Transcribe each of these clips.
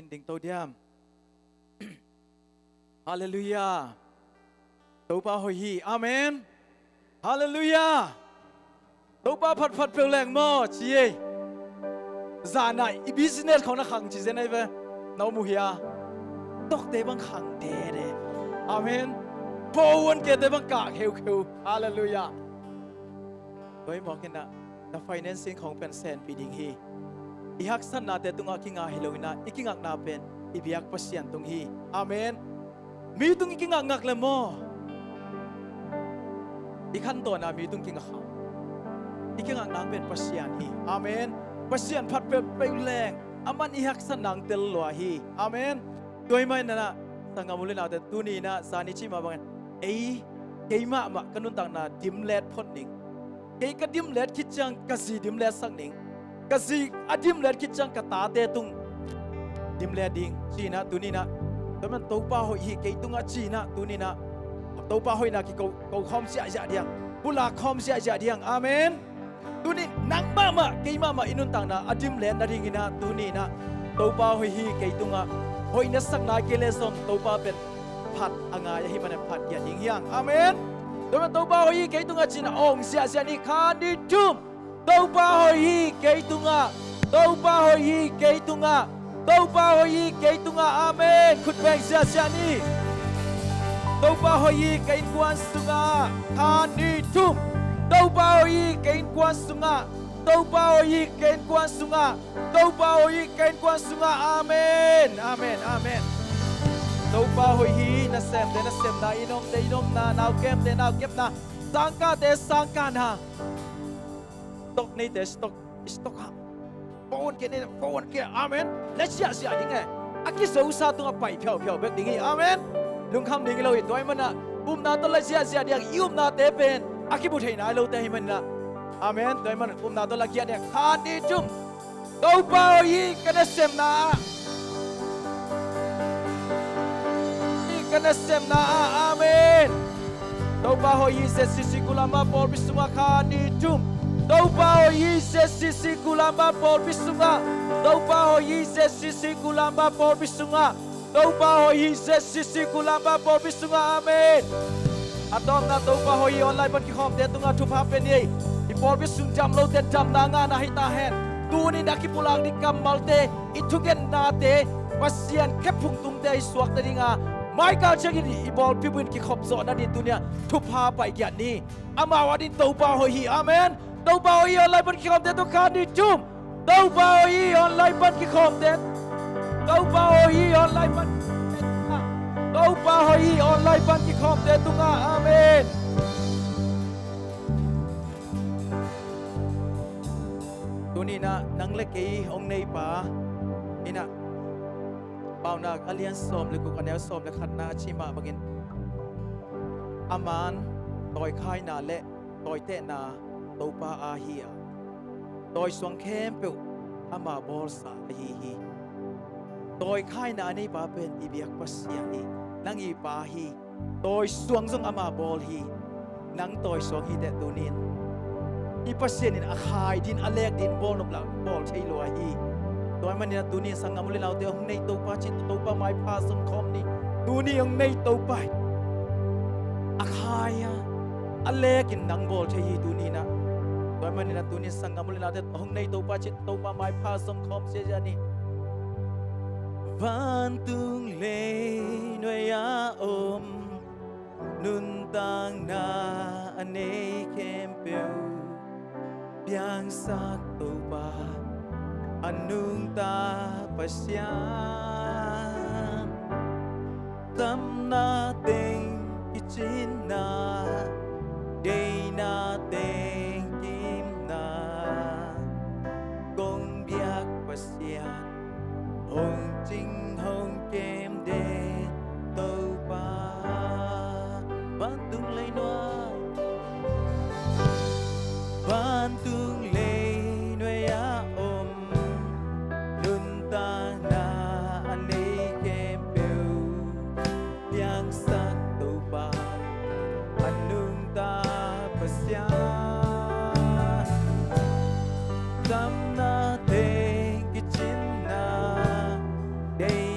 ding to diam hallelujah to pa hoi hi amen hallelujah to pa phat phat pel leng mo chi za na i business ของนักขังจีเซนไอเวน้องมุฮียตกเตบังขังเดเดอาเมนโปวันเกเตบังกะเฮวฮาเลลูยาโดยบอกกันนะ the financing ของเป็นแสนปีดิ่งฮีอีฮักสันนาเตตุงอาคิงาเฮโลวินาอีกิงักนาเป็นอีบิยักปัสยันตุงฮีอาเมนมีตุงอีกิงักงักเลยโมอีขั้นตัวนะมีตุงกิงักเขาอีกิงักนางเป็นปัสยันฮีอาเมนปัสยันพัดไปแรงอามันอีฮักสันนางเตลลัวฮีอาเมนโดยไม่นั่นนะสังกัมุลินาแต่ตุนีนะสานิชิมาบังเอ้เกยมากันุนต่างนาดิมเลดพ้นหนิงเกยกดิมเลดคิดจังกษีดิมเลดสังหนิงกษีอดิมเลดคิดจังกตาเตตุงดิมเลดดิงจีนะตุนีนะแต่มันตัวป้าหอยเกยตุงอาจีนะตุนีนะตัวป้าหอยนะกิเขาคอมเสียจ่าเดียงบุลาคอมเสียจ่าเดียงอาเมนตุนีนังมาเกยมาอินุนต่างนาอดิมเลดนาดิงินะตุนีนะตัวป้าหอยเกยตุงอาหอยนัสักนาเกเลสมตัวป้าเป็นผัดอ่างายให้มันผัดอย่างยิ่งยังอาเมนตัวมันตัวป้าหอยเกยตุงอาจีนะองเสียนี่คาดิจุมตัวป้าหอยเกยตุงอาตัวป้าหอยเกยตุงอาตัวป้าหอยเกยตุงอาอาเมนขุดแบงเสียนี่ตัวป้าหอยเกยกวนสุงาคาดิจุมตัวป้าหอยเกยกวนสุงาตัวป้าหอยเกยกวนสุงาตัวป้าหอยเกยกวนสุงาอาเมนอาเมนอาเมนตัวป้าหอยน่ะเซมเดน่ะเซมนาอินอมเดอินอมนาหนาวเก็บเดหนาวเก็บนาสังกาเดสังกานาตกในเดสตกฮะปอนเกเนี่ยปอนเกอาเมนและเสียยังไงอากิโซซาตัวไปเพียวเบ็ดดิ่งอาเมนลุงคำดิ่งเราอีกตัวมันนะปุ่มนาตัวละเสียเดียงยุ่มนาเตเป็นอากิบุตรไหนเราเตให้มันนะอาเมนตัวมันปุ่มนาตัวละเกียเนี่ยคาดีจุ่มตัวเปล่ายีกันเซมนากันเซมนาอาเมนตัวเปล่ายีเซซิกุลามาปอร์บิสุมาคาดีจุ่มตัวเปล่ายีเซซิกุลามาปอร์บิสุมาตัวเปล่ายีเซซิกุลามาปอร์บิสุมาตัวเปล่ายีเซซิกุลามาปอร์บิสุมาอาเมนอาตอมนาตัวเปล่ายีออนไลน์บันทึกข้อมูลเด็ดตุงอาทุบฮาเป็นยี่ที่ปอร์บิสุจำเราเด็ดจำนางานาฮิตาเฮนตูนี่นักกิปุลังดิกัมมัลเตอิทุเกนนาเตปัสเซียนแคบพุงตุงเตสวกตะดิงาไม่กล้าเชื่อกินอีบอลพิบุญกิขอบสอนนั่นดิตัวเนี่ยทุบพาไปแก่นี้อามาวาดินตัวเปล่ายีอาเมนตัวเปล่ายีออนไลน์บันทึกข้อมูลเด็ดตุกขาดิจุ่มตัวเปล่ายีออนไลน์บันทึกข้อมูลเด็ดตัวเปล่ายีออนไลน์บันตัวเปล่ายีออนไลน์บันทึกข้อมูลเด็ดตุงาอาเมนตัวนี้นะนังเล็กกี่องในป่านี่นะเป่านักอเลียนสมหรือกุกันแนวสมและขัดนาชิมาบังเงินอามันต่อยค่ายนาเละต่อยเตะนาตัวป่าอาเฮียต่อยสวงเข้มเปิวอามาบอลสาฮีต่อยค่ายนาในป่าเป็นอีเบียกปัสยานีนังอีป่าฮีต่อยสวงซงอามาบอลฮีนังต่อยสวงฮีเตะตัวนี้อีปัสเซียนินอาคายดินอเล็กดินบอลนกหลังบอลใช้ลอยฮีตัวมันเนี่ยตัวนี้สังกัมุลิเราเดียวในตัวป้าจิตตัวป้าไม้พาสมคมนี่ตัวนี้ยังในตัวไปอาคายอเล็กกินนังบอลใช้ฮีตัวนี้นะตัวมันเนี่ยตัวนี้สังกัมุลิเราเดียวในตัวป้าจิตตัวป้าไม้พาสมคมเสียจานี่วันตุงเลนวยาอมนุนตังนาอันเนเข้มเปียวyang satu ba anung ta pasyan tam na ting kichin na day na ting kim na gong biak pasyan hong jing hong kem de to ba ban tung lay noa ban tung lê nuôi á ôm luôn ta na anh ấy kem bèo yang sắc tàu ba anh nung ta pasya tam na tên kichin na day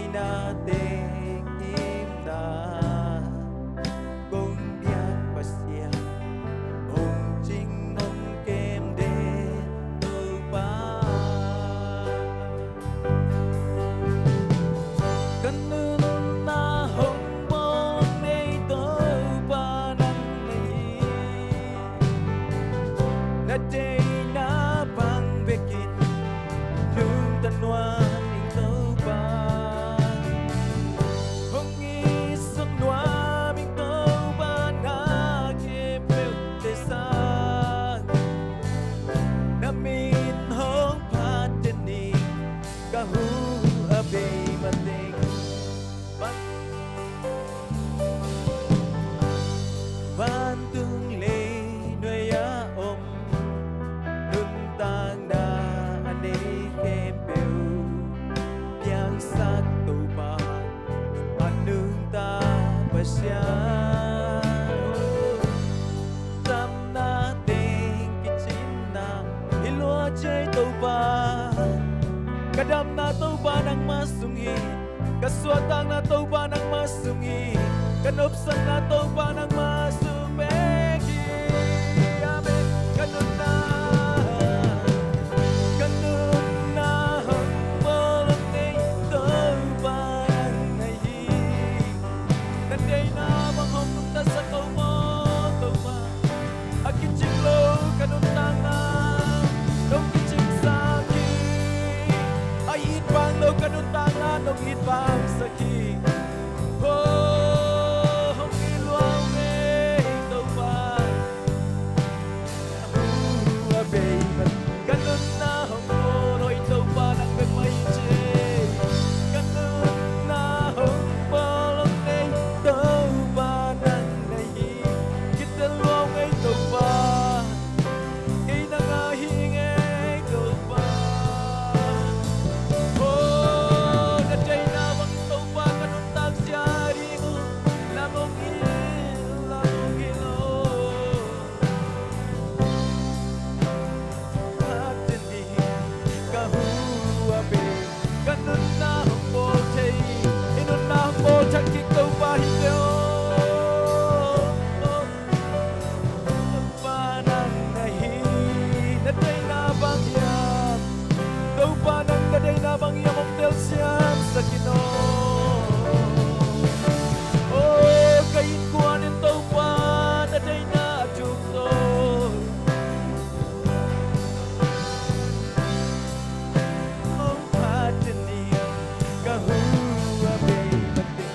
suatang na tauba ng masungi, kanupsan na tauba ng masumegi. Amen. Ganun na walang tauba ng nahi. Nanday na manghong ta sa kaumo tauba. Akin chinglo kanun na nung kiching saki. Ay itbang lo kanun na nung itbang saki. Oh, hong ilwang may tauba. Abayman ganun na hong oroy tauba ng magmayche. Ganun na hong walang tauba ng nahi. Kita luwang ay tauba. Kay nangahingay tauba. Oh, naday na bang tauba ganun tag siyari mo. Lamong ilo. At hindi kahuwabe. Ganun na ang botay. Inun na ang botay kikaw ba hindi panang nahi. Naday na bang yan. Daw panang naday na bang yan ang tel siyam sa Ginoo. Oh, kain ko anin daw pa naday na tukso. Oh, patini kahuwabe pati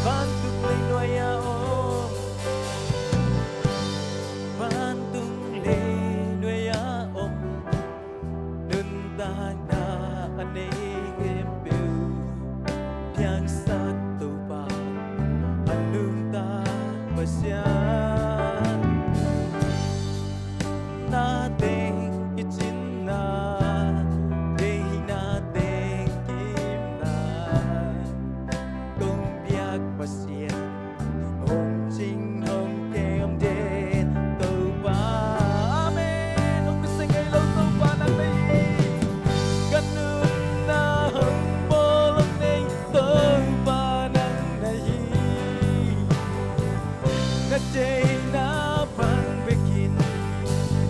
bantuk lay noyaon. Bantung lenuyaom Nunta na anigimpiw Yang satu pa Anunta pasyan Nating kitsin na Day nating kimna Kung biyak pasyan Hong ching hong kem din tauba. Amen. Hong bising ay law tauba ng nahi. Ganun na hong bolong nay tauba ng nahi. Naday na bang begin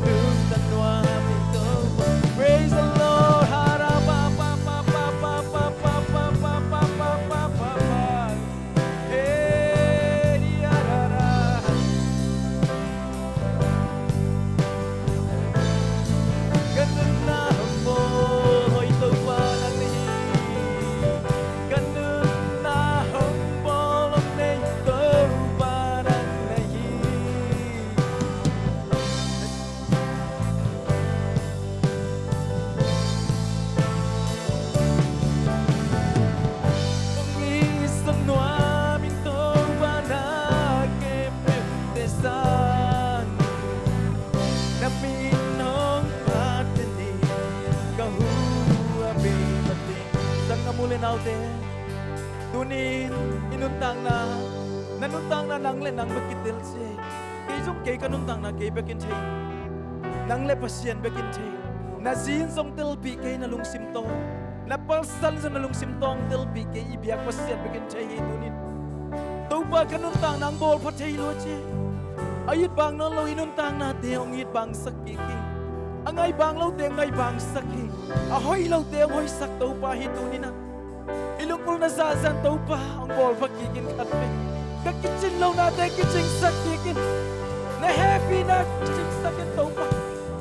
nung tanwa mi tauba. Praise the Lord. Hara pa pa pa pa pa pa pa pa pa pa pa pa pa pa. Hey, yarara. Ganun na ang buhay tauba ng nahi. Ganun na ang bolong nay tauba ng nahi. Kung isang nuaming tauba na kipimtesan Napinong patindi kahuwabe pati Sang ngamulin aude Tunin inuntang na Nanuntang na nangle nang bekitil siya Kay zong kay kanuntang na kay bekin siya Nangle pasyan bekin siya Nazin zong tilpi kay nalung simto Napalsal zong nalung simtong tilpi kay ibiyak pasyan bekin siya tunin Tauba kanuntang nang bol patay lo siya Ayit bang non lo inuntang na teong it bang sakiki. Angay bang lo teong ngay bang saki. Ahoy lo teong hoy sak tau pa hitunin na. Ilungkul na zazan tau pa ang bol pakikin katme. Kakitsin lo na te kitsing sakikin. Na happy na kitsing sakin tau pa.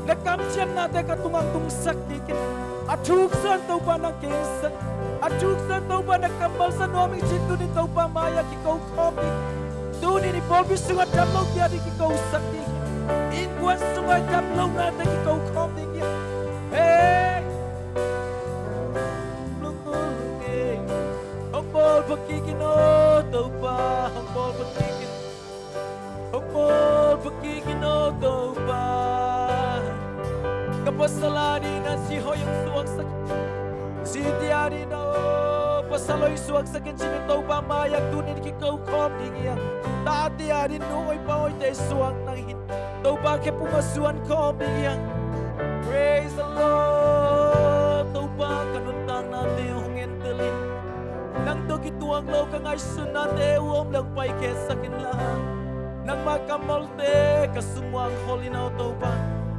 Na kamtian na te katungang tung sakikin. Atuksan tau pa na kinsan. Atuksan tau pa na kambal sa noming chintu ni tau pa maya kikaw kopi. Tunin ni Bobby sungat damlaw dia di kikaw sakti. Inguan sungat damlaw na di kikaw kopi. Hey! Lungkul ang bol pakikin o tau pa. Ang bol pakikin. Ang bol pakikin o tau pa. Kapasalanin na si Hoyong suwag sakit. Si Tiari na o pasaloy suwag sakit. Sinitaw pa mayak tunin kikaw kopi niya. Tati arin nooy pa oy tay suwag nang hin. Tau ba ke pumasuan kopi niya. Praise the Lord. Tau ba kanuntang natin yung entelin. Nang tuang lo ka ngai sunate uom lang pai ke sakin la nang makamal te kasumwang holinaw to pa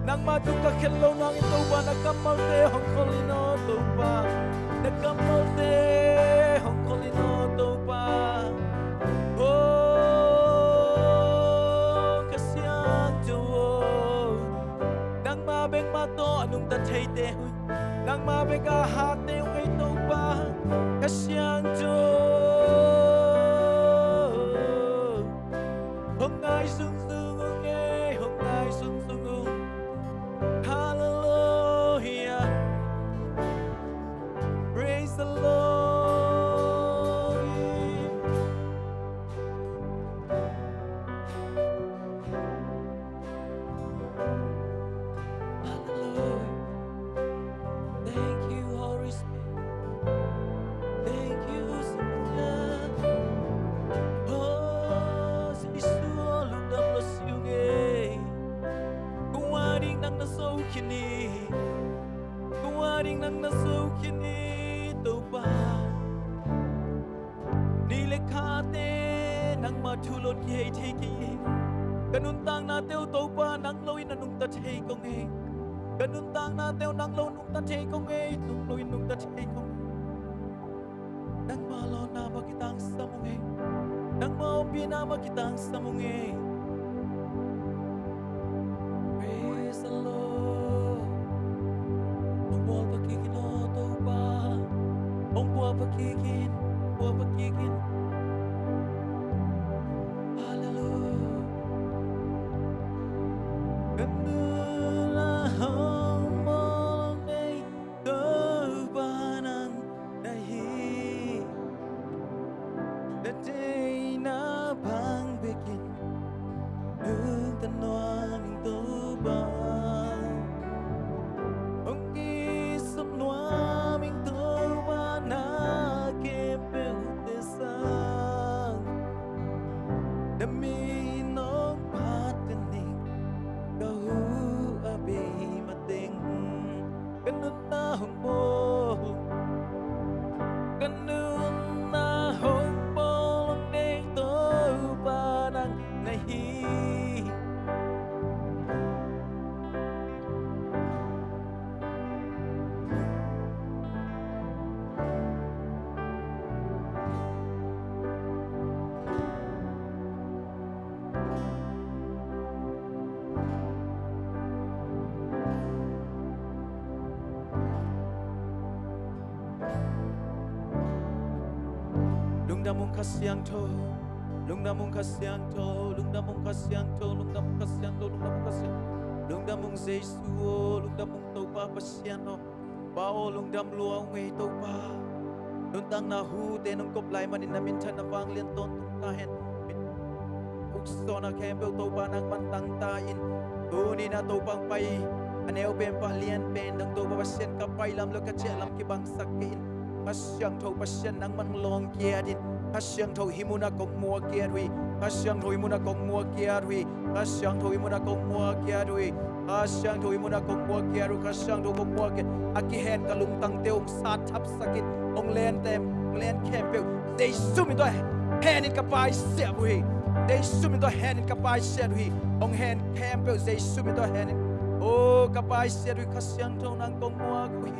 nang matuka kello nang ito pa nakamal te hong holinaw to pa nakamal te hong holinaw to pa oh kasyang jo nang mabeng mato anong tatay te nang mabeng ahate yung ito pa kasyang jo hong ai sung sung nghe hong ai sung sung hallelujah praise the Lord hallelujah thank you Holy Spirit thank you Jesus oh Giêsu lúc đâm lo siêu ghê cũng ai đi nắng nó sâu kini cũng ai đi nắng nó sâu kini tàu ba đi lấy khát tê nắng mà thu lột ghê thế kì cần nung tang na teo tàu ba nắng lôi na nung ta thế công nghề cần nung tang na teo nắng lôi nung ta thế công nghề nung lôi nung ta thế công nắng mà lo na ba kitang sa mong nghề nang maumpi na makitang sa mungi. Praise the Lord. Ang buwa pakikin o to pa. Ang buwa pakikin. Hallelujah. Gandula hong mong nay to pa nang nahi. The day na bang begin nung tanwaming tuba ang isang nwaming tuba na kepeltesang daminong patinig kahu abay mating ganun na mo ganun na lung damong kasyang to lung damong kasyang to lung damong kasyang to lung damong kasyang to lung damong kasyang lung damong Jesu lung damong to pa pasyano bao lung dam luang ngay to pa lung tang na hu te nung koplay manin namin chan na pang lian ton tung kahen ukso na kembel to pa nang mantang tain tuni na to pang pay aneo ben pa lian pen nang to pa pasyan kapay lam lo kache lam kibang sakin pasyang to pasyan nang manglong kia din pasyang to himuna kong mua kia dui pasyang to himuna kong mua kia dui pasyang to himuna kong mua kia dui pasyang to himuna kong mua kia dui pasyang to kong mua kia aki hen kalung tang teong sa thap sakit ong len tem len kempel they sumi to hen in kapai sia bui they sumi to hen in kapai sia dui ong hen kempel they sumi to hen oh kapai sia dui pasyang to nang kong mua kui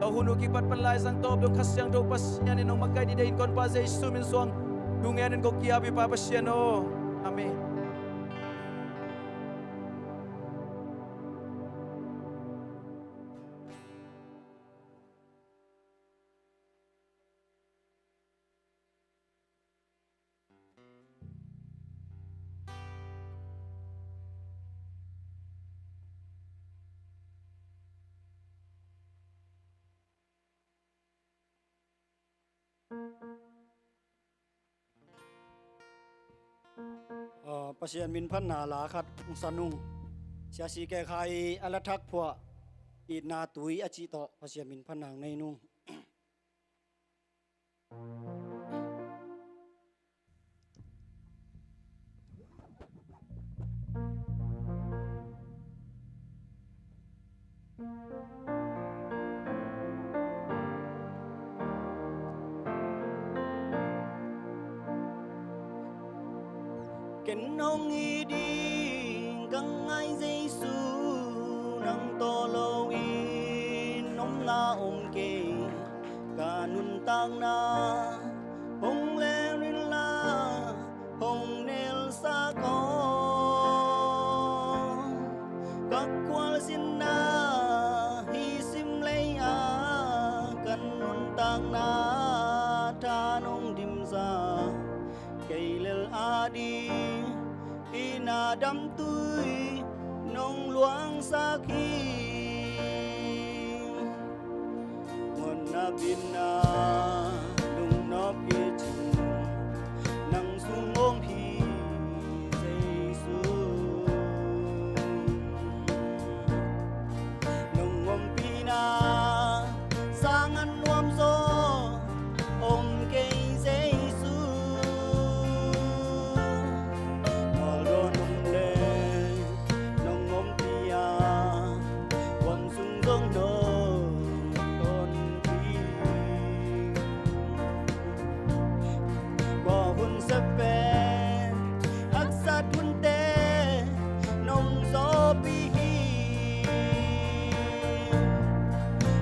tao hunu kipat palai sang top dong kasyang do pasyan inong magkay di dahin kon pa sa Jesu min suang dunganin ko kiabi pa pasyan o amen. Pasien min phan na la khat sanung sia si ke khai ala thak phwa i na tui achi to pasien min phan nang nei nung Ken hong i đi căng ai Giêsu nang to lo in nom na kê cả nun tang na hong le rin la hong nel sa ko các quan xin na hi sim lấy a kan nun tang na ta nong dim ra cây lel a đi ina đam tươi nong luang sa khi nguồn na bin na nung nó kia chừng nang sung ôm hi Giêsu nung ôm pi na sang ăn ôm gió ôm cây Giêsu ngồi đó nung lê nung ôm pi à quăng sung giống nô tôn pi bỏ hun sắp bè hắc sát hun tê nông gió pi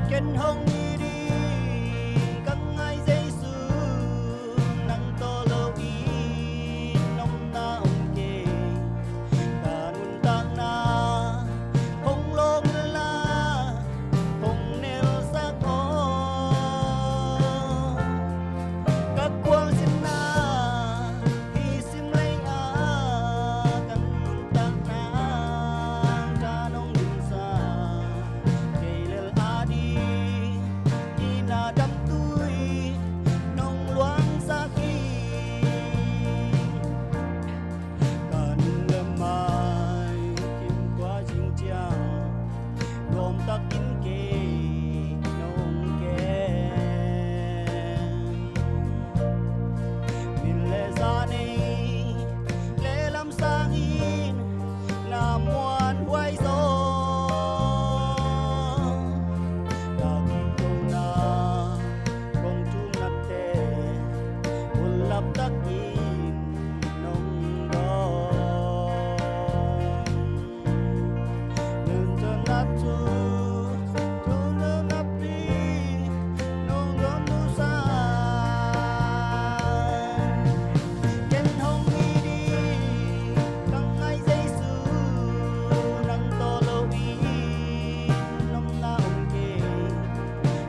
ken hong i đi căng ai Giêsu nang to lo i nong na kê ta nun tang na hong lo la hong nel sa ko các quang xin na hi sim lấy a kan nun tang na ta nong din sa cây lel a đi ina đam tươi nong loang sa khi cần lâm mai kim qua chinh chiang gom ta kín kê nong kê min lệ ra này lệ làm sang in na muan quay gió daging ko na kung tunate ulap takin nong dong nunton na tu tunong na pi nong dong nusa ken hong i đi căng ai Giêsu nang to lo i nong na kê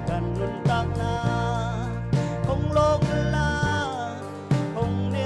kan nun tang na hong lo la hong ne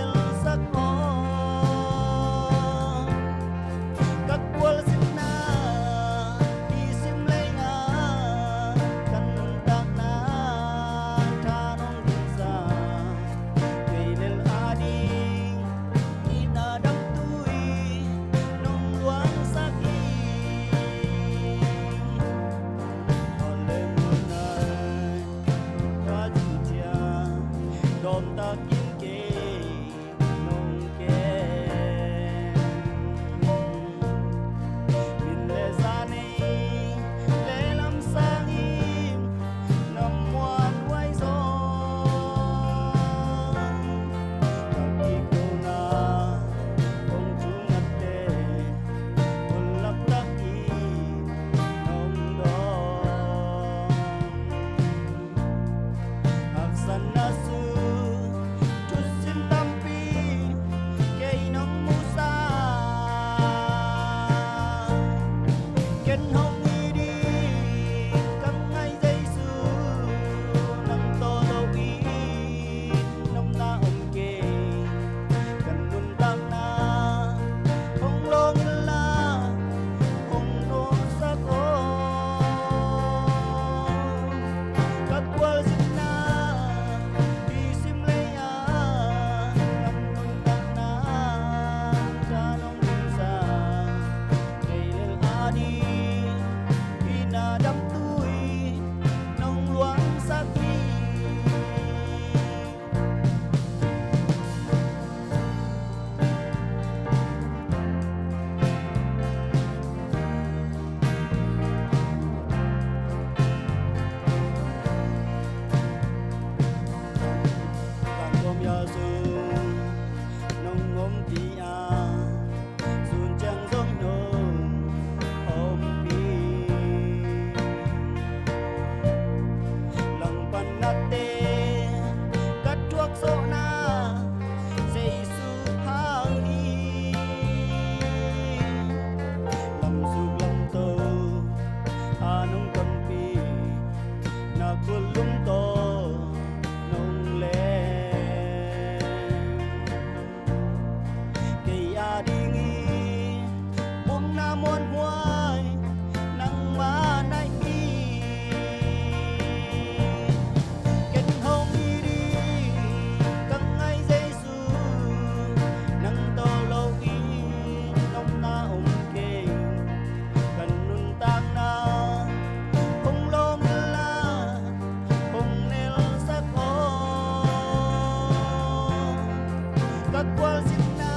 các quan xin na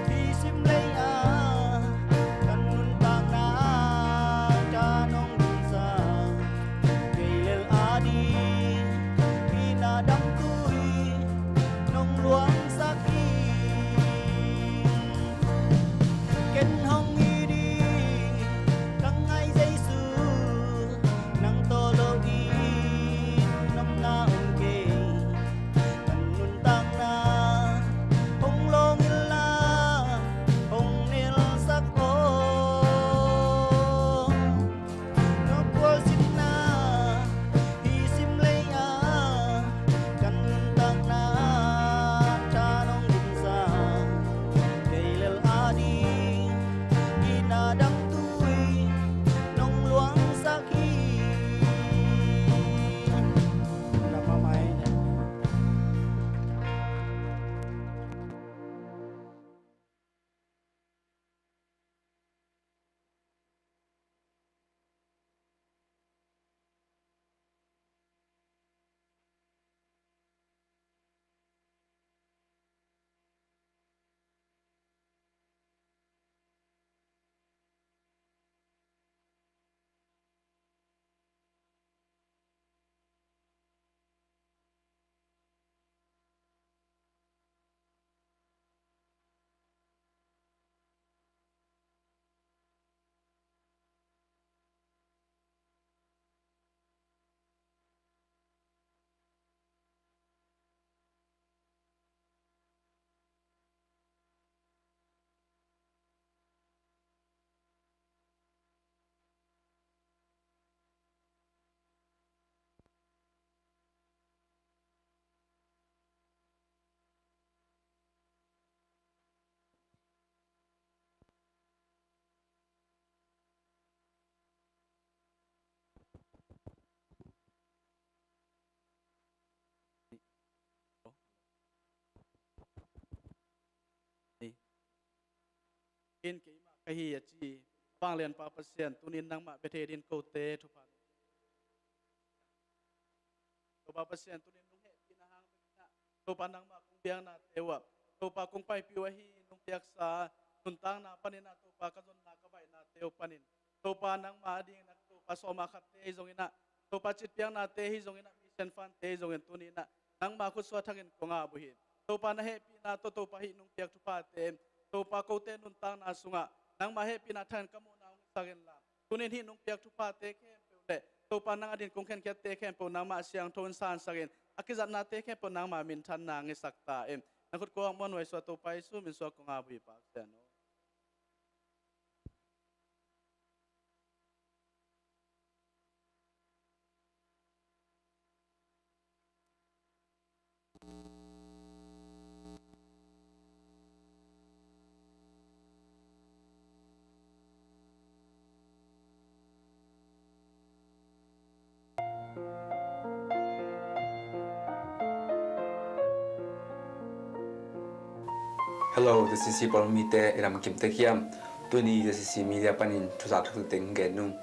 hi sim lấy kan nun tang na ta nong bin sa cây lel adi ina dam tui nong luang saki ken hong i di kang ai dây su nang to lo i nam na ong ke kan nun tang na hong long illa hong nil sak o no kwal sin na hi sim lei kan nun tang na ta nong din sa cây lel adi ina dam tui nong luang saki nama mai ni in ke ma ka hi chi wang lian pa pasien tunin nang ma bethe din ko te thu pa to pa pasien tunin nung he pin hang na to pa nang ma kung piang na tewa to pa kung pai piwa hi nung piak sa tuntang na panina to pa ka zon na ka bai na teo panin to pa nang ma ding na to pa so ma khat te zong ina to pa chit piang na te hi zong ina mission fan te zong en tunina nang ma khu so thangin ko nga bu hi to pa na he pi na to pa hi nung piak thu pa te to pa ko te nun tang na sunga nang ma he pi na than ka mo na sagen la tunin hi nung piak thu pa te ke pe le to pa nang adin kong khen ke te khen po nang ma siang thon san sagen akizat na te khen po nang ma min than na nge sakta em na khut ko mon wai so to pa su min so ko nga bu hi pa se no Hello, this is Sipol Mite Iram Kim Tekiam. Tuni this is media panin Tusa Tu Ting Genum.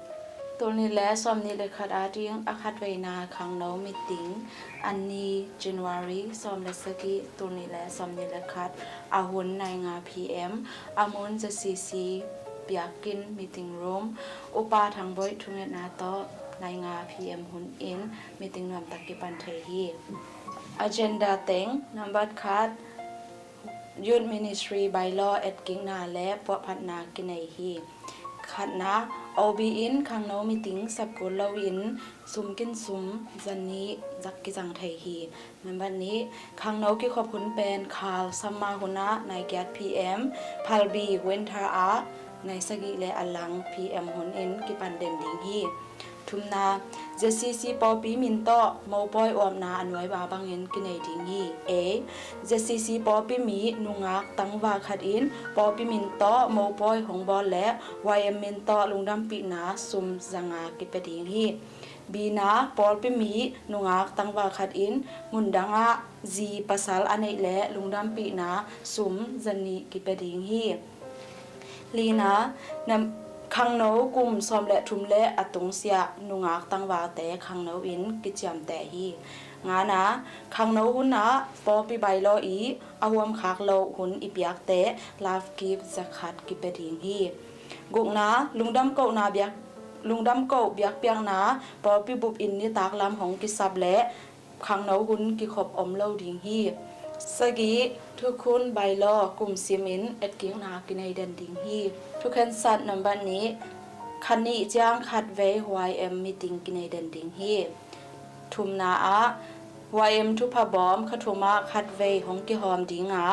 ตัวนี้และสมนี้เลยคัดอาทิงอาคัดไว้นาขังโนมิติงอันนี้ January สมเลสกีตัวนี้และสมนี้เลยคัดอาหุนในงา PM อามุนจะซีเปียกิน meeting room อุปาทางบอยทุงเงนาโตในงา PM หุนอิน meeting นวมตะกิปันเทฮี agenda เต็ง number คัด Youth Ministry by Law เอ็ดกิ้งนาและปวพัฒนากินในฮีขัดนะเอาบีอินขังโนมีติงสับกุลเราอินซุมกินซุมจันนี้จักกิจังไทยฮีในบัดนี้ขังโนกิขอบคุณเป็นคาลสัมมาหุนะในแกด PM พัลบีเวนทาอาในสกิและอลัง PM หุนอินกิปันเด่นดิงฮีทุมนาเจซีซีปอปีมินโตโมปอยอวมนาอันไว้บาบังเงินกินในดิงฮีเอเจซีซีปอปีมีนุงักตังวาขัดอินปอปีมินโตโมปอยของบอลและวายมินโตลุงดำปีนาซุมจังอากิเปดิงฮีบีนาปอลปีมีนุงักตังวาขัดอินมุนดังอาจีปัสลอันนี้และลุงดำปีนาซุมจันนีกิเปดิงฮีลีนานำขังโนกุมซอมและทุมและอตุงเสียนุงักตังวาแต่ขังโนอินกิจยามแต่ฮี งานะขังโนหุนนะปอปีใบโลอีอหวมคักโลหุนอีเปียกเตลาฟกิฟจะขัดกิเปดิงฮีกุกนะลุงดำเกานาเบียกลุงดำเกาเบียกเปียงนะปอปีบุบอินนี่ตากลำของกิซับและขังโนหุนกิขบอมโลดิงฮีสกีทุกคนใบโลกลุ่มซิมินเอ็ดกิ้งนากินในเดนดิงฮีทุกคนสัตว์นับบันนี้คันนี้จ้างขัดเวหวายมีติงกินในเดนดิงฮีทุมนาอะวายทุพบอมขทุมาขัดเวหงกิหอมดิงอา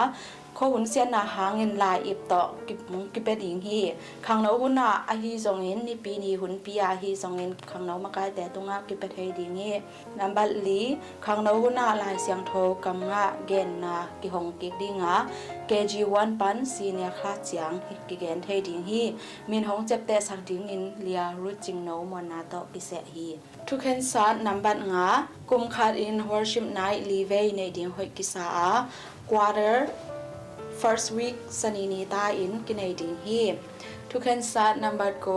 ข้อหุ่นเสียนาหาเงินลายอิบต่อกิบมุงกิเป็ดดิงฮีขังเนาหุ่นนาอาฮีจงเงินนี่ปีนี้หุ่นปีอาฮีจงเงินขังเนามาไกลแต่ตรงอากิเป็ดให้ดิงฮีนับบัดลีขังเนาหุ่นนาลายเสียงโทกำงะเกนนากิหงกิกดิงาKG1 ปันซีเนียคลาสเสียงกิเกนให้ดิงฮีมินหงเจ็บแต่สักดิงอินเลียรุจิงโนมวนาโตกิเสฮีทุกเห็นสารนับบัดงากุมขาดอิน worship night ลีเวในดิงหอยกิสา quarter first week สนีนีตาอินกินในดิงฮีทุกคนสาดนับบัดโก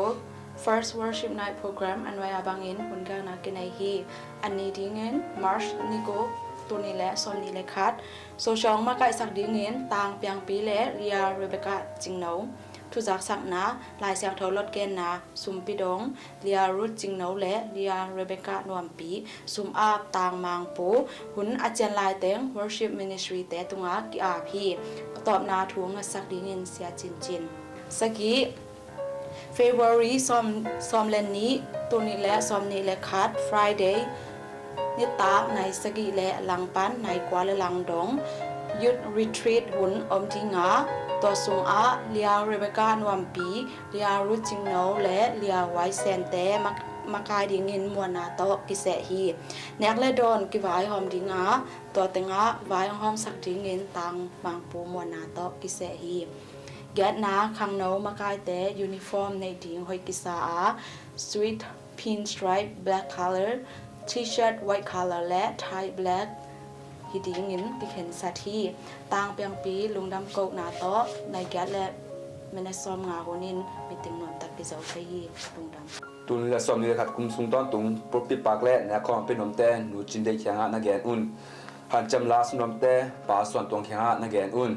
first worship night program อันไว้อาบังอินหุ่นกานากินในฮีอันนี้ดิงอิน March นิโกตัวนี้แหละส่วนนี้เลยคัดโซชองมาไก่สักดิงอินต่างเปียงปีและเรียเรเบคาจิงโนทุจักสักนะลายเสียงเทารถเกนนะสุมปิดงเรียรุดจิงโนและเรียเรเบคานวมปีสุมอาบต่างมังปูหุ่นอาจารย์ลายเต็ง worship ministry แต่ตุงอากิอาพีตอบนาทวงสักดิงินเสียจินสกี February ซอมเลนนี้ตัวนี้และซอมนี้และคัด Friday นิตาในสกีและลังปันในกวาลลังดงยุด retreat หุ่นอมทิงาตัวสุงอาเลียเรเบกานวมปีเลียรุจิงโนและเลียไวเซนเตมากายดิงินมวนาโตกิเสฮีแนกและโดนกิวายหอมดิงาตัวเตงาวายหอมสักดิงินตังบางปูมวนาโตกิเสฮีแกะนาขังโนมากายเตยูนิฟอร์มในดิงหอยกิสา sweet pinstripe black color t-shirt white color และ tie black ฮิดิงินกิเข็นสัทีต่างเปียงปีลุงดำโกกนาโตในแกะและเมนซอมงาโหนินมีติงนวลตักกิเจ้าไฟยีลุงดำตุนละสอมนี่ขัดคุมสุงต้อนตุงปรปิปากและนะคอมเป็นนมแต่หนูจินได้แข็งนักแกนอุ่นหันจำลาสนมแต่ป่าส่วนตรงแข็งนักแกนอุ่น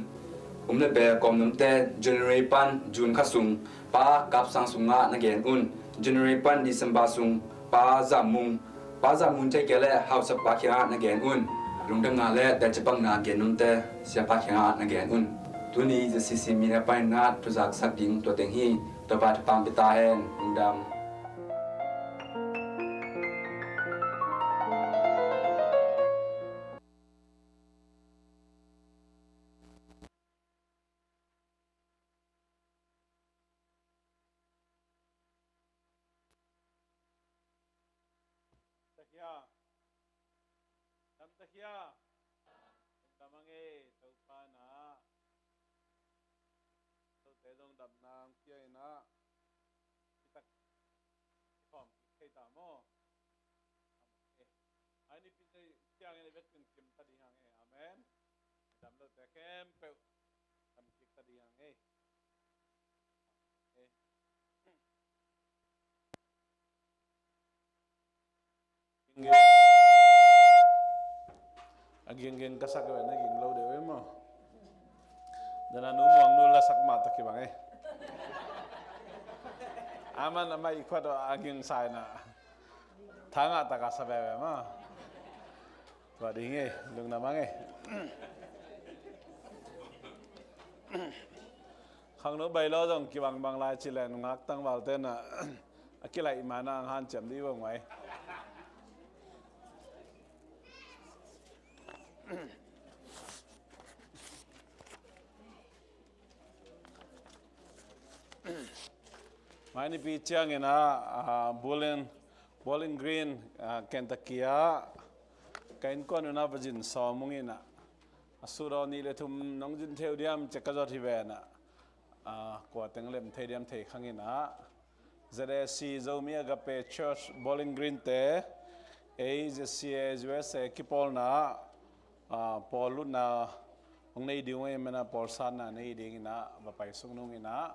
เลยเปรกอมนมแต่เจเนอเรปันจูนขัดสุงป่ากับสังสุงนักแกนอุ่นเจเนอเรปันดิสัมบาสุงป่าจามุงใจแก่และเฮาสปาแข็งนักแกนอุ่นลุงดังงาและแต่จะปังนาแกนนมแต่เสียปาแข็งนักแกนอุ่นตัวนี้จะซีมีในไปนาทุจักสักดิ่งตัวเต็งฮีตัวบาดปามปิตาแหนลุงดำตะเคียตะมังเอตะปานาตะเตดงดับนางเกียนะตักพร้อมเคยตามออันนี้เป็นเสียงในเวทเป็นกิมตัดยังไงอาเมนดำเราแต่แค่เปล่าทำกิจตัดยังไงAging kasak ko na ging low dewe mo. Dana numuang nula sakma to kibang eh. Aman na may ikwado aging say na tanga ta kasabewe mo. Wading eh, lung namang eh. Khang no bay lo dong kibang bang lai chilen ngak tang wal ten na akilai imana ang han chem di bang mai. Mani pichang ina bowling green Kentucky kain kon na bajin somung ina asuro ni le thum nongjin theudiam chekajot hibena ko tenglem thediam thei khangina ZSC zomi agape church bowling green te AZC USA kipol na Paul na ang naidiwang mana Paulsan na naiding na bapai sungnung ina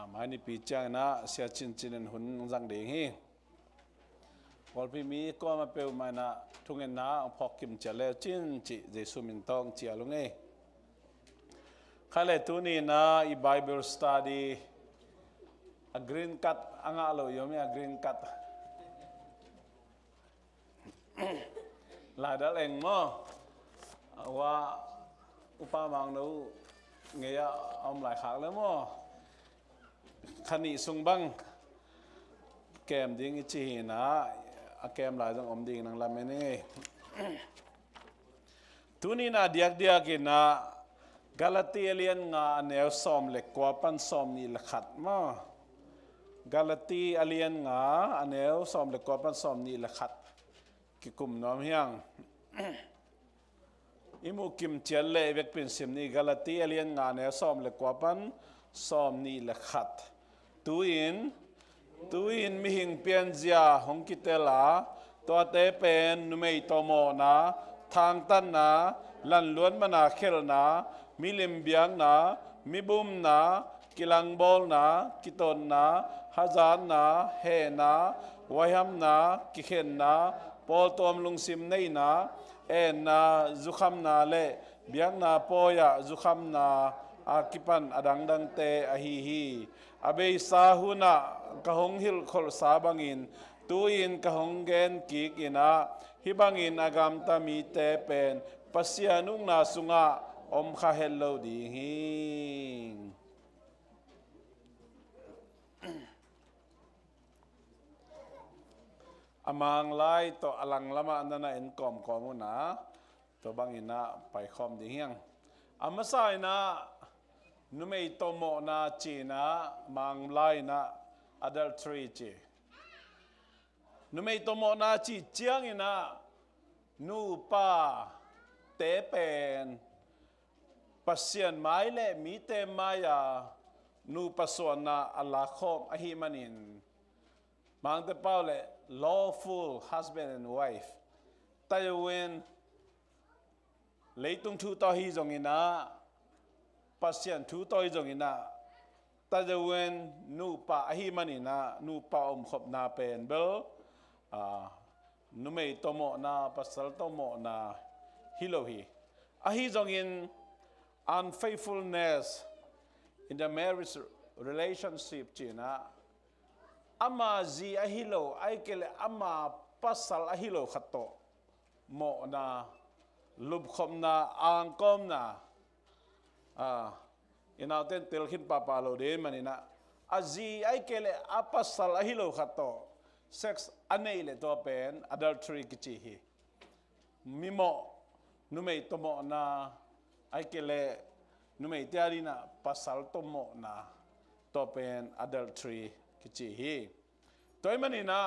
mani pichang na siya chin hun zang ding hi อลพิมีก็มาเปิลมานะทุงเงินนาพอกิมจะแล้วจินจิเจสุมินตองเจียลุงเอข้าเลยตัวนี้นะอี Bible study a green cut อ่างอะไรอยู่มั้ย green cut หลายดัลเองมั้งว่าอุปมาหนูเงียเอาหลายขากแล้วมั้งขันนี้ส่งบังแกมดิ้งจีนะแกมหลายต้องอมดิ้งนังลำไม่นี่ทุนี้นะเดียกกินนะกาลาเตียเลียนงาเนวซอมเล็กกว่าปันซอมนี่ละขัดมั้งกาลาตีเลียนงาเนวซอมเล็กกว่าปันซอมนี่ละขัดกิกุมน้อมเฮียงอิมุกิมเจลเล่เวกเป็นสิมนี่กาลาตีเลียนงาเนวซอมเล็กกว่าปันซอมนี่ละขัดตุอินมิหิงเปียนเจียหงกิเตลาตัวเตเป็นนุเมยโตโมนะทางตันนะลันล้วนมานาเคลนะมิลิมเบียงนะมิบุมนะกิลังบอลนะกิตนนะฮาจานนะเฮนะวายมนะกิเขนนะปอลตอมลุงซิมเนนะเอ็นนะจุคำนะเล่เบียงนะปอยะจุคำนะอากิปันอดังดังเตอฮีอเบยสาหุนะกะหงฮิลคอลสาบังอินตูอินกะหงเกนกิกอินะฮิบังอินอากามตามีเตเป็นปัสยานุงนาสุงะอมคาเฮลโลดีฮิงอมังไลตัวอลังละมาอันนั้นเอ็นกอมมุนะตัวบังอินะไปคอมดีฮิงอามาไซนะนุเมยโตโมนาจีนะมังไลนะ adultery จีนุเมยโตโมนาจีเจียงอินะนูปาเตเป็นปัสเซียนไม้และมีเตมายานูปัสวนาอัลลาคอมอหิมันินมังเตเป้าเล lawful husband and wife ตายเวนเลยตุงทูต่อฮีจงอินะปัสเซียนทูต่อฮีจงอินะตาจะเวนนูปาอหิมันินะนูปาอมขบนาเป็นเบลนุเมยโตโมนาปัสสัลโตโมนาฮิโลฮีอหิจงอิน unfaithfulness in the marriage relationship จีนะอามาจีอหิโลไอเกลอามาปัสสัลอหิโลขัดโตโมนาลุบคมนาอังกอมนาอินเอาเต้นเตลขินปาปาโลเดมันนี่นะอาจีไอเกลอาปัสสัลอหิโลขัดโตsex อันนี้เลยตัวเป็น adultery กิจิฮีมิโมนุเมยโตโมนาไอเกลนุเมยเตียรีนะปัสสัลโตโมนาตัวเป็น adultery กิจิฮีตัวมันนี่นะ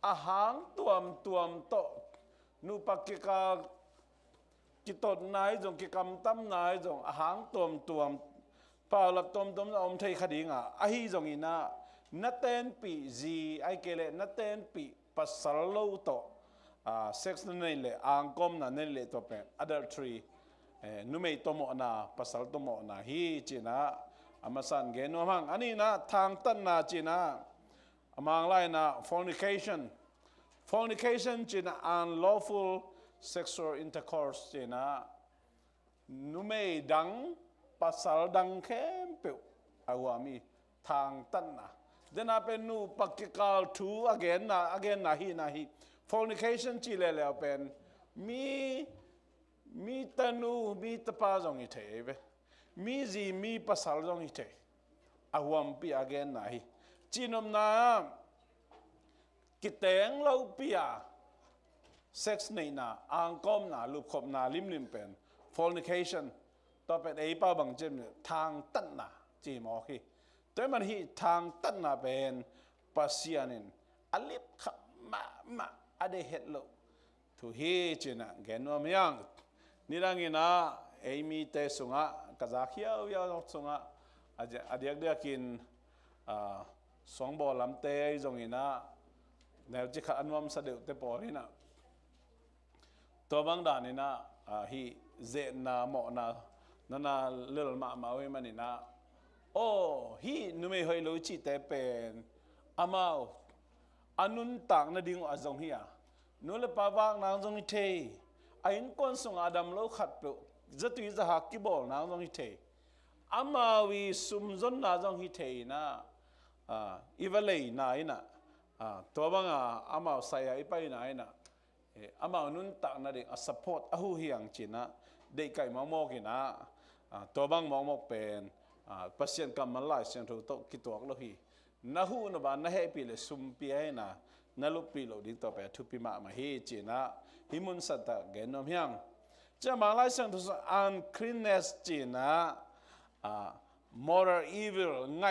อาหารตัวมโตนูปักกิกากิตนนายจงกิกรรมตั้มนายจงอาหารตัวมเปล่าหลับตัวมอมไทยคดีงะอาฮีจงอินะนัตเตนปีจีไอเกเลนัตเตนปีปัสสาวะโลโตเซ็กซ์นั่นเลยอังกอมนั่นเลยตัวเป็น adultery นุเมยโตโมนาปัสสาวะโตโมนาฮีจีนะอามาสันเกนัวมังอันนี้นะทางตันนาจีนะอามังไลนะ fornication จีนะ unlawful sexual intercourse จีนะนุเมยดังปัสสาวะดังเข้มเปียวอาวามีทางตันนะเดน่าเป็นนูปักกิกาลทู again นะฮี fornication จีเลแล้วเป็นมีตานูมีตะปาจงอิเทเวมีจีมีปัสสาวะจงอิเทอาวามปี again นะฮีจีนมนากิเตงเราปีอาsex นี่นะอังกอมนะลูกขบนะลิมเป็น fornication ต่อเป็นไอ้ป้าบังเจมทางตันนะจีมอคีแต่มันฮีทางตันนาเป็นปัสยานินอลิบขมาอเดเฮตโลทุฮีจีนะเกนวามยังนี่รังินะไอมีเตสุงะกะจากเฮียาวสุงะอเดียกเดียกินสองบอลลำเตยจงอินะแนวจิขอันวามสะเดวเตปอนี่นะตัวบางด่านนี่นะฮีเจนาหมอนานั่นน่ะเลือดมาเว้มันนี่นะโอ้ฮีนุเมย์เฮยรู้จิตแต่เป็นอามา อันนุนต่างนาดิ่งอาจงเฮียนู้นเลยปาวางนางจงฮิเทไอ้อินคนส่งอาดัมโลขัดเปล่าจะตุยจะหักกิบอลนางจงฮิเทอามาวิสุมจนนางจงฮิเทนะอีเวเลยนายนะตัวบังอามาใส่ไอ้ไปนายนะอามานุนต่างนาดิ่งสปอร์ตอาหูเฮียงจีนะเด็กไก่มองมกินะตัวบังมองมกเป็นปัสยันกำมันไล่เสียงถูกตกิตัวกโลหีนาหูนบานนาเฮปีเลสุมปีไอ้นะนาลุปีโลดิ้งต่อไปทุปีมาเฮจีนะหิมุนสัตตะเกนนมยังจะมาไล่เสียงถูกอันคลีนเนสจีนะ moral evil ไง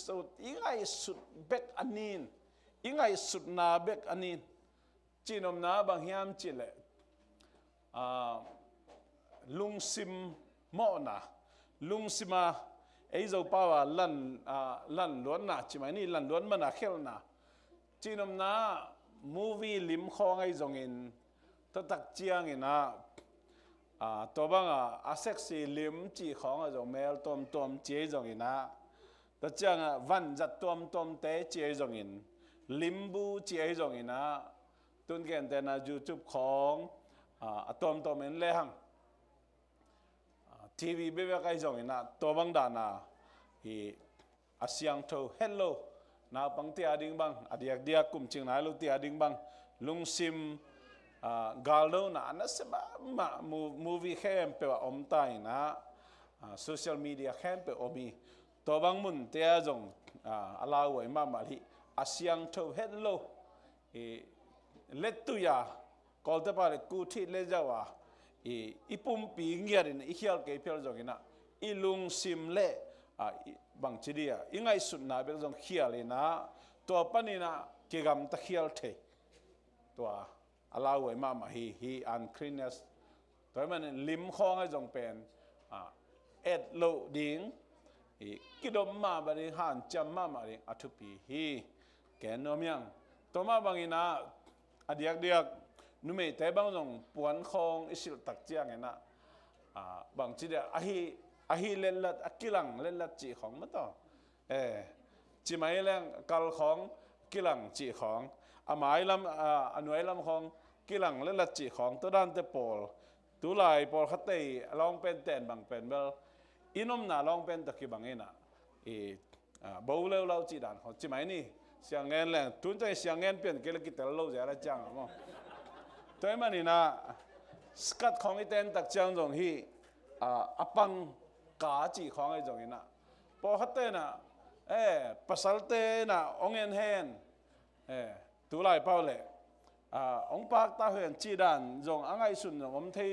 สุดอีไงสุดเบกอันนี้อีไงสุดนาเบกอันนี้จีนมนาบางยามจีเลลุงซิมโมนะลุงซิมาไอ้เจ้าป่าวลันล้วนนะจีไม่นี่ลันล้วนมันอะเข้านะจีนมนา movie ลิมคองไอ้จงอินตักเจียงอินะตัวบังอาเซ็กซี่ลิมจีของไอ้จงเมลตอมเจียจงอินะตัเจียงวันจัดตอมเตะเจียจงอินลิมบูเจียจงอินะตุนเกันแต่นะยูทูบของตอมเอ็นเล่หังทีวีเบบไอ้จงอินะตัวบังดานะฮีอาเซียงโตเฮลโลนาปังเตียดิ้งบังอดียกเดียกุมจิงนายลุเตียดิ้งบังลุงซิมกาลโลนะอันนั้นเสบมามูวี่แคมเปว่าอมตายนะโซเชียลมีเดียแคมเปอมีตัวบังมุนเตียจงอาลาวยมาลีอาเซียงโตเฮลโลเล็ดตุยากอลเตปาเลกูที่เลจาวาอีปุ่มปีเงียรินอีเขียลเกย์เพียลจงอินะอีลุงซิมเล่บางทีเดียยังไงสุดนะเป็นจงเขียลเลยนะตัวปนินะเกี่ยมตะเขียลเทตัวอาลาวยมาฮีอันคลีนเนสตัวมันลิมคองให้จงเป็นเอ็ดโลดิ้งกิดมาบริหารจำมาดิอัตุปีฮีแกนนมยังตัวมาบางอินะอดียกเดียกนุ่มแต่บางจงปวนคองอิสิลตักเจียงไงนะบางทีเดียอาฮีเล่นลัดกิลังเล่นลัดจีของมันต่อจีไม่เล่นกัลของกิลังจีของหมายลำหน่วยลำของกิลังเล่นลัดจีของตัวด้านเตปอลตัวลายปอลขัดเตยลองเป็นแตนบางเป็นเบลอินอมน่าลองเป็นตะกี้บางเงินะบ่าวเล่าเราจีดันของจีไม่นี่เสียงเงินแรงทุนใจเสียงเงินเปลี่ยนเกลกิตเล่าจะอะไรจังมั้งตัวมันนี่นะสกัดของไอเต้นตักจังตรงที่ปังกาจีของไอ้จงอินะพอขัดเตนะภาษาเตนะองเงินเฮนตัวลายเป้าเลยองปากตาเห็นจีดันจงอังไอสุนจงอมที่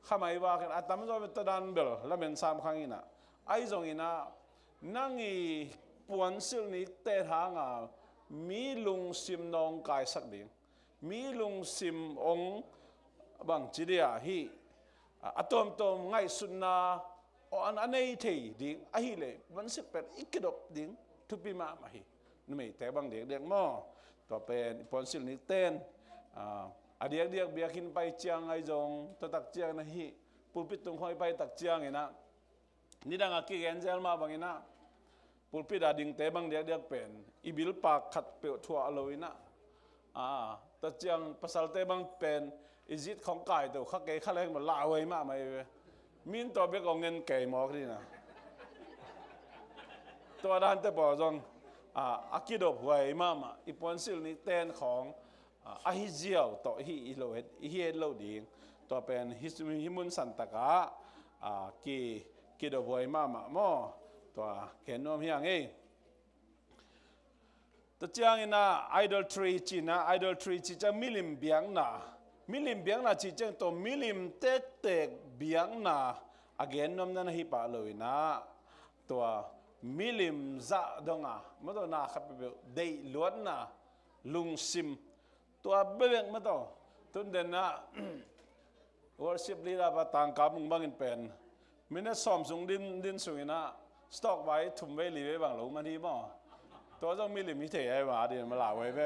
ข้าไม่ว่ากันตามจงเป็นตัวดันเบลแล้วเป็นสามครั้งอินะไอ้จงอินะนั่งอีปวนสิลนี้เตะทางมีลุงซิมนองกายสักเดียงมีลุงซิมองบางจีเดียฮีตอมไงสุนนะอันนี้ที่ดิ้งไอ้เลยมันสิเป็นอีกดบดิ้งทุปีมาฮีนี่ไม่แต่บางเด็กมั่วต่อเป็นปอนซิลนิเต้นเดียกเบียกินไปเจียงไอ้จงตัวตักเจียงนะฮีปูปิดตรงคอยไปตักเจียงไงนะนี่ดังอากิเกนเจลมาบางไงนะปูปิดดิ้งแต่บางเด็กเป็นอีบิลปากขัดเปลวทั่วอโลยนะตักเจียงภาษาแต่บางเป็นอิจิตของกายตัวข้าเกยข้าแรงมันลาไว้มากไหมมินตัวเบกเอาเงินเกยหมอกนี่นะตัวด้านแต่บอกจงอากิดบไว้มากอีปอนซิลนี่เต้นของอาฮิเจียวต่อฮิอิโลเฮดฮิเอโลดิงตัวเป็นฮิมุนสันตะกะกิดบไว้มากมอตัวเขียนนวมอย่างเองตัวเจ้าอินะ idolatry จีนะ idolatry จีจะมิลิมเบียงนะมิลิมเบียงนะจีจังตัวมิลิมเตกเบียงนะagain นมนั้นฮิปะเลยนะตัวมิลิมจะดงมาตัวน่าขับไปเดือดล้วนนะลุงซิมตัวเบี้ยงมาตัวตุนเดนนะ worship ลีลาปะต่างกับมึงบางอินเป็นมินซ้อมสูงดินสูงนะสต็อกไว้ทุ่มไว้ลีไว้บางหลงมาดีมั้งตัวต้องมิลิมมิเทไอ้มาดีมาหล่าไว้เว้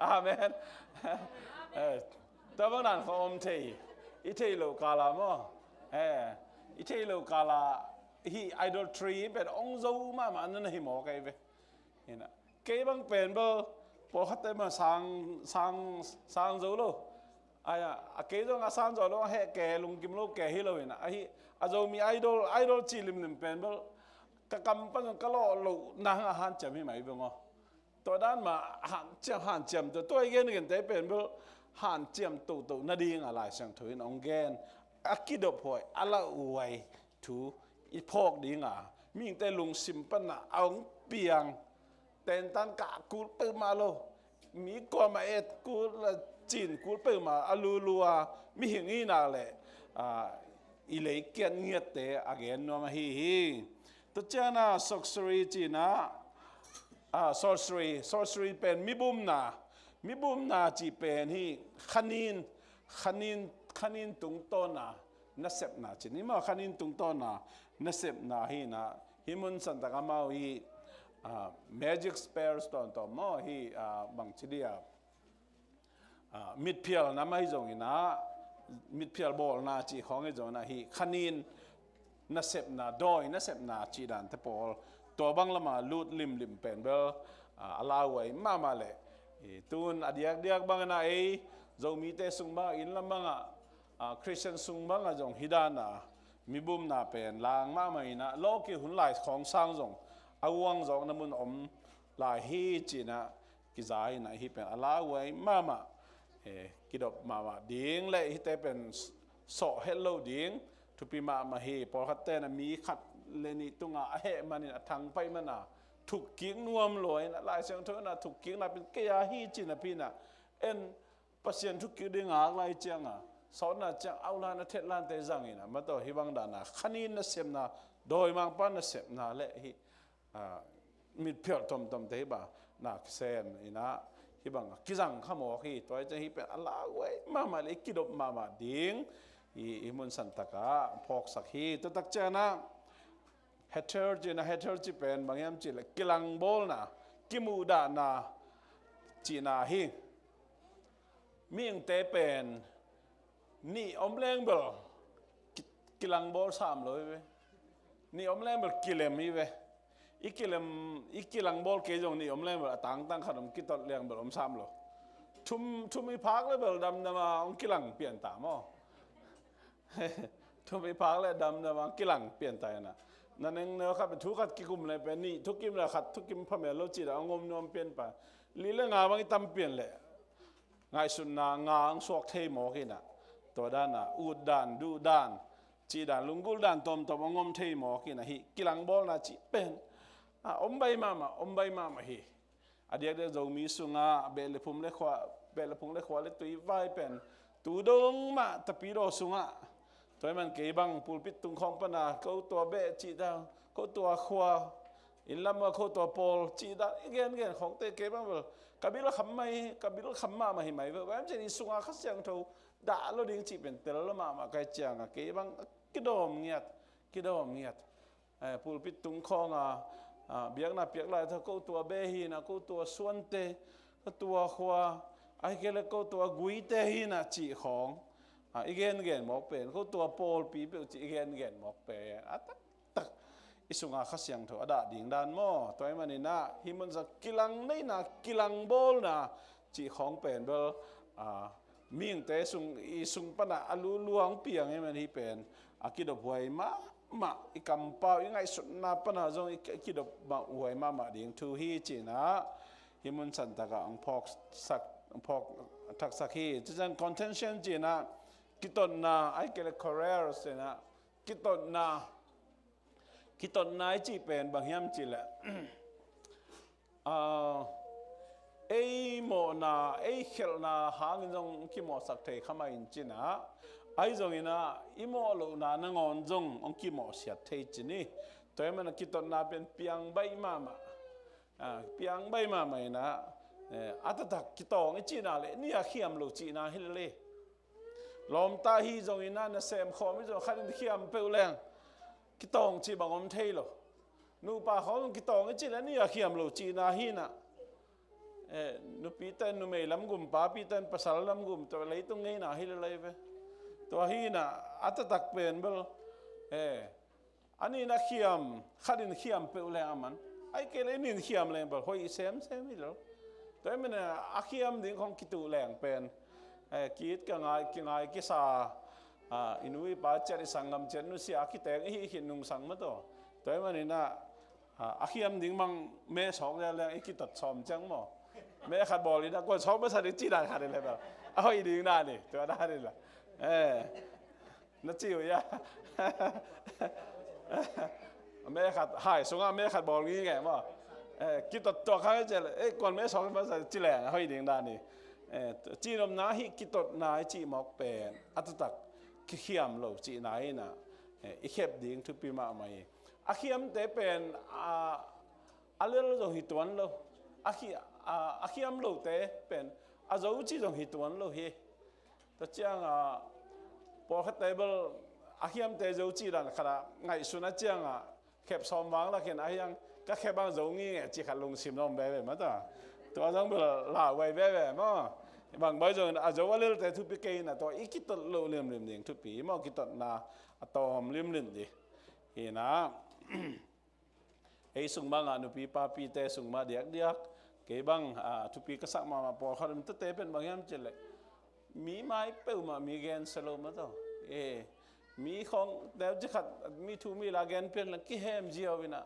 อาเมนตัวบางนั้นเขาอมเทอิเทโลกาลามออิเทโลกาลาฮีไอดอลทรีเป็นองค์ซูมามันนั่นหิมอไกเว้เห็นนะเกย์บางเป็นเบอร์ พอเขาเต็มมาsang dấu lo ai à cái đó ngã sang rồi lo hệ kẻ lùng kim lo kẻ hi lo vậy nè ai à rồi mi idol chỉ lim pen bel cái cầm bắt cái lo nàng han chậm hi mày khôngตัวด้านมาหันเจียมตัวเงี้ยกันแต่เป็นเพราะหันเจียมตัวน่าดีงอะไรสังถุยน้องแกนอักกิดพอยอะไรอวยถูอีพอกดีงามีแต่ลุงสิมปนะเอาเปียงแต่ตันกะกูเปิดมาโลมีกว่ามากูละจีนกูเปิดมาอลูลัวมีอย่างนี้น่าแหละอีเล็กเกียนเงียดแต่อเกนนัวมาฮีตัวเจ้าน่ะสกสรีจีน่ะsorcery เป็นมิบุมนาจีเป็นที่ขันินตุงต้นนัสเซปนาจีนี่มาขันินตุงต้นนัสเซปนาฮีนะฮิมุนสันตะกามาฮีmagic spells ตอนมาฮีบางทีเดียมิดเพียลนะไม่จงนะมิดเพียลบอลนะจีของไอ้จงนะฮีขันินนัสเซปนาดอยนัสเซปนาจีดันเทปอลตัวบังละมาลูดลิมเป็นเบลลาวไว้มาเลยตูนอดียกบังนะจงมีแต่สุงบังอินละบังคริสเตียนสุงบังจงฮิดานะมีบุมนาเป็นลางมาไม่นะโลกีหุ่นหลายของสร้างจงอาวังจงน้ำมันหลายฮีจีนะกิจายนะฮีเป็นลาวไว้มากิดมาดิ้งเลยฮีแต่เป็นโซเฮลโลดิ้งทุปีมาฮีพอคัดแต่นะมีขัดเลนี่ตุงเหมันนี่ทางไปมันถูกกิ้งนวมลอยนะลายเสียงเธอนะถูกกิ้งนะเป็นเกียร์ฮีจีนะพี่นะปัศยันทุกกิ้งดึงลายเจียงสอนนะเจียงเอาลานะเทศลานเตจังนะมาต่อฮิบังดานะขันินนะเสมนะโดยมังปันนะเสมนะเละฮิมิดเพียรตมเตบะนักเซนนะฮิบังกิจังขโมยตัวจะฮิเป็นอะไรเว้ยมาเลยกิดบมาดิ้งอิมุนสันตะกะพอกสักฮีตัวตักเจนะเฮเทอร์จีเป็นบางอย่างจีเลยกิลังบอลนะกิมูดานะจีนาฮีมีอย่างเตเป็นนี่อมแรงเบลกิลังบอล300เว้ยนี่อมแรงเบลกิเลมนี่เว้ยอีกิลังบอลเกจงนี่อมแรงเบลตั้งขนมกิตอดแรงเบล300ทุ่มอีพักเลยเบลดำมาองกิลังเปลี่ยนตามทุ่มอีพักเลยดำมากิลังเปลี่ยนใจนะนั่นเองเนาะครับเป็นทุกขัดกิกุมเลยเป็นนี่ทุกกิมเลยขัดทุกกิมพม่าโลจิตเอางมนวมเปลี่ยนไปลีเรื่องงานบางทีทำเปลี่ยนเลยงานสุนนางางสวกเทหมอกินตัวด้านอูดด้านดูด้านจีด้านลุงกุลด้านตอมงมเทหมอกินฮิกิลังบอลนะจีเป็นอมใบมาฮิอดีตเดี๋ยวจะมีสุงาเบลพุ่มเล็กขวาเลยตุยไว้เป็นตูดงมาตะปีโรสุงาตัวมันเก็บบังปูปิดตุงของปนาเขาตัวเบจีดาเขาตัวขวาอินลำมาเขาตัวโปลจีดาเงี้ยของเตะเก็บบังเลยกบิลขำมามาหิมายเว้ยจะนี่สุงาขัดเสียงทูด่าเราดิ้งจีเป็นเตลละมาไกลเจียงเก็บบังกิดอมเงียดปูปิดตุงของเบียกน่ะเปียกลายถ้าเขาตัวเบฮีนะเขาตัวส่วนเตเขาตัวขวาไอ้เกล็ดเขาตัวกุยเตฮีนะจีของอีกเงี้ยหมอกเป็นเขาตัวโปลปีเปจีอีกเงี้ยหมอกเป็นตักอิสุงาขัดเสียงถูอดาดิ่งด้านหม้อตัวมันนี่นะฮิมันจะกิลังนี่นะกิลังโบลนะจีของเป็นเบลมีงแต่สุงปนะอลูลวงเปียงให้มันที่เป็นกิดบหวยมาอีกำเปล่ายังไงสุดนาปนะจงกิดบมาหวยมาดิ่งทูฮีจีนะฮิมันสันตะกะองพอกสักทักสักฮีจะจังคอนเทนชันจีนะกิตนนาไอ้เกล็ดคอเรอร์สนะกิตนนาจีเป็นบางอย่างจีแหละไอ้โมนาไอ้เขลนาหางจงกิโมสักเทขมาอินจีนะไอ้จงอินะอิโมโลนานงอนจงองกิโมเสียเทจีนี่ตัวมันกิตนาเป็นเปียงใบมาเปียงใบมาไหมนะอัตตะกิตองไอ้จีน่าเลยนี่อะเขียมโลจีน่าฮิเลลมตาฮีจงอินะนะเซมขอไม่จงขันเขียมเปลวแรงกิตองจีบังอมเทโลนูป่าเขาต้องกิตองไอ้จีแล้วนี่อะเขียมโลจีน่าฮีนะนูปีเตนนูไม่ลำกุมป้าปีเตนภาษาลำกุมตัวอะไรตรงนี้นะฮิเลเลยไปตัวฮีนะอัตตักเป็นเบลอันนี้นะเขียมขัดินเขียมเปลวแรงมันไอ้เกล้นินเขียมแรงเบลหอยเซมไม่หรอ ตัวมันเนี่ยอาคียมดิ้งของกิตูแหลงเป็นกีดกังไงกิสาอินุยป้าเจริสังกำเจนุสิอาคิแตงอีหินุงสังมาตัวมันนี่นะอาคียมดิ้งมังเมสองแล้วอีกิตัดซ้อมจังมั้งเมขัดบอลนี่นะก็ซ้อมไม่ทันได้จีได้ขัดเลยแบบเอาอีดิ้งได้นี่ตัวได้เลยล่ะนั่นจิ๋วยะเมขัดหายสงฆ์เมขัดบอลงี้ไงมั้งกิตัดตัวข้างเจริก่อนเมสองมาใส่จีแหลงเอาอีดิ้งได้นี่จีนมนาฮิกิตัดนายจีหมอกเป็นอัตตักขี้ยมโลจีนายนะอีเข็บดิ้งทุกปีมาใหม่อาขี้ยมแต่เป็นอะไรเราหิตวันเราอาขี้ยมโลแต่เป็นอาจะอุจิเราหิตวันเราเฮแต่เจ้าพอเขาเตเบิลอาขี้ยมแต่จะอุจิเราขนาดไงสุนัขเจ้าเข็บซ้อมวางแล้วเห็นอะไรยังก็แค่บางจะงี้จีขัดลงซิมน้องแบบมาตัวจังเบลลาไว้แบบมั้งบางใบจนอาจจะว่าเรื่องแต่ทุกปีกินนะตัวอีกกิตโลเลี่ยมเดียงทุกปีมั่งกิตนาตอมเลี่ยมดิเห็นนะไอ้สุงบางนุปีป้าปีแต่สุงมาเดียกเก็บบางทุกปีก็สักมาพอเขาเริ่มตั้งแต่เป็นบางอย่างเจริญมีไม้เปิลมามีแกนสโลมาตัวมีของเดี๋ยวจะขัดมีทูมีลาแกนเป็นละกี่แฮมเจียววินะ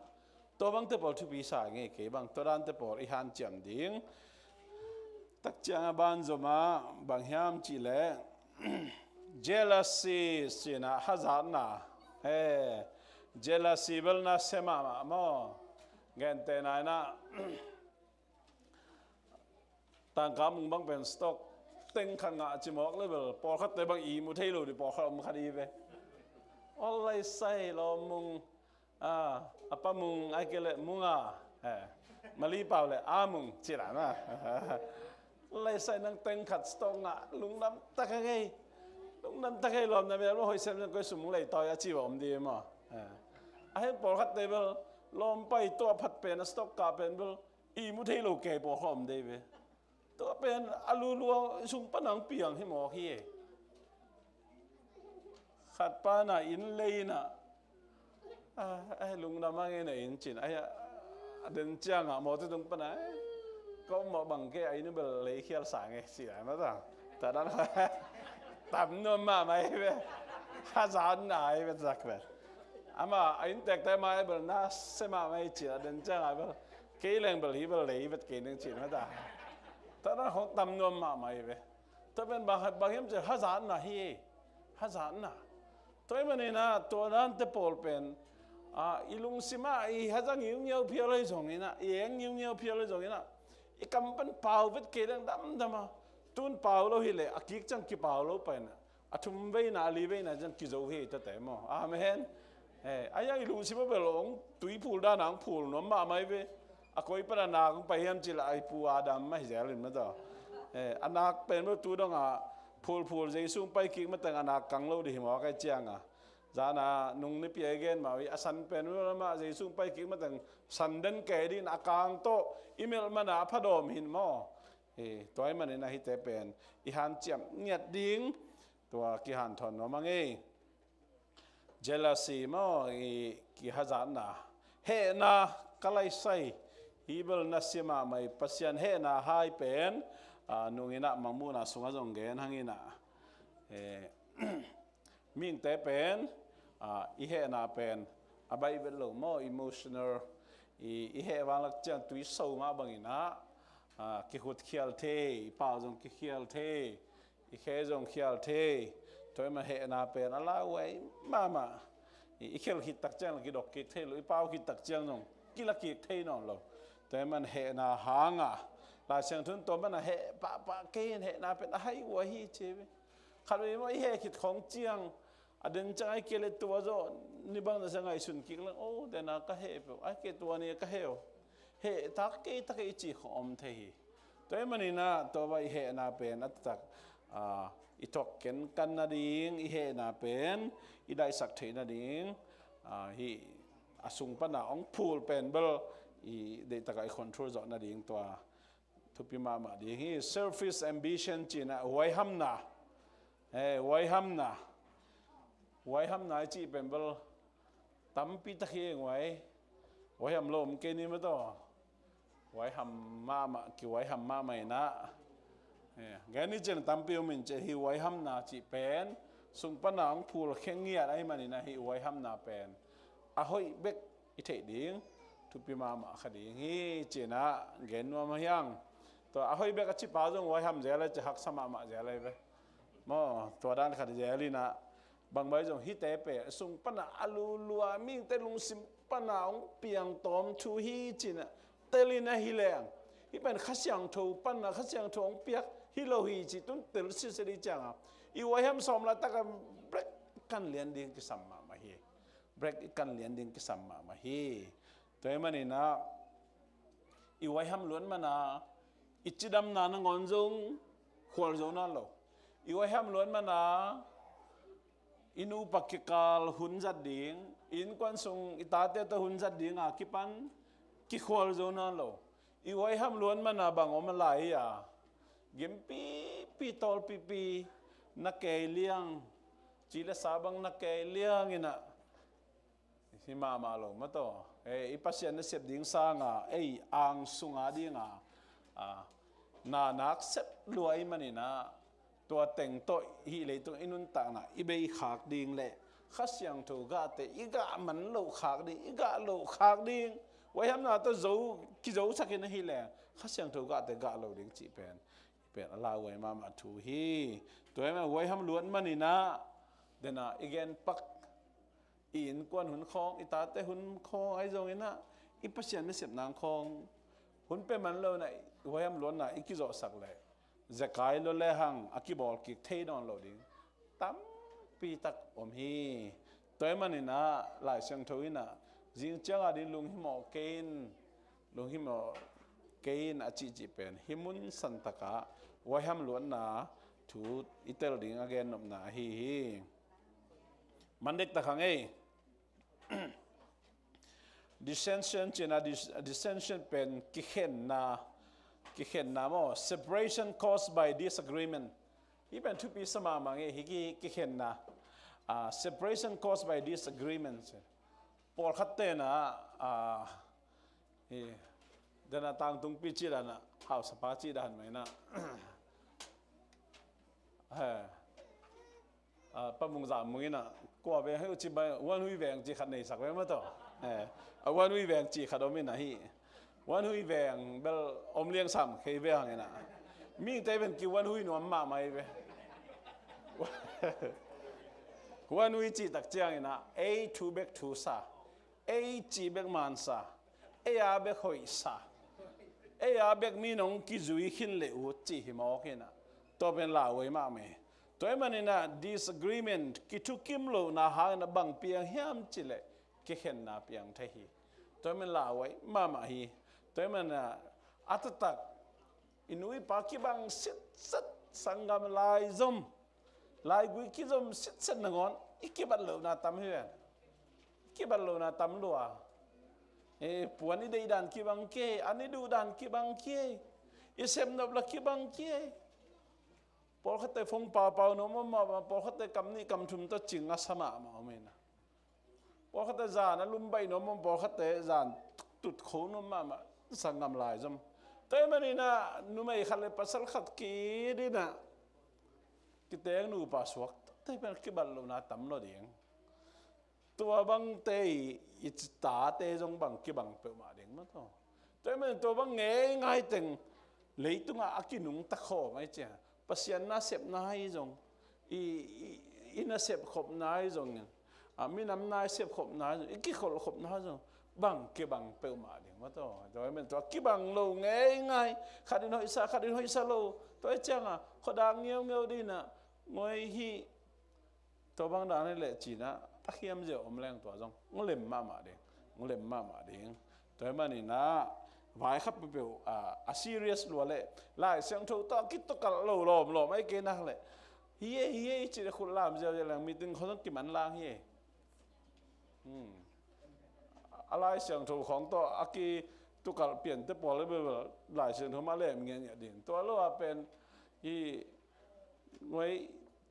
ตัวบางแต่พอทุกปีสายไงเก็บบางตัวด้านแต่พออีหันจำดิ้งตักจังบ้านจมาบางยามจีเล่ jealousy สินะฮัจานะjealousy เบลน่าเสมาโมเงินเตนายนะต่างกับมึงบางเป็นสต็อกเต็งขังงะจิมอกเลยเบลพอเขาเตะบางอีมุทัยรู้ดิพอเขามึงคดีไปอะไรใส่เรามึงapa mung ai kele munga mali pau le amung chira na lai sai nang teng khat stonga lungnam takai lom na me hoi sem ko sum lai to ya chi bom di ma ai por khat table lom pai to phat pen stock ka pen bel i mu thei lo ke po khom de be to pen alu luang sung panang piang hi mo hi khat pa na in lei naไอ้ลุงน้ำมันไงเนี่ยจริงไอ้เดินจ้างหมอจะต้องไปไหนก็หมอบังแกไอ้นี่เป็นเลยเขียนสางไงสิไอ้มาต่างแต่นั้นต่ำนวลมาไหมเว้ยข้าสารไหนเป็นสักแบบอามาไอ้นี่แตกแต่มาเป็นน่าเสมาไม่จริงเดินจ้างไอ้เป็นเกี่ยงเป็นหีเป็นเลยเป็นเกี่ยงจริงมาต่างแต่นั้นของต่ำนวลมาไหมเว้ยถ้าเป็นบางอย่างจะข้าสารไหนข้าสารน่ะตัวมันนี่นะตัวนั้นจะปอลเป็นอีลุงสิมาอีฮัจังยิ้มเงียวเพียวเลยส่งนี่นะอีเอ็งยิ้มเงียวเพียวเลยส่งนี่นะอีกำปั้นเปล่าเวทเกดังดำมาตุนเปล่าเราเห็นเลยกิกจังกิเปล่าเราไปนะทุ่มเวน่าลีเวน่าจังกิโจเฮตแต่หมออาเมนไอ้ยังอีลุงสิมาไปหลงตุยพูดด้านหนังพูดน้ำมาไม่เวคอยประนาคไปเฮียมจิลไอปูอาดามไม่เสียเลยมั้งต่ออนาคเป็นว่าตัวต้องพูดใจสุ่มไปกิกมาแต่อนาคกังเราดีหมอใกล้เจียงจานานุ่งนิพยเกนมาวิสันเป็นว่ามาใจสุ่มไปกิกมาแต่สันเดินแก่ดินอากางโตอีเมลมันพระดมหินหม้อตัวไอ้มันนี่ฮิตเป็นอีหันเจียมเงียดดิ้งตัวกิหันทอนน้องมังเอเจลซีหม้อกิฮัจานนาเฮนาก็ไล่ใส่ฮีเบลนัสมาไม่ปัสยันเฮนาไฮเป็นนุ่งอินะมังมูนาสุงจงเกนหังอินะมิงเตเป็นอีเฮนาเป็นอบายเวลโมอิโมชันอลอีเฮวางลักจันตุยโซมาบังอินะกิขุดเขียลเทป่าวจงกิเขียลเทอีเคจงเขียลเทตัวมันเฮนาเป็นอะไรไว้มาอีเคลคิดตักจังกิดอกกิเทลุยป่าวคิดตักจังจงกิลักกิเทนองเราตัวมันเฮนาหางลาเชียงทุนตัวมันเฮปะเกนเฮนาเป็นอะไรวะฮีเจวิขัดไปว่าเฮคิดของเจียงอดีตจังไอเกลตัวโจนี่บางแต่จังไอสุนกิกแล้วโอ้เดน่าก็เฮไปไอเกตัวนี้ก็เฮเฮทักเกอีจีของอมเทฮีตัวมันนี่นะตัวว่าเฮนาเป็นอัตตักอีทอกเกนกันนาดิ่งอีเฮนาเป็นอีได้สักเทนาดิ่งฮีอสุงปนาองพูลเป็นเบลอีเดตกไอคอนโทรลจอนาดิ่งตัวทุกปีมาดีฮี selfish ambition จีน่ะไว้ห้ำน่ะไว้ห้ำน่ะจีเป็นเบลตั้มปีตะเคียงไว้ห้ำลมเกนี่ไม่ต้อง ไว้หำมากี่ไว้หำมาใหม่นะแกนี่เจนตามเปียวมันจะหิวไว้หำนาจีเป็นสุงปนังพูดแค่เงียไอ้มันนี่นะหิวไว้หำนาเป็นหอยเบกอิเทดิ้งทุปีมาคดีงี้เจนะแกนว่ามายังตัวหอยเบกชิปาจงไว้หำเจอะไรจะหักสมาเจอะไรไปมอตัวด้านคดีเจลีนะบางใบจงฮิตเตเปสุงปนังอลูลัวมิ่งเตลุงสิมปนังเปียงตอมชูฮีจีนะเตลินะฮิเลงที่เป็นข้าศึกทูปันนะข้าศึกทูองเปียกฮิโลฮีจิตุนเตลซิสดีจังอ่ะอีวายฮัมสอมละตะกันเบรกกันเลียนดิ้งกิสัมมามาฮีเบรกกันเลียนดิ้งกิสัมมามาฮีตัวมันนี่นะอีวายฮัมล้วนมันนะอิจิดัมนานงอนจงขวลจงนั่นโลอีวายฮัมล้วนมันนะอินูปักกิกาลหุนจัดดิ้งอินควันทรงอิตาเตตหุนจัดดิ้งอ่ะกิปันกิขวลจงนั่นโลอีไว้ห้ามล้วนมันนะบางอมันไหลอ่ะเกมปีตอลปีนักเกยเลี้ยงจีเลสาบังนักเกยเลี้ยงอินะที่มาลงมาต่ออีปัสยันเสพดิ้งสร้างอ่ะอ่างสุงาดิ้งอ่ะนานักเสพรวยมันนี่นะตัวแต่งตัวฮีเลยตัวอินุนต่างนะอีเบย์ขากดิ้งเลยข้าเสียงถูกกะแต่อีกะมันโลขากดิ้งอีกะโลขากดิ้งไว้ทำนาตัวจูกิจูสักนิดให้แหละข้าเสียงถูกกะแต่กะเราเด็กจีเป็นอะไรไว้มาถูฮีตัวเองไว้ทำล้วนมันนี่นะเดี๋ยวนะอีกอย่างปักอินกวนหุ่นคองอีตาเตหุ่นคองไอ้ตรงนี้นะอีปัจจัยนี่เสียบนางคองหุ่นเป็นมันเลยนะไว้ทำล้วนนะอีกิจูสักเลยจะกายเราเลยหังอากิบอลกิเทนอนเราดิ้งตั้มปีตักอมฮีตัวเองมันนี่นะหลายเสียงถูกนะจิงจังอาดิลุงหิมอเกนลุงหิมอเกนอาจิจิเป็นหิมุนสันตะกะไว้ห้ามล้วนนาถูอิตาลีงาเกนนบนาฮีมันเด็กตะขังdissension จีน่า dissension เป็นกิเข็นนาโม separation caused by disagreement ที่เป็นทุกปีสมามังฮิกิเข็นนาseparation caused by disagreementพอขัดเตนะเดินทางตรงปีจีดันนะข่าวสปาจีดันไหมนะปั๊มมุงจามมุงนะกว่าไปให้อุจิบวันหุยแวงจีขัดในสักไว้มาต่อวันหุยแวงจีขัดอมินะฮีวันหุยแวงเบลอมเลี้ยงซ้ำเคยแวงไงนะมีแต่เป็นกี่วันหุยหนวมมาไหมเว้ยวันหุยจีตักเจียงไงนะทูเบกทูซาจีเบกมันซาอาเบกหอยซาอาเบกมีน้องกิจุยขินเลวจีหิมอกินะตัวเป็นลาวไว้มากไหมตัวมันนี่นะ disagreement กิทุกิมโลนะหางนะบังเปียงเฮียมจิเลกิเห็นนะเปียงเทฮีตัวมันลาวไว้มาฮีตัวมันนะอัตตักอินุยปากิบังสิทธิ์สังกามลายซมลายกุยกิซมสิทธิ์นังอนอีกบัดโลนะตามเฮียกิบัลโลนะตำลัวปวนนี่ได้ดันกิบังเกอันนี้ดูดันกิบังเกอิเซมนับละกิบังเกพอเขาเตะฟงเป่าโน้มมาพอเขาเตะกำนี่กำทุมตัวจิงอาสมามาเอาเมนะพอเขาเตะจานลุมใบโน้มพอเขาเตะจานตุดโขนโน้มมาสังกำลายจำแต่มันนี่นะนุ่มไอ้ขันเลยปัสสาวะขัดกีดินะกิเตงนูปัสสาวะแต่เป็นกิบัลโลนะตำลัวเดียงตัวบังเตยอิจตาเตจงบังกิบังเปมาเด้งมาต่อแต่เมื่อตัวบังเงยง่ายตึงเลยตุงอากินุงตะโขไม่เจ้าปัสยันน่าเสพนายจงอีน่าเสพขบนายจงเนี่ยมีน้ำนายเสพขบนายจงอีกิขบขบนายจงบังกิบังเปมาเด้งมาต่อตัวเมื่อตัวกิบังโลเงยง่ายขัดดินหอยซาโลตัวเจ้าขดางเงี้ยวดีนะงวยฮีตัวบังด่านนี่แหละจีนะตักยามเจ้าอมแรงตัวจงงเล็มมาเด้งตัวมันนี่นะวายขับไปเปล่าserious ล้วนเลยไล่เสียงถูกต้องคิดตกกันโลไม่เกินนักเลยเฮียจีคนลามเจ้าอย่างมีตึงเขาต้องกินมันล้างเฮียอะไรเสียงถูกของตัวอากีตุกเปลี่ยนแต่พอเลยแบบหลายเสียงถูกมาเล่มเงี้ยดิ่งตัวเราเป็นที่ไว้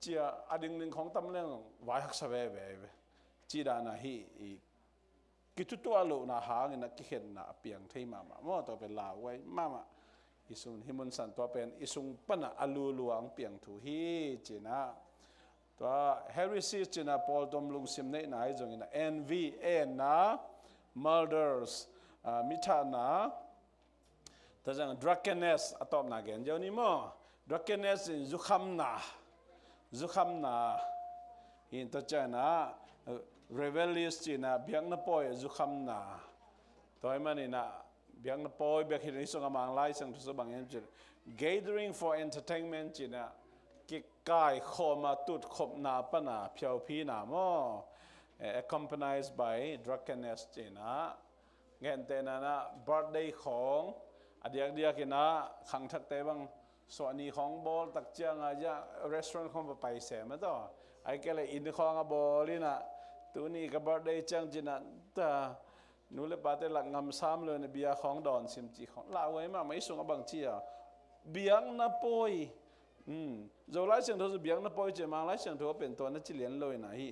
เจียอดิ่งของตำแหน่งวายหักสเวจีดานาฮี กิจุตัวโลนาหางนะกิเห็นนะเปียงเทมาหม้อตัวเป็นลาวไว้มาอิสุนหิมนสันตัวเป็นอิสุงปนะอลูลวงเปียงถูฮีจีนะตัวเฮริซีจีนะพอลตมลุงซิมเนไหนจงอินะ NVA นะ murders มิถานะแต่จัง drunkenness อะตอมนาเกนเจ้านี่มั้ง drunkenness จุคำนะอินตัวเจ้านะ rebellious จีนะเบียงนปอยจุคำนะตัวมันนี่นะเบียงนปอยเบียงหินส่งกำลังไล่ส่งทุสบังเงินจี gathering for entertainment จีนะกิกายขมาตุดขบนาปนาเพียวพีนามั้งaccompanied by drunkenness จีนะเงินเตนะนะ birthday ของอดีตกินะขังทักเตบังส่วนนี้ของบอลตักเจียงอาจจะ restaurant ของไปเสียมาต่อไอ้แกเลยอินของบอลนี่นะตัวนี้กับ birthday จังจีนะแต่นูเลปาเตหลักงำซ้ำเลยในเบียของดอนซิมจีของลาวไว้มาไม่ส่งกับบางเจียเบียงนาปอยเราไล่เสียงทั่วเบียงนาปอยเจมาไล่เสียงทั่วเป็นตัวนักจิเลียนเลยนะฮี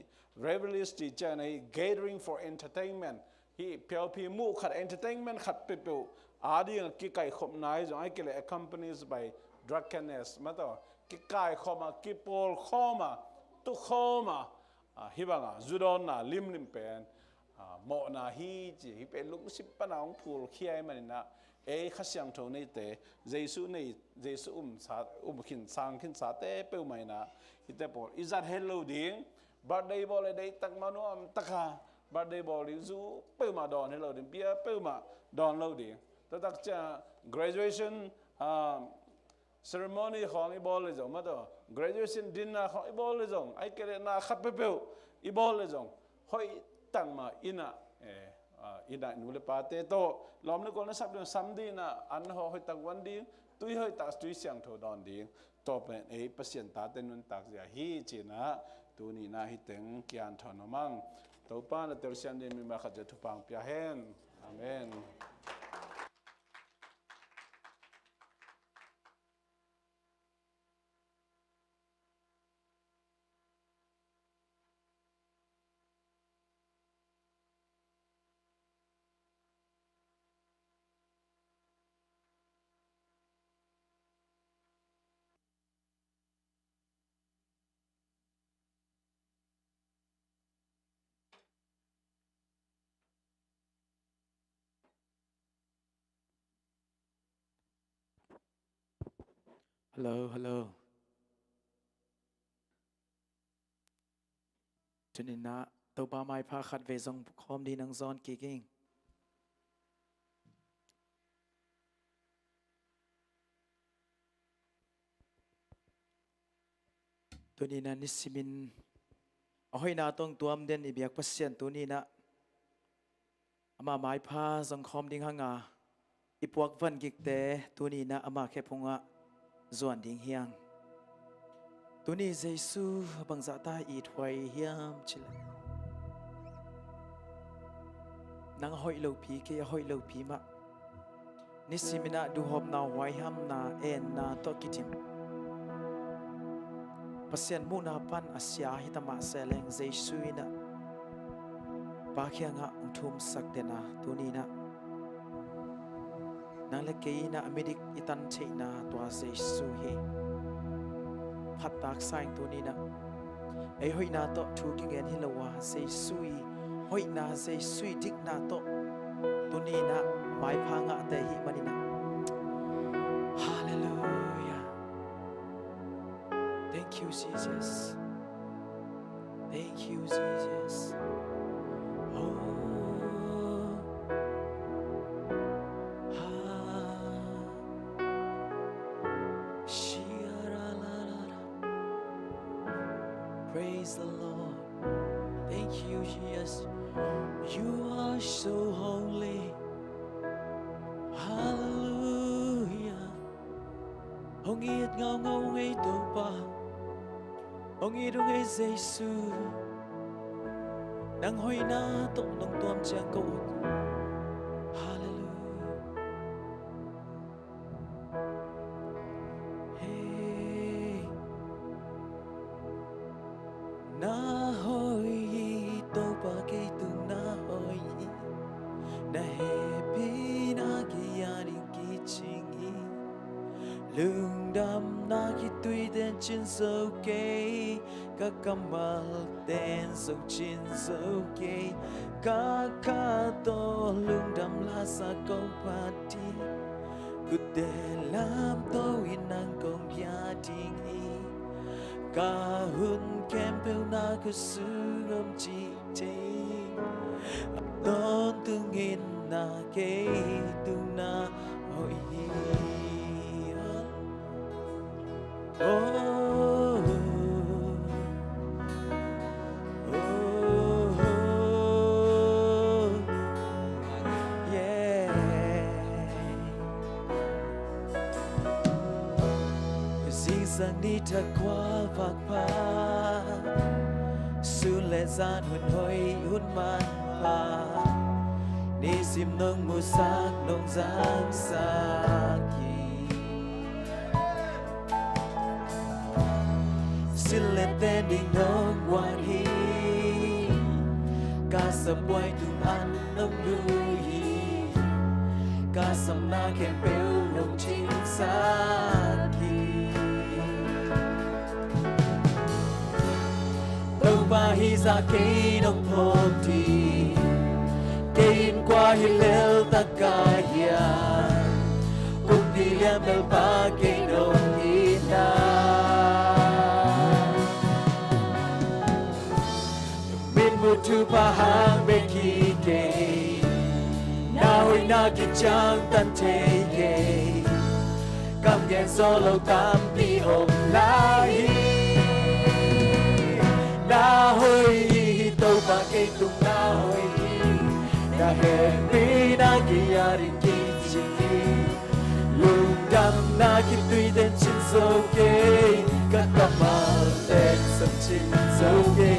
revelries จีเจใน gathering for entertainment ฮีเพียวพีมูขัด entertainment ขัดเปรี้ยวอาดีงกิไก่ขบนายจงไอ้เกล accompanied by drunkenness มาต่อกิไก่เข้ามากิโปลเข้ามาตุเข้ามาฮิบังจุดอนน่ะลิมเป็นหมอนาฮีจีเป็นลูกศิษย์ปนองผูลเขียมันนะข้าเสียงโทนี่เตเยซูนี่เยซูขินสังขินสาเตเปิลไม่นะฮิตเตปอลอิจัดเฮลโลดิ้งบัดเดย์บอลเดย์ตักมาโนอัมตักฮาบัดเดย์บอลลิซูเปิลมาดอนเฮลโลดิ้งเปียเปิลมาดอนโลดิ้งแต่ตักจะ graduation ceremony ของอีบอลเลยจงมาต่อ graduation dinner ของอีบอลเลยจงไอ้เกล็ดนาขับเปลอีบอลเลยจงหอยตั้งมาอินะนูเลปาเตโตล้อมนึกคนนั้นสับเดือนซ้ำดีนะอันหอยตั้งวันดีตุยหอยตักตุยเสียงโทดอนดีต่อเป็นเปอร์เซ็นต์ตาเตนุนตักเสียฮีจีนะตัวนี้นะฮิตึงเกียนทอนมังตัวป้าและตัวเสียงดีมีมาขัดจะทุปังเปียเฮนอาเมนฮัลโหลจนินะตัวปาไม้พาขัดเวซงคอมดีนังซอนกิกิ้งตัวนี้นะนิสิมินเอาให้นาต้องตัวมเด่นอีเบียกพัศยันตัวนี้นะอามาไม้พาซงคอมดิ้งหางาอีพวกวันกิกเตตัวนี้นะอามาแค่พงะส่วนดิ้งเฮียงตัวนี้เยซูบังจะตายอีถวยเฮียมชิลนังหอยเหลวผีเกี่ยหอยเหลวผีมานิสิมินะดูหอบนาไว้ห้ำนาเอ็นนาโตกิจิมปัสยันมูนาปันอาเซียฮิตมาเซเลงเยซูนะปาเคียงะอุทุมสักเดนะตัวนี้นะนังเล็กเกยนะอเมริกอิตันเชนะตัวเยซูเฮพัดตากสายตัวนี้นะไอ้หอยนาโตถูกเงินฮิลวาเยซูหอยนาเยซูดิกนาโตตัวนี้นะหมายพังะแต่ฮิมันนี่นะฮาเลลูยา Thank you Jesus Thank you Jesus Oh Praise the Lord. Thank you, Jesus. You are so holy. Hallelujah. Ông ít ngao ngao ngay tổ ba. Ông ít ngay Giêsu. Đang hoi na tụng đồng tuam chàng câu. Hallelujah. Hey. Na hoi to pa ke tu na hoi na happy na kiyaring kichingi lung dam na kitui den chin so kay kakamal den so chin so kay kakato lung dam la sa kong pati kude lam to inang kong biating hi kahun kempel na kusugam chi ting don tungin na kay tung na oi oh, oh, yeah. Dĩ sang đi thật qua vạc pa, xuân lệ gian hồn hoi hôn man pa, đi sim nông mùa sắc nông giang sắc xin lên tên đi nông quan hi ca sập quay tung ăn nông đuôi ca sầm na kèm bêu nông chính xác đâu ba hi ra cây nông thôn thì cây qua hi leo ta ca ya cùng đi liam bel ba cây nông hi na tu pahang beki ke na hoi na ki chang tan te ke kam gen solo tam pi hom lai na hoi to pa ke tu na hoi na he pi na ki ari ki chi lung dam na ki tui den chin so ke ka ta ma den sam chin so ke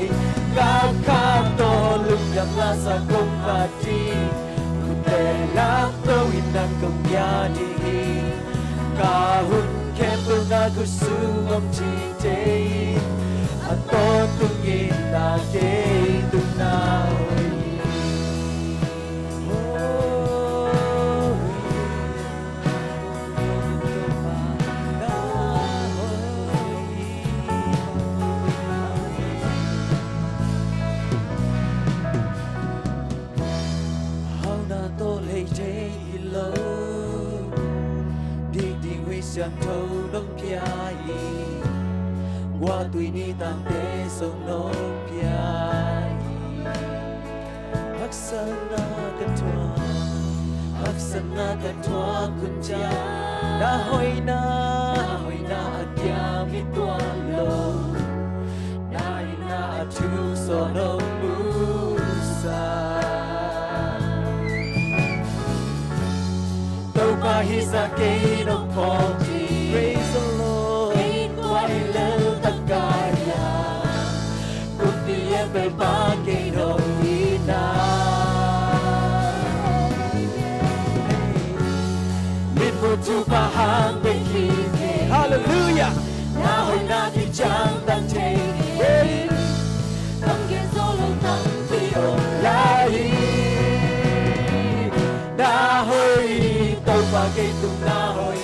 Kakato lugam lasa kong pati Kutelang tawin ng kumyani Kahun kempel na kusumam chitay At tungin na kay tunaw chẳng thâu nông piai qua tuổi ni tam tế sông nông piai hắc sana kan thua kun cha na hoi na akia mi tuan lo na tu so nông musa đâu ba hi sa cây nông phong praise the Lord qua hi leo tất cả ya cùng đi em về ba cây nông hi na linh một chu ba hang bên khi hallelujah na hồi na thì chẳng tan thế tâm kiến solo tâm vì ôm lại na hồi tàu ba cây tung na hồi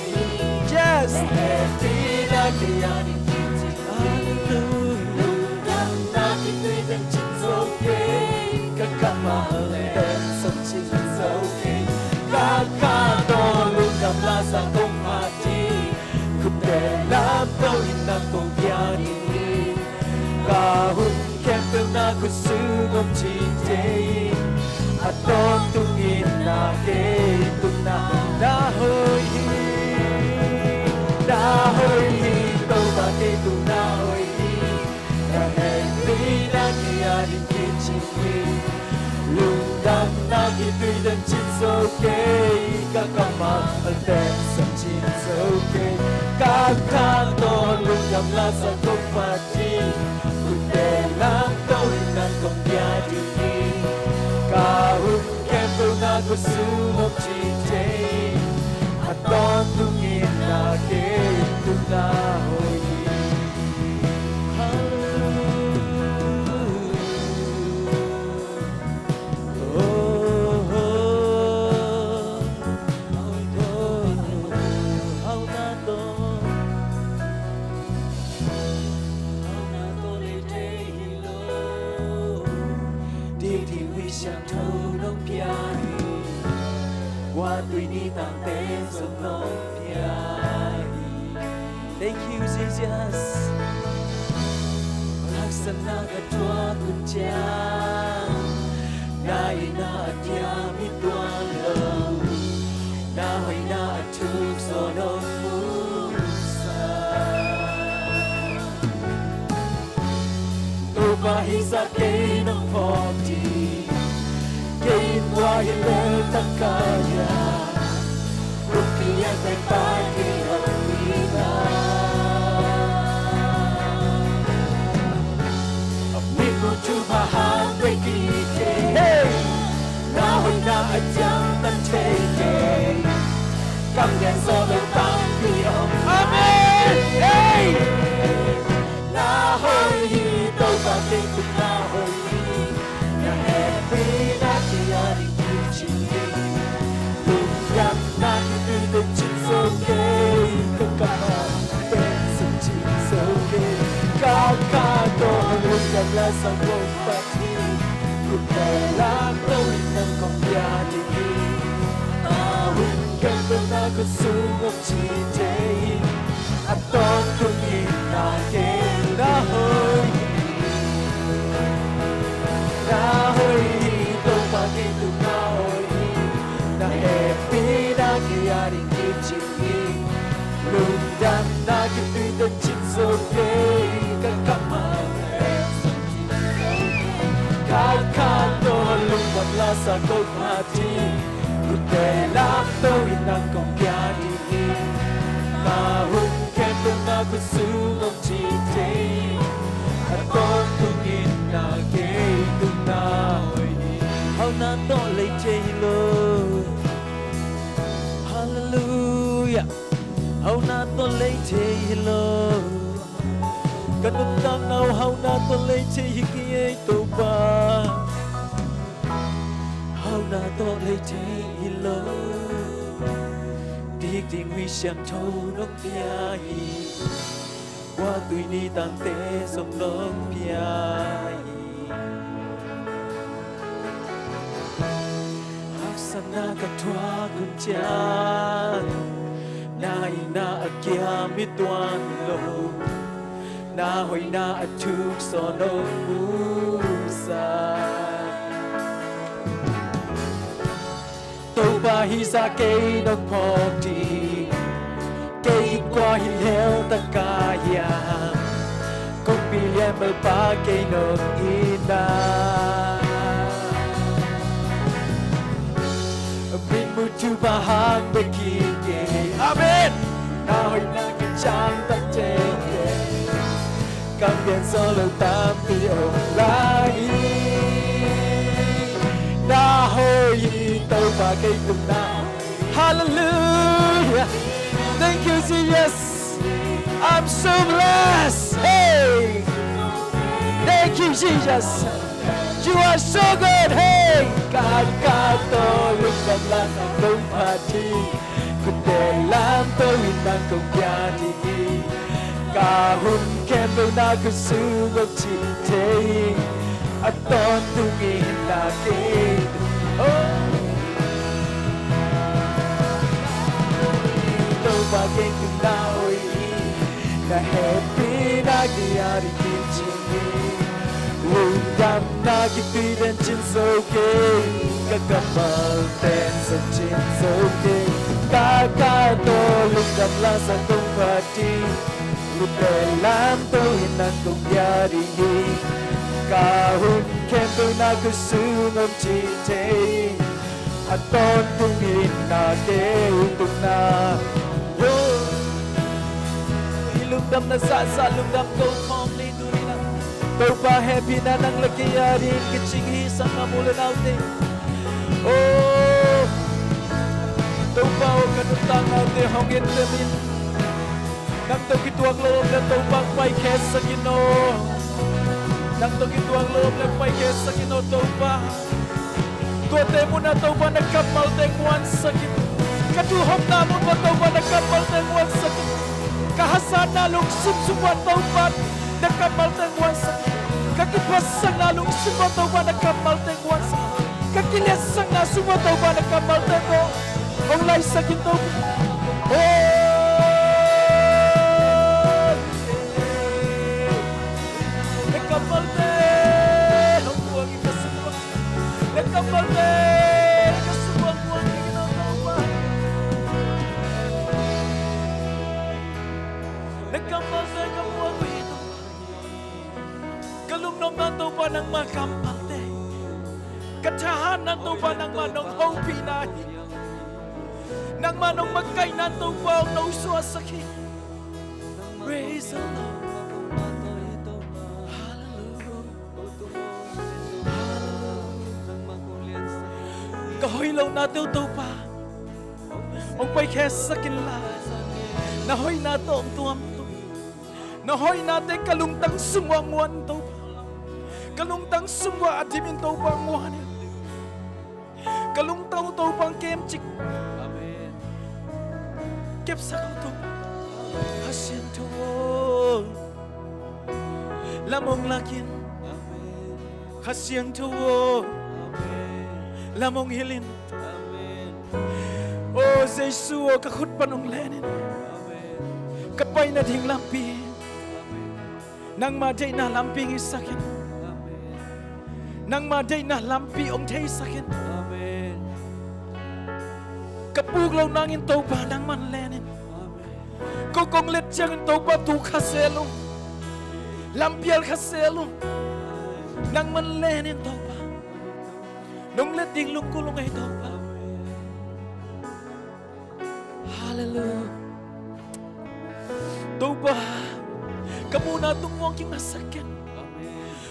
yes happy na kia ni hallelujah na ki tui den chin so ke ka kama den som chin so ke ka ka do lu kam la sa kong ma ti ku te lam to in na kong ya ni ka hun kem pe na ku su ngom chi te aton tungin na ke tuna na hoi tàu ba ke tuna hoi na he na ki ari ki chi lung dam na ki tui den chin so ke ka kama al ten sam chin so ke ka ka to lung dam la sa ko pa ti ku te lam to nan kong ya di ka na ko sumok chite aton tungin na ke tuna hoi hallelujah oh qua tuy ni tang te sông nông piai. Thank you Jesus. Laksana katua kunjang, na ina atia mituan lo, na hoina atuk sonon musa. Toba hisa kay ng poti, kay wahil el takaya, rupiyan ay pagi ang ina. To my heart breaking day, now I'm not a young and taking. Come get so the bounty of Amen. Hey, now holy, don't I think to now holy. You're happy that the other teaching me. Look up, not to the chicks okay. Come on, dance and chicks okay. Kakado lugar la sangkong pati, kutela tawid ng kompyati. Awin ganda na kusungok chitay, at tungtungin natin nahoy. Nahoy dito pagito nahoy, na happy na kayaring kitching. Lundan na kituitan chinsokay. Kakado lungkot la sa kogmati, kutela tawid ng kompyati. Mahun kento na kusumong chitay, at tungtungin na kay tunahoy. How na to lay chaylo, hallelujah. How na to lay chaylo, ganun lang now how na to lay chayhikiyay to ba. How na to lay chaylo, dik ding huy xiang thâu nông piai, qua tuổi ni tang te sông nông piai. Haksana katwa kunjan, na ina akia mituan lo, na hoy na atuk sonon musa. Toba hisa kay ng poti, kay kwa hilhel takaya, kung bilyan malpagay ng ina. Bring mo to bahag bekike, amen. Na hoy na kachang tatete, cambian solo tapi online. Nahoy ito bagay ko na. Hallelujah. Thank you Jesus. I'm so blessed. Hey. Thank you Jesus. You are so good. Hey. Kakatulog ang lahat ng pati, kutelan tawid ng kugyani. Kahun kendo na kusugok chitay, at tungtungin natin. Oh, ito bagay tunahoy, na happy nagyayari kitching. Undam na kitiran chinsokay, kakamal ten sa chinsokay. Kakatulog ang lasa kong pati, kutelan tawid ng kugyari. Kahun kendo na kusungong chitay, at tungtungin natin itong na. Ilugdam na sasalugdam ko calmly tuloy na. Tau pa happy na nang lakiyarin, kachinghisang amulan natin. Oh, tau pa o kanutang natin hongin namin. Nang tau kituang loob na tau pang may kesa Ginoo. Nang tau kituang loob na may kesa Ginoo tau pa. Tuwate mo na tau pa nagkapal tengwan sakit. Kaduhom namon mo tau pa nagkapal tengwan sakit. Kahasan na lungsip subat tau pa nagkapal tengwan sakit. Kakipasang na lungsip mo tau pa nagkapal tengwan sakit. Kakilyasang na subat tau pa nagkapal tengwan. ông lại sakin tàu Nagkapalte ang buwang ikasumang Nagkapalte ikasumang buwang ikinatawa Nagkapalte ka buwang ito Kalumnom ng tupa ng makampalte Katahan ng tupa ng manong hopinahi Nang manong magkay ng tupa ang nauswasaki Praise the Lord Kahoy lang nato to pa Ang paykes sa kinla Nahoy nato ang tuwam to Nahoy natin kalungtang sumwangwan to pa Kalungtang sumwa at dimin to pa ang wanin Kalungtang to pa ang kemchik Kep sa ko to Hasyan to Lamong lakin Hasyan to Lamong hilin Oh Jesus kakut panong lenin Kapay na ding lampi Nang maday na lampi isakin Nang maday na lampi ong tay sakin Kapuglaw nangin taupa nang man lenin Kukong letjang taupa tu kaselo Lampial kaselo Nang man lenin taupa Nung leting lungkulong ay taupa Hallelujah Taupa Kamu na tungwang king asakin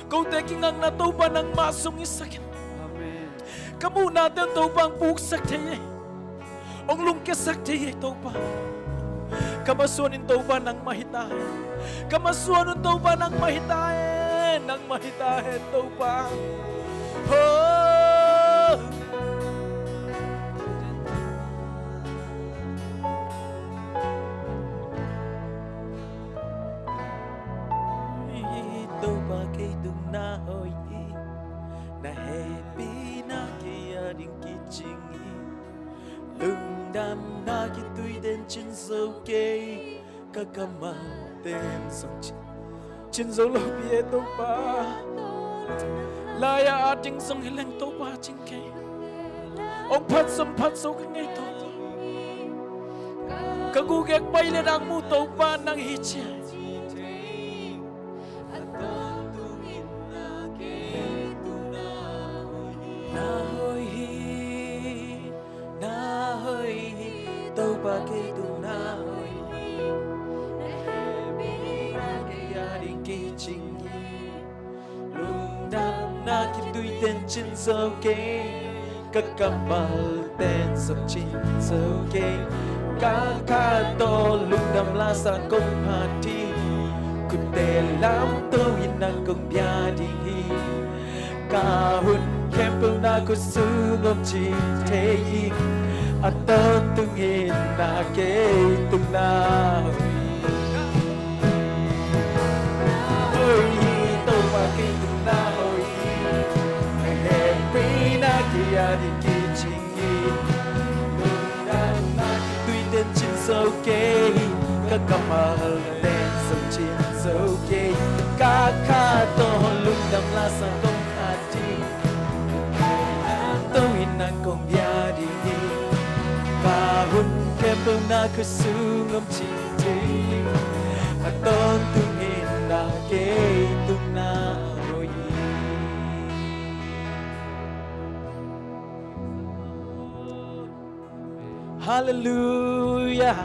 Kau teking ang nataupa ng masong isakin Kamu natin taupa ang puksak tayo Ang lungkesak tayo taupa Kamasuanin taupa ng mahitahin Kamasuanin taupa ng mahitahin Ng mahitahin taupa Oh Taupa kay dunahoy Na happy na kaya rin kichingi Lungdam na kito'y den chinso kay Kakamal den som chinso lobiye taupa Laya ating song hilang taupa chingkay Ong pat so kangay taupa Kagugek pailan ang mo taupa ng hichya Taupa kay dunahoy Kaya rin kay chingi Lungdam na kito'y ten chinso kay Kakamal ten som chinso kay Kakato lungdam lasa kong hati Kutelam tuwin na kong biyadihi Kahun kempel na kusungom chiteing Aton tungin na kay tunahoy Hoy, taupa kay tunahoy Happy na kaya di kichingi Lungdam na kito'y den chinso kay Kakamahal den som chinso kay Kakato lungdam lasa kong hati Tuwin na kong biyadihi Kahun kempel na kusungom chiti Aton tungin na kay tunahoy Hallelujah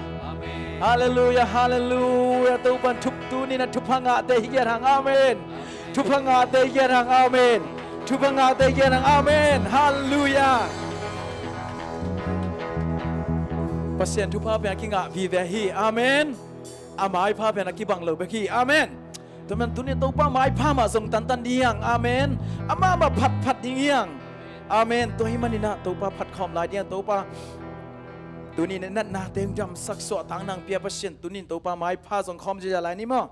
Hallelujah Hallelujah Tupan tup tunin at tupanga te higirang amen Tupanga te higirang amen Tupanga te higirang amen Hallelujah Pasien tu pa pe kinga vi ve hi amen amai pa pe na ki bang lo be ki amen tuman tunin to pa mai pa ma song tan tan diang amen ama ma phat phat diang amen to hi manina to pa phat khom lai diang to pa tunin na na tem jam sak so tang nang pia pasien tunin to pa mai pa song khom je lai ni mo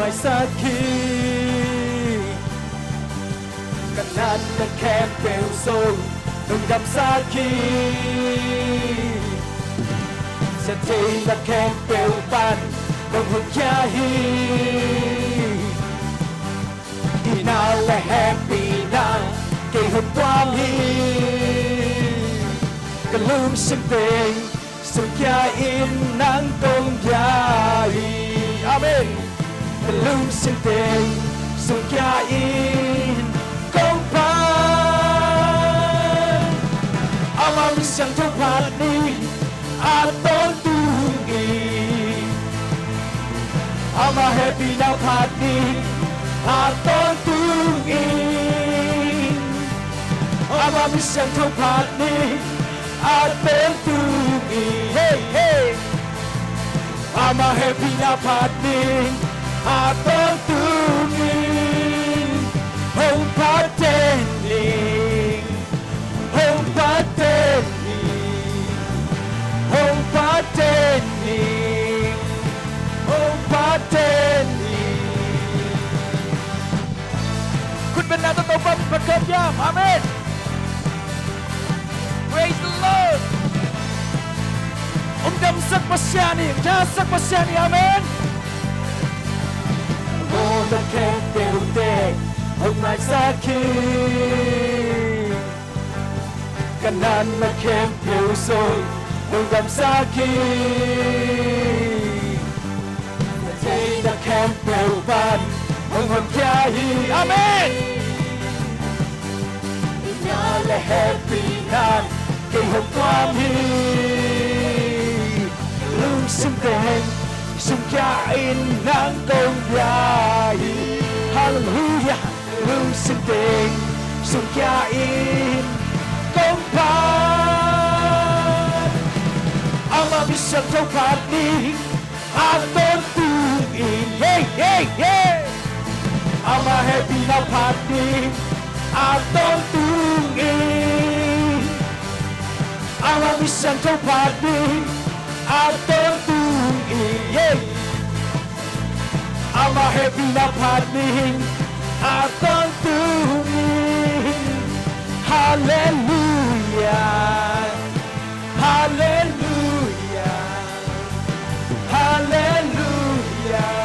mai saki kanan na kem pel so nung dam saki sẽ thấy là kem pel pan nung hụt kia hi đi nào là happy now cây hụt quang hi cái lưng sinh tình sung kia in nắng công gia hi amen cái lưng sinh tình sung kia in công pan ama misang tupat ni aton tungi ama happy now party aton tungi ama misang tupat ni aton tungi hey hey ama happy now party aton tungi home party home party home party home party คุณเป็นนาตโตปั๊บประเกิดยามอาเมน Praise the Lord ดำสักปัสยานีจ้าสักปัสยานีอาเมนโอ้ตะแคงเตลุเตกเอาไม้สักคีกันนั้นมาเข้มเพียวโซดงดำสักคีเทตะแคงเพียวปันองค์หนแค่ฮีอาเมนงานและแฮปปี้นั้นเกี่ยวกับความฮีลุงสิ่งเด่นสิ่งแค่อินนังกงยาฮีฮาเลลูยาลุงสิ่งเด่นสิ่งแค่อินกงพานอามามิสันเท่าพานนี้อาต้นตูอินเฮ้เฮ้เฮ้I'm a happy now party I don't do it I'm a mission to party I don't do it yeah I'm a happy now party I don't do it Hallelujah Hallelujah Hallelujah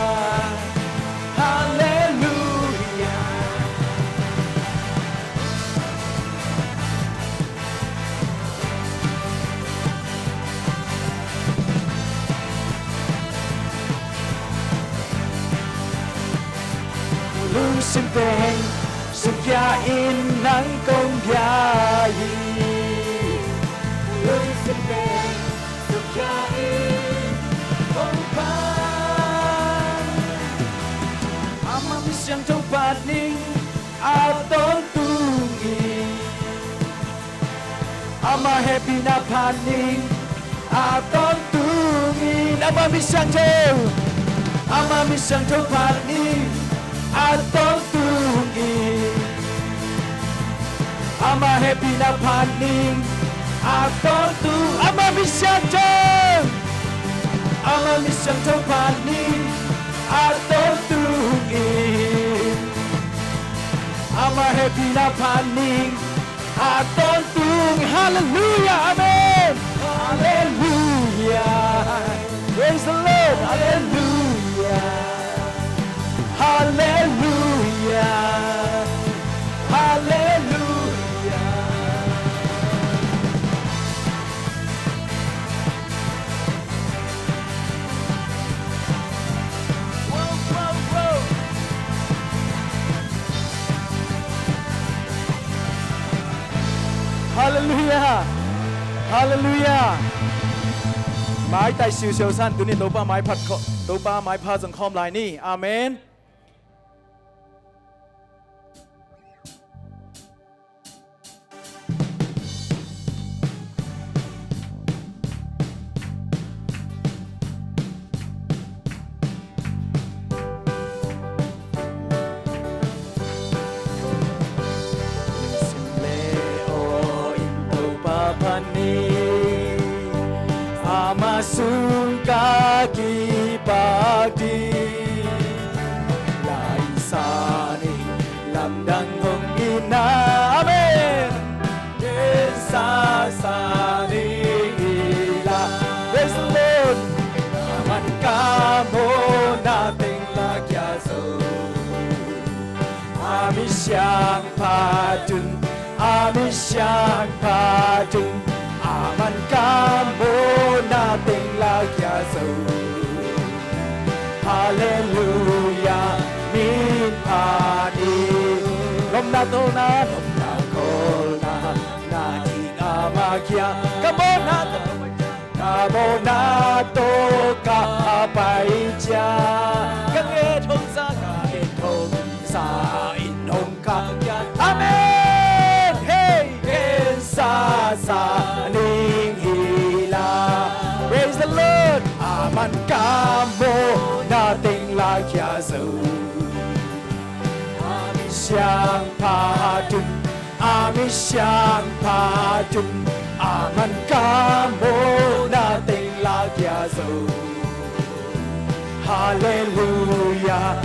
Losing pain, sugyain ng kongyayi. Losing pain, sugyain kongpan. Ama misyang tupaning atong tungi. Ama happy na paning atong tungi. Ama misyang tupaning atong tungi Ama happy na paning atong tungi Ama misyang paning atong tungi Ama happy na paning atong tungi Hallelujah Amen Hallelujah Praise the Lord Hallelujah Hallelujah, Hallelujah. Whoa, whoa, whoa. Hallelujah, Hallelujah. ไม้ไต่ชิวเชียวสั้นตัวนี้ตัวป้าไม้พัดตัวป้าไม้พาสังคมลายนี่อาเมนAmasung kaki pagdi Ami siang patun, ami siang patun, aman kamu nating lagyaso. Hallelujah, min pani. Lom na to na, lom na kol na, nating amagya. Kamo na to kapay siya. Kangit hong sa inong kakyan. Amen! Hey! Kensa sa ning hila. Praise the Lord! Aman kamo nating lagyaso. Ami siyang patun, ami siyang patun, aman kamo nating lagyaso. Hallelujah!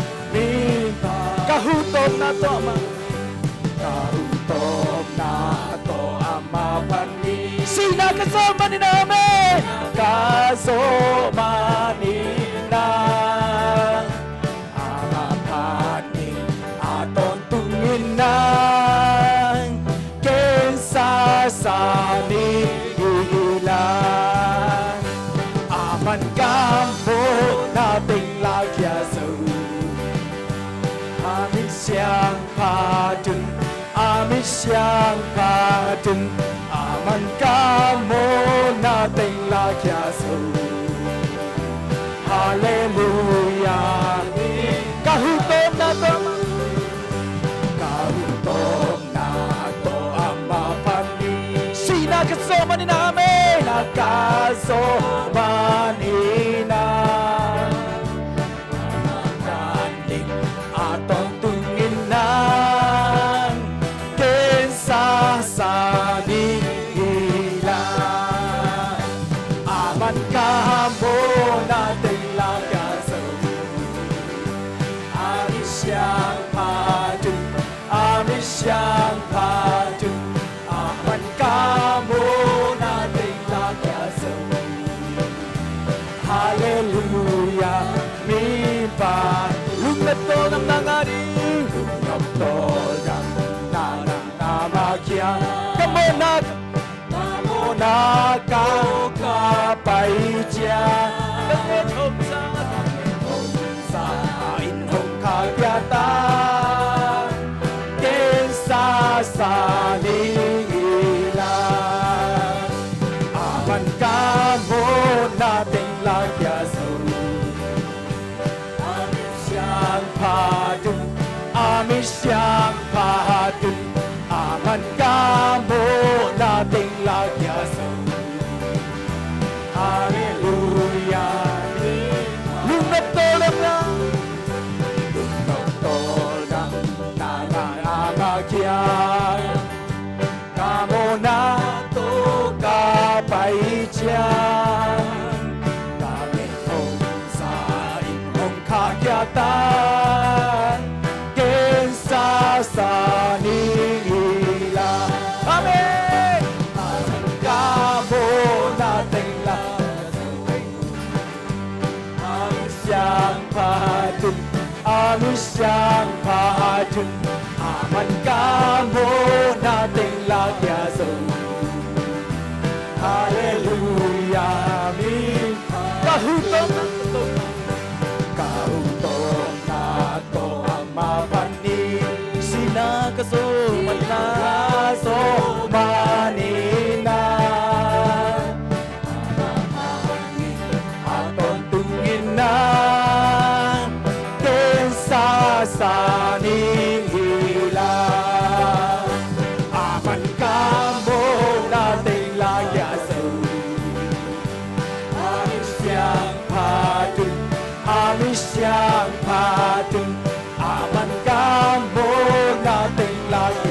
Kahutom na to, Ama. Kahutom na to, Ama pani. Sina kasama ni namin. Kasama ni na. Ama pani, aton tungin na. Kensa sa nihilan. Aman kampo nating lagyaso. Amin siyang patun, amin siyang patun, aman kamo nating lagyaso. Hallelujah. Kahutom na to, kahutom na to, Ama pani. Sina kasama ni namin, nakasama ni na. Atong tunginan kensa sa nihilan. Aman kamo nating lagyaso. Ami siyang patun, ami siyang patun, aman kamo nating lagyaso. Hallelujah, mi pa. Lungat to ng nangari, lungat to ng nananamagya. Kamo na kakapay siya. Kangit sa inong kagyatan, kensa sa nihilan. Aman kamo nating lagyaso. Patun, ami siyang patun, aman kamo nating lagyaso. Hallelujah. Lungat tolong na, lungat tolong nananamagyan. Kamo na to kapay siyan. Kagyatan kensa sa nihilan. Amen! Aman kamo nating lagyaso. Ami siyang patun, ami siyang patun, aman kamo nating lagyaso. Hallelujah! Amin. Kahutom na to. Kahutom na to, Ama pani. Sinakasuman na so manina. Aton tungin na kensa sa nihilan. Aman kamo nating lagyaso. Ami siyang patun, ami siyang patun, aman kamo nating lagyaso.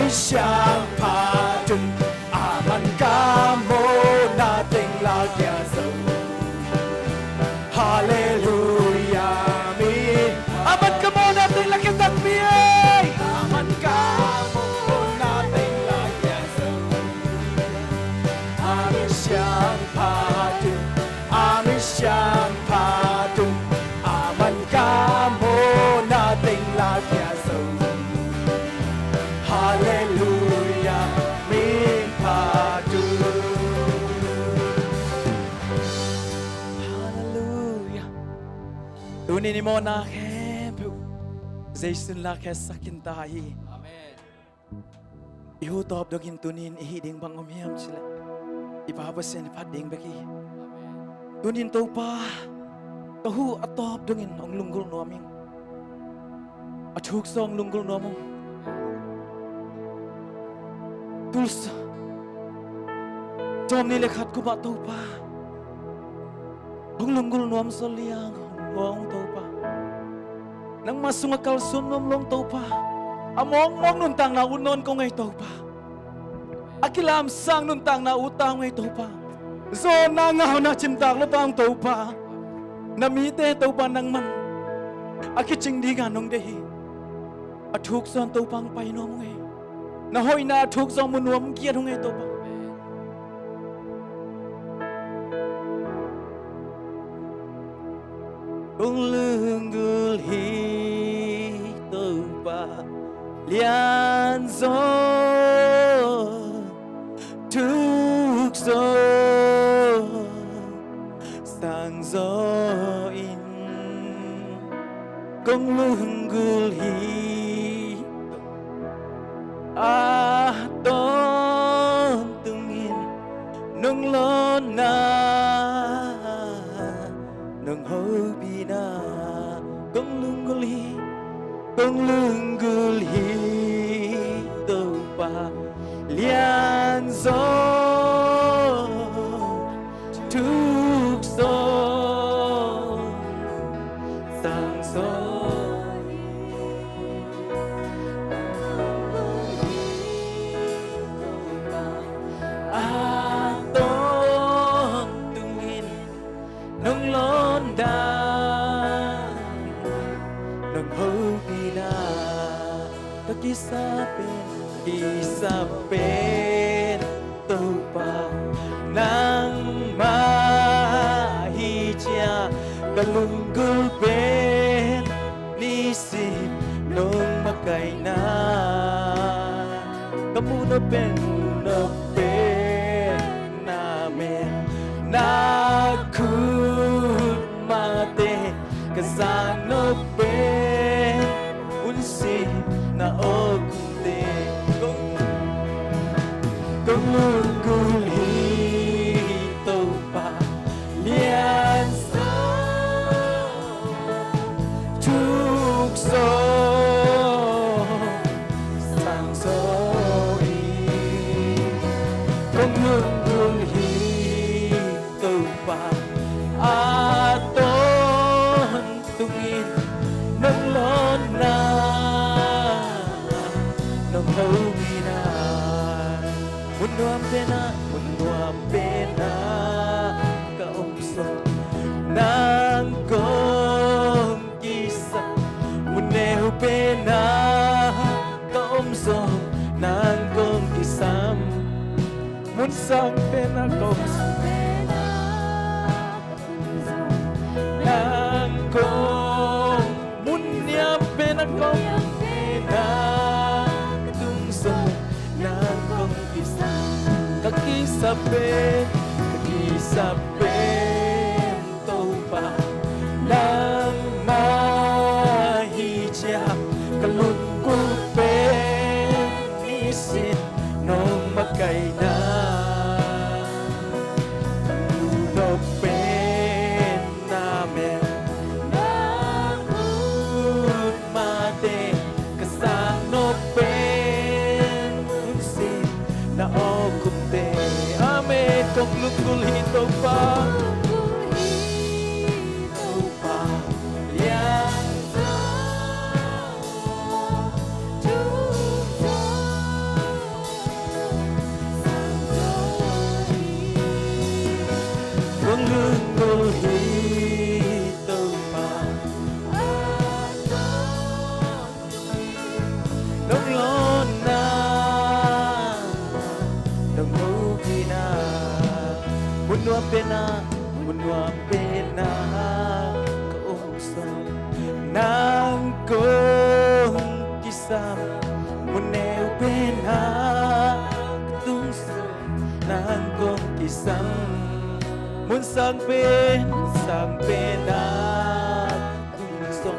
Aman padum aman kamo nating lagya so Hallelujah amin Aman kamo nating lagya takbir Aman kamo nating lagya so Amin siyang padum aman kamo nating lagya so Hallelujah, min padu. Hallelujah. Tunin mo na kebu. Zaysun la kesakin tahi. Amen. Ihutop dogin tunin ihiding bang umiyam sila. Ipapasin ipading baki. Amen. Tunin to pa. Kahu atop dogin ang lunggol noming. At huksong lunggol nomong. Tulsa Tom ni lekhat ko ba tau pa Hong lunggul nuam soliang Hong tau pa Nang masungakal sunom long tau pa Among nuntang na unon ko ngay tau pa Akilam sang nuntang na utang ngay tau pa So nangaw na cintak lo tang tau pa Namite tau pa nang man Akiching di ganong dehi At hukson tau pang painom ngay Na hoi na thuk zong munuam kia thung eto pa. Kung lunggul hito pa lian zo thuk zo sang zo in kung lunggul hito Aton tungin nung lona nung hobi na kung lunggul hito pa lian zo tukso sang so Kisapin tupa nang mahitya kalunggul ben nisip nung makay na kamuno ben namin nakut mate kasano ben unsip na okunte kung lunggul hito pa lian sa tukso sang soi kung lunggul hito pa aton tungin ng lona ng hawina Unwam pena kaumso nang kong kisa Muneho pena kaumso nang kong kisam Munsang pena kaumso nang kong Munyam pena kong pena katungso nang kong kisam Kakisabi Topa Nang mahitya Kalungkul penisin Nung makay na Lunok pen namin Nakut mate Kasano pen Unsin na okunte Amen kung lunggul hito pa luang pena kaong sam nang kong kisam muneu pena tungso nang kong kisam mun sang pena tungso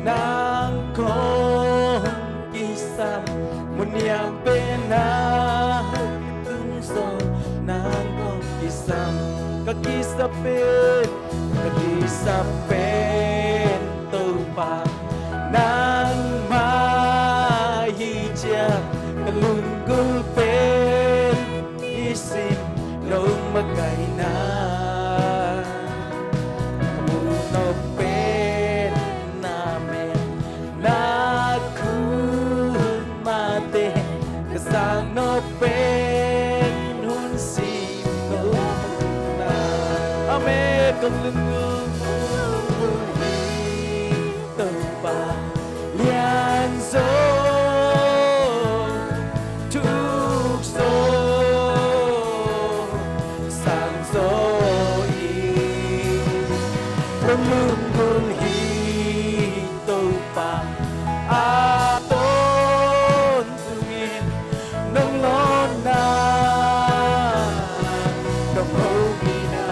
nang kong kisam mun yang pena tungso nang kong kisam kakisapin tupa nang mahijab kalunggul pen isim nung magkaina kamuno pen namin nakumate kasang no pen hunsim no na ame kalunggul Lunggul hito pa aton tungin nung lona nung hobi na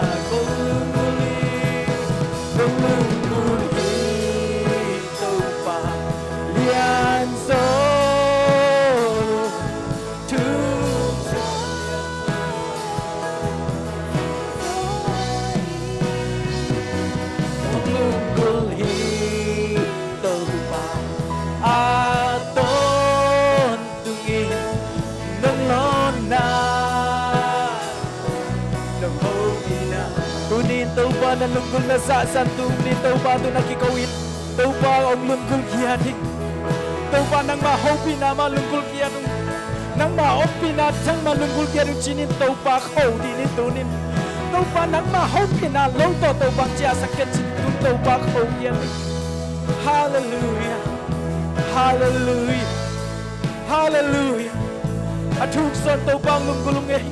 lunggul hito pa lianzo lunggul hito pa aton tungin nung lona nung hobi na kunin tau pa na lunggul na sa santung ni tau pa to nakikawin tau pa ang lunggul kiyating tau pa nang mahobi na malunggul kiyatung nang maopi na chang malunggul kiyatung chinin tau pa kau di ni tunin tau pa nang mahobi na lâu to tau pa chia sakit chinin tau pa kau kiyating hallelujah hallelujah hallelujah atuk son tau pa lunggulungay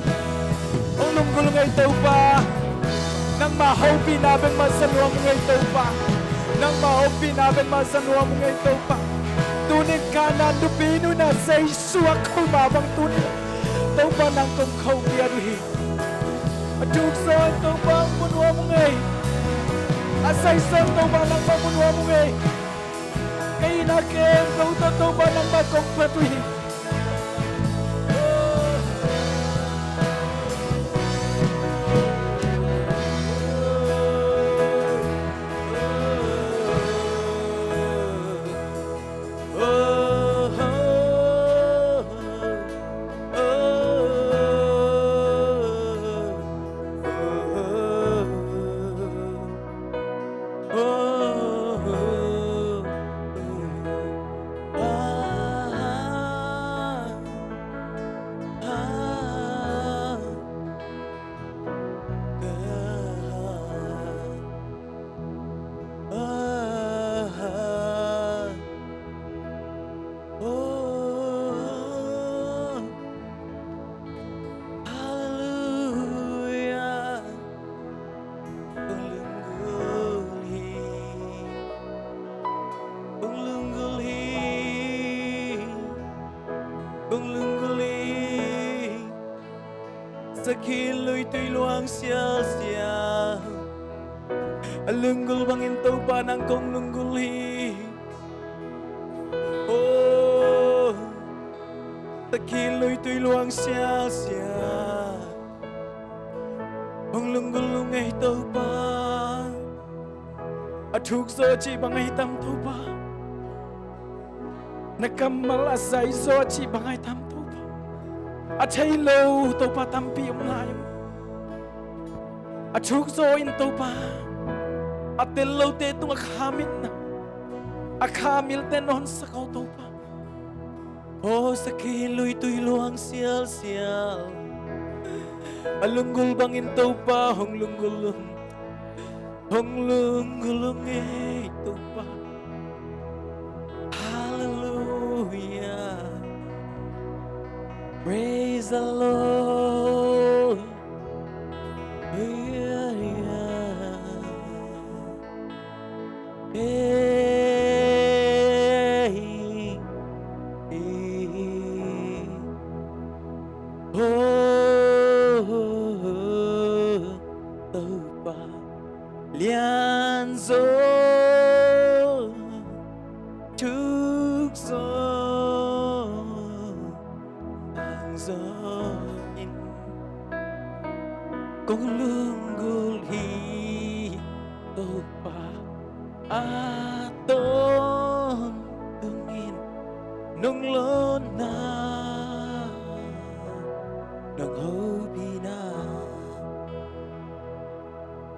ang lunggulungay tau pa nang mahobi na ben masanwa mo ngay tau pa nang mahobi na ben masanwa mo ngay tau pa tunin kanan dupino na sa isuak kumabang tunin tau pa nang kong kau kiyaduhi atuk son tau pa munwa mo ngay asay son tau pa nang mamunwa mo ngay kay nakin tau pa nang makong patuhi sa kilo'y tuy luang siya alunggul bangin tau pa nang kong lunggulhi oh sa kilo'y tuy luang siya ang lunggul lungay tau pa at hugso chi bangay tam tau pa nakamal-asay so chi bangay tam tau pa at hay lâu tàu pa tampi ông lại at chuk so in tàu pa at tel lâu te tung akhamit na akhamil te non sa kau tàu pa oh sa kiloy tuy luang sial alunggul bangin tàu pa hong lunggulung eh tàu pa hallelujah. Praise the Lord. Yeah, yeah. tàu ba liên dỗ thức gió hàng gió in con lương gul hi tàu ba tôn tương in nung lon na nang hobi na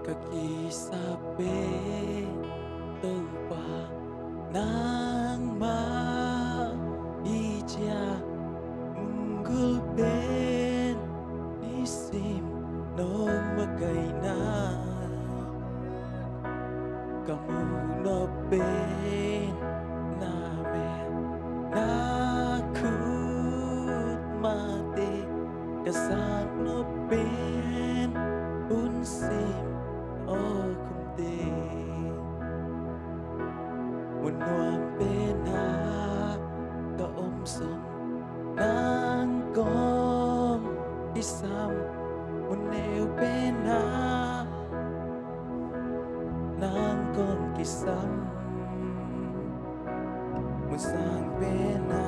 kakisape tàu ba nang ma ija munggul ben nisim nong magay na kamu no ben namin nakut mati kasak no ben unsim o kumte munwam ben ha kaomsom nang kom isam muneo ben ha nang kom kisam mun sang pena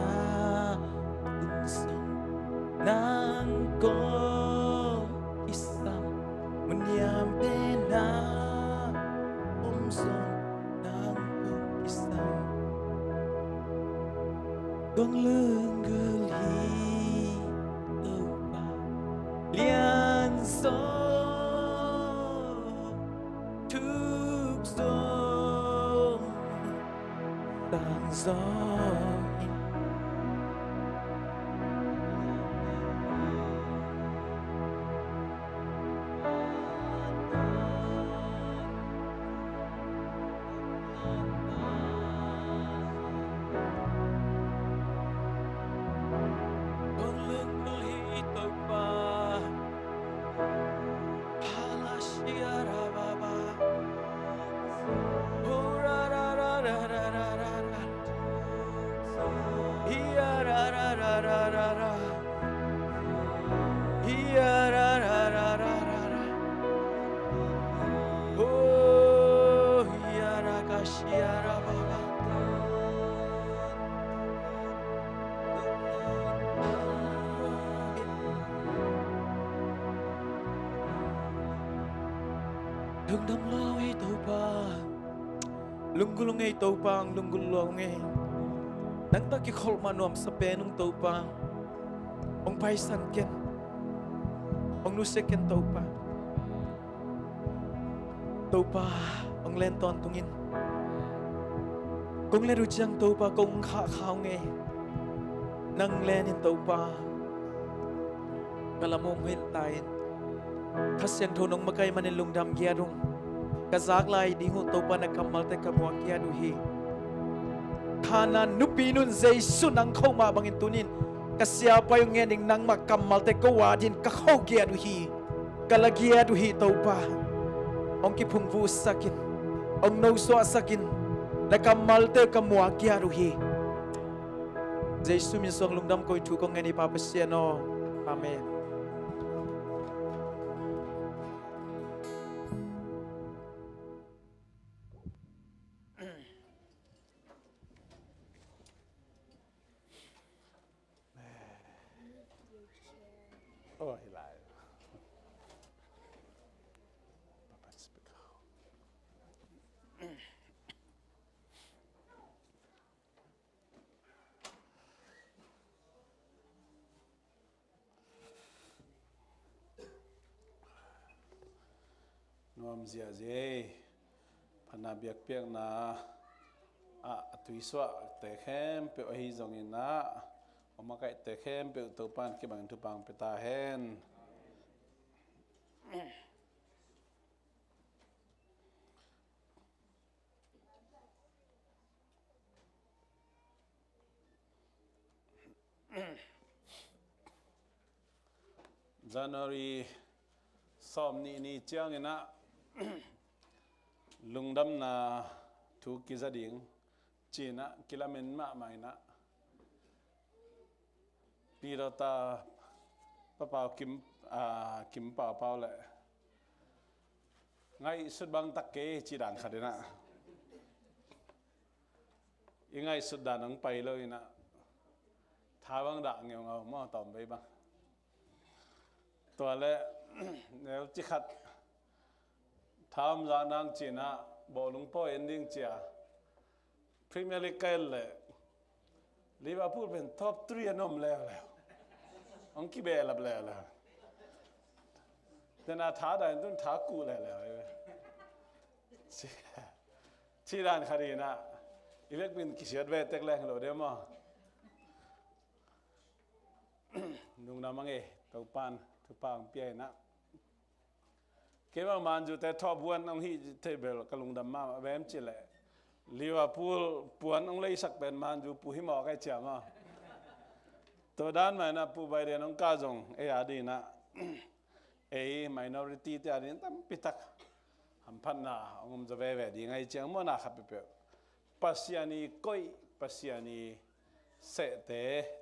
unsam nang kom kisam mun yam pena umsom nang kom kisam gong lương gul hi tàu ba liên gió thức gió tàng gió in con lương gul hi tàu ba halashia ra ba ba oh ra ra ra ra ra ra ra ra Hiya ra ra ra ra ra ra Hiya ra ra ra ra ra ra Oh hiya ra ka shia ra ba ba Đừng đâm lo ấy tàu ba Lung ấy tàu ba lung ấy nang ta ki khol manom sa penung tàu pa ong pai san ken ong nu second tàu pa ong len ton tungin kong le ru chang tàu pa kong kha khao nge nang len in tàu pa kalamong hil tain khasian thonong makai manin lungdam giadung kazak lai dingu tàu pa na kamal te kamwa giadu hi Hana nupinun Jesu nang khâu ma bangin tunin kasya pa yung ngening nang makamal te kawadin kakhaw kia duhi kalagia duhi tau pa ong kipung vu sakin ong no so sakin nakamal te kamwa kia duhi Jesu min song lungdam koi thu kong ngeni papasiano amen. Oh, hilay. Papan speak. Nuam zia zê, panabiak piak na tuiswa te khem pe ohi zongin na omakai te khem pe utopan ke bang tupang peta hen January som ni chiang ina lungdam na thu ki gia đình china kilamen ma mai na pirata ป้าเปากิมเปาเลยไงสุดบางตะเกจีด่านขัดนะยังไงสุดด่านนังไปเลยนะท้าบางด่างเงาหม้อต่อมไปบ้างตัวเละแล้วจิขัดทำจานางจีน่ะบอกลุงพ่อเอ็นดิ้งเจียพรีเมียร์ลีกเลยลิเวอร์พูลเป็นท็อป3นมแล้วอังกี้เบลลับแล้วแต่น่าท้าได้ต้องท้ากูแล้วที่ร้านคารีนะอีเล็กเป็นกิจวัตรเวทเต็กแรงเราเดี๋ยวมั้งนุ่งน้ำมังเอตัวปานตัวปางเปียนะเกี่ยวกับมันจุดแต่ท็อปวันองฮีเทเบลกลุงดำมาแวมจิเลยลิเวอร์พูลปวนองเลยสักเป็นมันจุปูหิมอไก่เจียมาตัวด้านมันนะปูใบเดียนองกาจงอาดีนะminority ที่อาดีนตั้มปิตักหัมพันนะองจะเวดีไงเจียงมันนะครับเปล่าปัสยานีก้อยปัสยานีเสเต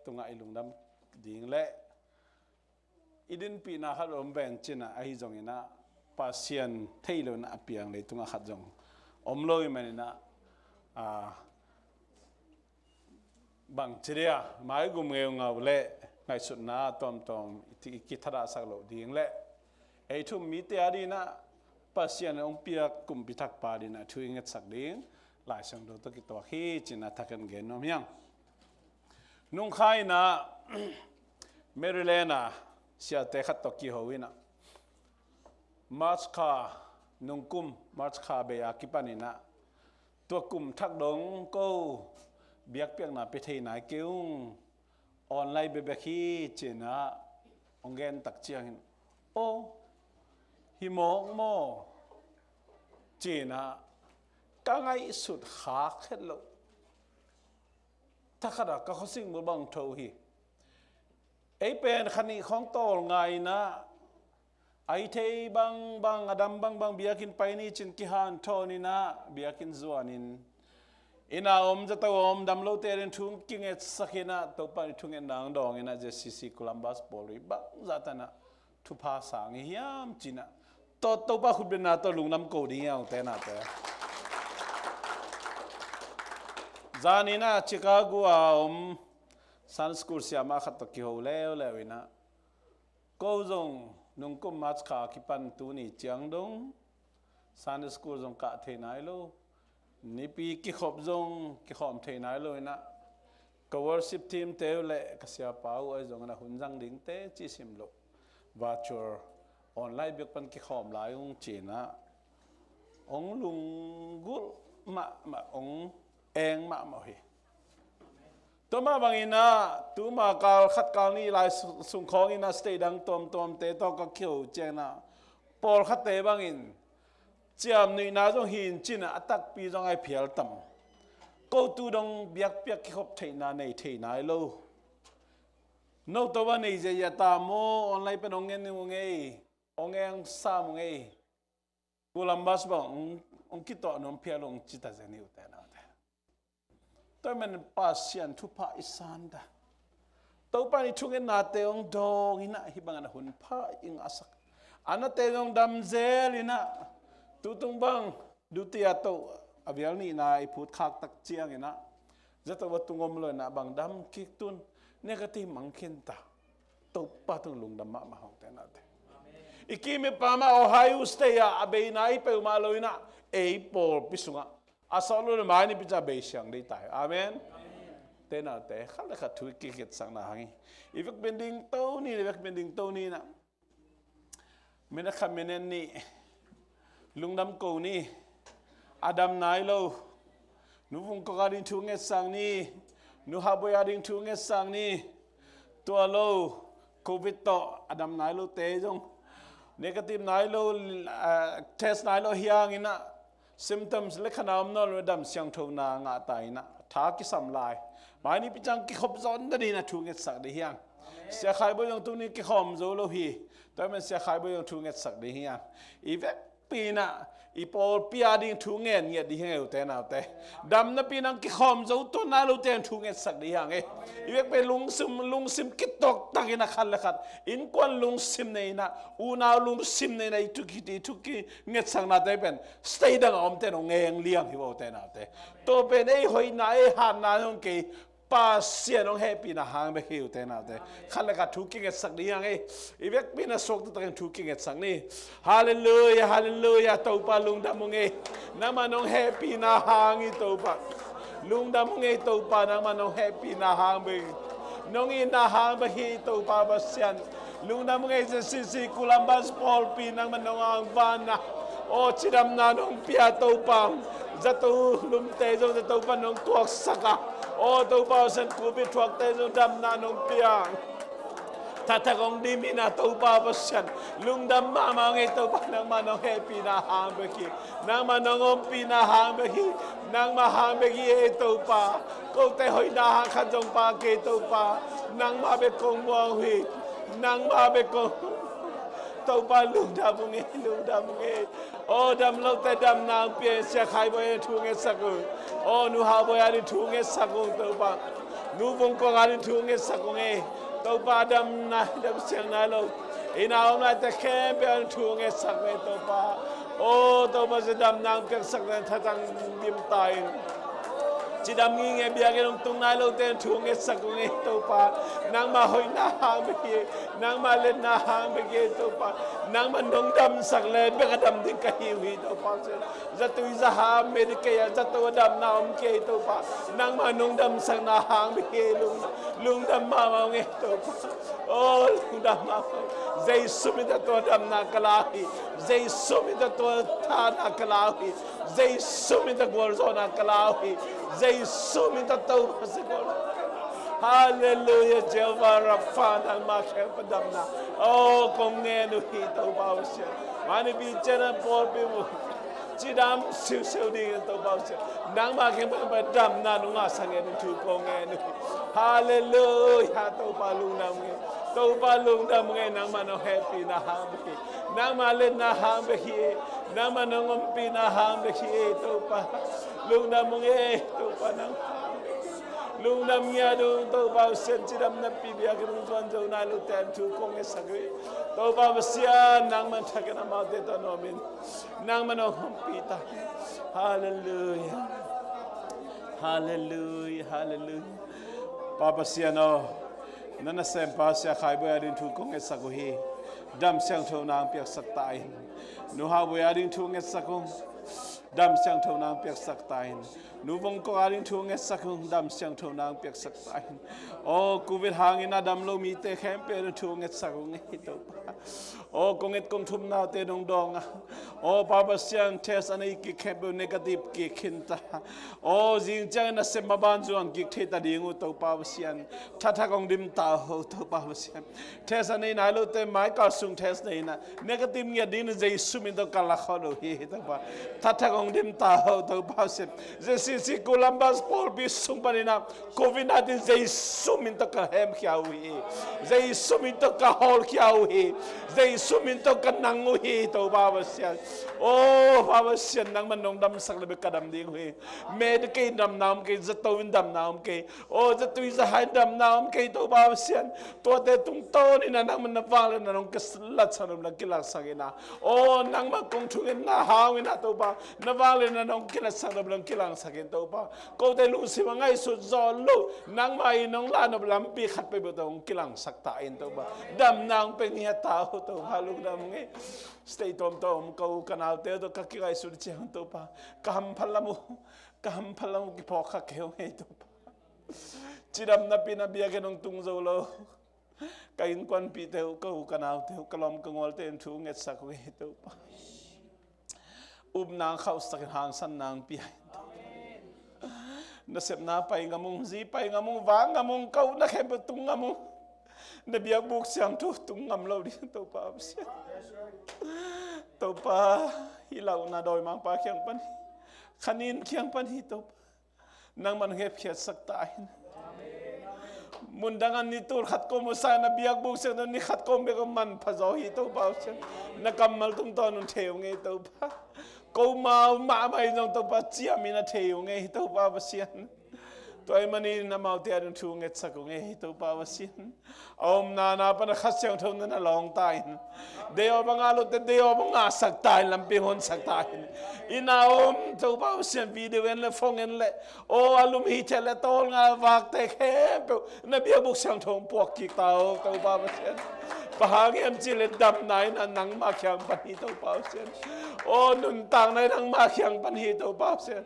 ตุงไอลุงดำดิ่งเละอีดินปีน่าขัดอมเบนจินะไอจงอินะปัสยานเที่ยวน่ะเปียงเลยตุงขัดจงอมลอยมันนะบางทีเดียหมายกุมเงาเงาเละไงสุดนะตอมที่กิทราสักโลดิ่งเละไอทุ่มมีเตียดีนะปัสยานองเปียกุมพิทักษ์ปาดีนะช่วยเงินสักดิ่งหลายช่างดูตัวกิตัวขี้จินะทักกันเกณฑ์น้องยังนุ่งไข่นะเมริเลนะเสียเตะขัดตกกี่หัววินะมาร์ชคานุ่งกุมมาร์ชคาเบียกิปานินะตัวกุมทักดงก็เบียกเปียกนะไปที่ไหนกิ้วออนไลน์เบบขี้จินะองเกนตักเชียงโอ้หิมองโมจีนะก็ไงสุดขาเข็ดแล้วถ้าขนาดก็เขาสิ่งมือบังโทฮีไอเป็นขณีของโตไงนะไอเทบังอดัมบังเบียกินไปนี่จินกิฮันโทนี่นะเบียกินจวนินอินาอมจะตัวอมดำโลเตเรนทุ่งกิงเอสักนะตัวไปทุ่งเอ็นนางดองอินะเจสิซิโคลัมบัสบอลรีบังจัตนะทุพาสังเฮียมจินะตัวไปขุดเป็นนาตัวลุงน้ำโกดีเอาแต่นาแต่จานีนะชิคาโกซันสกูลเสียมาขัดตะกี้หัวแล้ววินะก็จงนุ่งกุมมัดขาคิปันตูนี่เจียงดงซันสกูลจงกะเทนายโลนี่ปีกิขอบจงกิขอมเทนายโลนะก็วอร์ชิปทีมเตวเละก็เสียเป้าไอ้จงนะหุ่นจังดิ้งเตจิสิมโลวาชัวออนไลน์เบียกปันกิขอมหลายองจีนะองลุงกุลมาองเองมาเฮตัวมาบางอินะตัวมากาลขัดกาลนี่ลายสุงของอินะสเตดังตอมเตตอกเขียวเจนะปอลขัดเตบางอินเจียมนี่นาจงหินจินะอัตักปีจงไอเพียลตัมก็ตูดงเบียกเปียกขบเทนาในเทนายโลนกตัวนี้จะยาตามโมออนไลน์เป็นองเงินองเองสามองกูลำบากบ้างองคิดต่อนมเพียลงจิตใจนิวแต่นะตัวมันปัสยันทุพาอิสันดาตัวปานิทุกเงินนาเตองดองอินะฮิบังนะหุ่นพาอิงอาศักอันนั้นเตองดำเซลินะตุตุงบังดูเตียโตอวิลนี่นายพูดขากตักเจียงอินะจะตัวตุงอมเลยนะบังดำคิกตุนเนี่ยก็ที่มังคินตาตัวปาตุงลุงดำมาห้องแต่นาเตอีกมีปามาโอไฮโอสเตียอเบย์นายไปมาเลยนะเอปอลพิสุงะอาศัยรู้ไหมนี่พิจารณาเบย์เสียงได้ตายอาเมนเต้นเอาแต่ข้าเลยขัดทุยกิจสังนาฮีอีกเป็นดิ่งโตนี่อีกเป็นดิ่งโตนี่นะไม่ได้คำเมนนี่ลุงดำกูนี่อาดัมนายโลนูฟุงกอดิงทุ่งเงสังนี่นูฮาบอยาดิงทุ่งเงสังนี่ตัวโลโควิดต่ออาดัมนายโลเตจงเนกาทีฟนายโลเทสนายโลเฮียงินะsymptoms เล็กขนาดนั้นเราดำเสียงทูนางาตายนะท้ากิสัมลายหมายนี้พิจังกิขบซ้อนได้ดีนะทูเงสักได้เฮียงเสียขายบ่ยังตัวนี้กิขอมโซโลฮีแต่มันเสียขายบ่ยังทูเงสักได้เฮียงอีเว ปีน่ะอีปอลปีอาดิ้งทุ่งเงี้ยเงียดีให้เราแต่น่าแต่ดำนับปีนังกิขอมเจ้าตัวน่าเราแต่ทุ่งเงี้ยสักดีอย่างเงี้ยอีเวกไปลุงซิมกิตตอกตักินักขันเลยขัดอินควันลุงซิมในน่ะอูนาวลุงซิมในทุกที่เงี้ยสักน่าแต่เป็นสเตย์ดังอมแต่น้องเงี้ยเลี้ยงที่ว่าแต่น่าแต่ตัวเป็นไอ้หอยน่าไอ้หันน่าน้องเกย์ป้าเสียน้องแฮปปี้นะหางไปหิวแต่น่าแต่ขันเลยกัดทุกข์เกิดสักดีอย่างไงอีเวกปีน่ะสกตัวกันทุกข์เกิดสักนี่ฮาเลลูยาฮาเลลูยาตัวป้าลุงดำมงเงน้ำมันน้องแฮปปี้นะหางอีตัวป้าลุงดำมงเงตัวป้าน้ำมันน้องแฮปปี้นะหางไปน้องอีนะหางไปหิวตัวป้าบาเซียนลุงดำมงเงจะซีกุลัมบัสพอลปีน้ำมันน้องอังวานะโอ้ชิดำนาน้องเปียตัวป้าจะตัวลุมเตะจะตัวป้าน้องตัวสักโอ้ตัวเบาสันกูไปทวกเตจนดำนาน้องเปียงถ้ากองดีมีนาตัวเบาสันลุงดำมาไงตัวปานางมาน้องเฮปีนาหางเบกีนางมาน้องอมปีนาหางเบกีนางมาหางเบกีตัวปาก็แต่หอยนาหางขันจงปาเกตัวปานางมาเบกงมองหีนางมาเบกงตัวปาลุงดำไงโอ้ดำเราแต่ดำนางเปียเสียใครบ่ทุ่งเงสักโอ้นูหาบ่ยาดิทุ่งเงสักตัวปานูบงกงาดิทุ่งเงสักเงตัวปาดำนาดำเสียงนาเราอินาอมนาแต่แค่เปียทุ่งเงสักตัวปาโอ้ตัวปาจะดำนางเปียสักนั้นถ้าทางบิมตายจิดำงี้เบียกันตรงนั้นเราเต้นทุ่งเงสักเงตัวปานางมาหอยนาหางเบกีนางมาเล่นนาหางเบกีตัวปานางมันดงดำสักเลยเบกดำดิ้งกะฮิวตัวปาเสจะตุยจะหาเมดิเกียจะตัวดำนาอมเกตัวปานางมาดงดำสักนาหางเบกีลุงดำมาเงตัวปาโอ้ลุงดำมาใจสุมิตตัวดำนากลาฮีใจสุมิตตัวท่านากลาฮีใจสุมิตกวอลโซนากลาฮีใจสุมิตตัวภาษากอลHallelujah, Jehovah Rapha, nang makhel padamna. Oh, kung ngenu hito bawsya. Mani bicara Paul bimu. Chidam siu di to bawsya. Nang makhel padamna nung asangen tu kung ngenu. Hallelujah, to palung namge. To palung namge nang mano happy na hambe. Nang malin na hambe hi. Nang manong umpi na hambe hi to pa. Lung namge to pa nangลุงดำเงียดูตัวบ่าวเส้นจีดำนับปีเบียกันจวนเจ้านาลูกแทนถูกคงเอสักเลยตัวบ่าวเสียนางมันทักกันมาเตตโนมินนางมันองปีตาฮาเลลูยาฮาเลลูยาฮาเลลูยาป้าเสียโนนั่นเซมป้าเสียขายบริษัทถูกคงเอสักเลยดำเสียงเท่านางเปียกสักตายนูหาบริษัทถูกเอสักดำเสียงเท่านางเปียกสักตายนูบงก็อารินทุ่งเอสักดำเสียงเท่านางเปียกสักตายโอ้กูวิหางินาดำโลมีเตะแคมเปญทุ่งเอสักงเอตัวโอ้กงเอ็ดกงทุ่มนาเตดงดองโอ้ป้าเสียงเทสอันนี้กิแคมเปญเนกาทีฟกิขินตาโอ้จริงจังนะเสมาบานจวนกิเทตาดีงูตัวป้าเสียงทักองดิมตาหูตัวป้าเสียงเทสอันนี้นายรู้เตะไม้กาสุงเทสนี่นะเนกาทีฟเงียดีนใจสุมินตัวกัลลักเขาดูฮีตัวป้าทักองดิมตาหูตัวป้าเสียงzcccolumbus Paul bisung panina COVID-19 Jesus minta ka hem kiawi Jesus minta ka hol kiawi Jesus minta ka nanguhi to baba siya oh baba siya nang manong dam sak lebe kadam ding hui med ke dam nam ke zatowin dam nam ke oh zatui za hai dam nam ke to baba siya to te tung to ni na nang manawal na nong kaslat sanom na kilak sangina oh nang makong tungin na hawin na to ba nawal na nong kilat sanom lang kilang sakin to ba ko te lu si mangai su zolo nang mai nong la no lam pi khat pe botong kilang sakta in to ba dam nang pe ni ta ho to halung dam nge stay tom ko kanal te to kakirai su che to pa kam phalamu ki phokha ke nge to pa chidam na pinabia ke nong tung zolo kain kwan pi te ko kanal te kalom kangol te thu nge sak we to pa nang khau sak hang san nang pi nasib na pay ngamong zi pay ngamong vang ngamong kau na kay betung ngamong nabiyak buk siyang tu tung ngamlaw di to pa siya to pa hilaw na doy mang pa kiyang pan kanin kiyang pan hito nang manhep kiyat saktain mundangan ni tur khat ko mo sana biak bu se ni khat ko me ko man phazo hi to pa se na kamal tum to nun theu nge to pa ko ma mai jong to pa chia mi na theu nge to pa ba sian tôi mani na mau tia dun thu nget sak nge to pa wa sin om na pa na khas chang thon na long tai deo banga lo te deo banga sak tai lam pi hon sak tai ina om to pa wa sin video en le phong en le o alum hi chele tol nga wak te khe na bia buk chang thong pok ki tao to pa wa sin bahagi am chile dam nai na nang ma khyang pa ni to pa wa sin o nun tang nai nang ma khyang pa ni to pa wa sin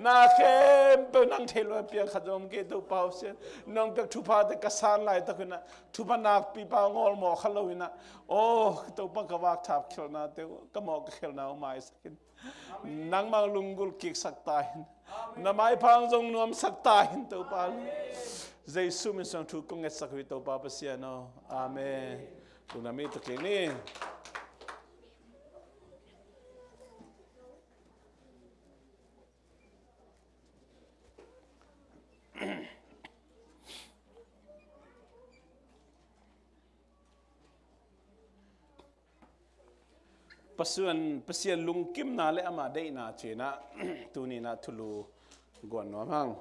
na khem pe nang thelo piang khadom ke to pa wa sin nang pe thu pa te kasan lai ta kuna thu pa nak pi pa ngol mo khalowina o to pa ka wak thap khel na te ka mo ka khel na mai sakin nang mang lungul kik sak tai na mai phang jong nuam sak tai to pa Giêsu min sang thu kong nget sak wi to pa pa sia no amen tu na mi to ke ni pasien lungkim na le ama dei na chena tu ni na thulu gon no hang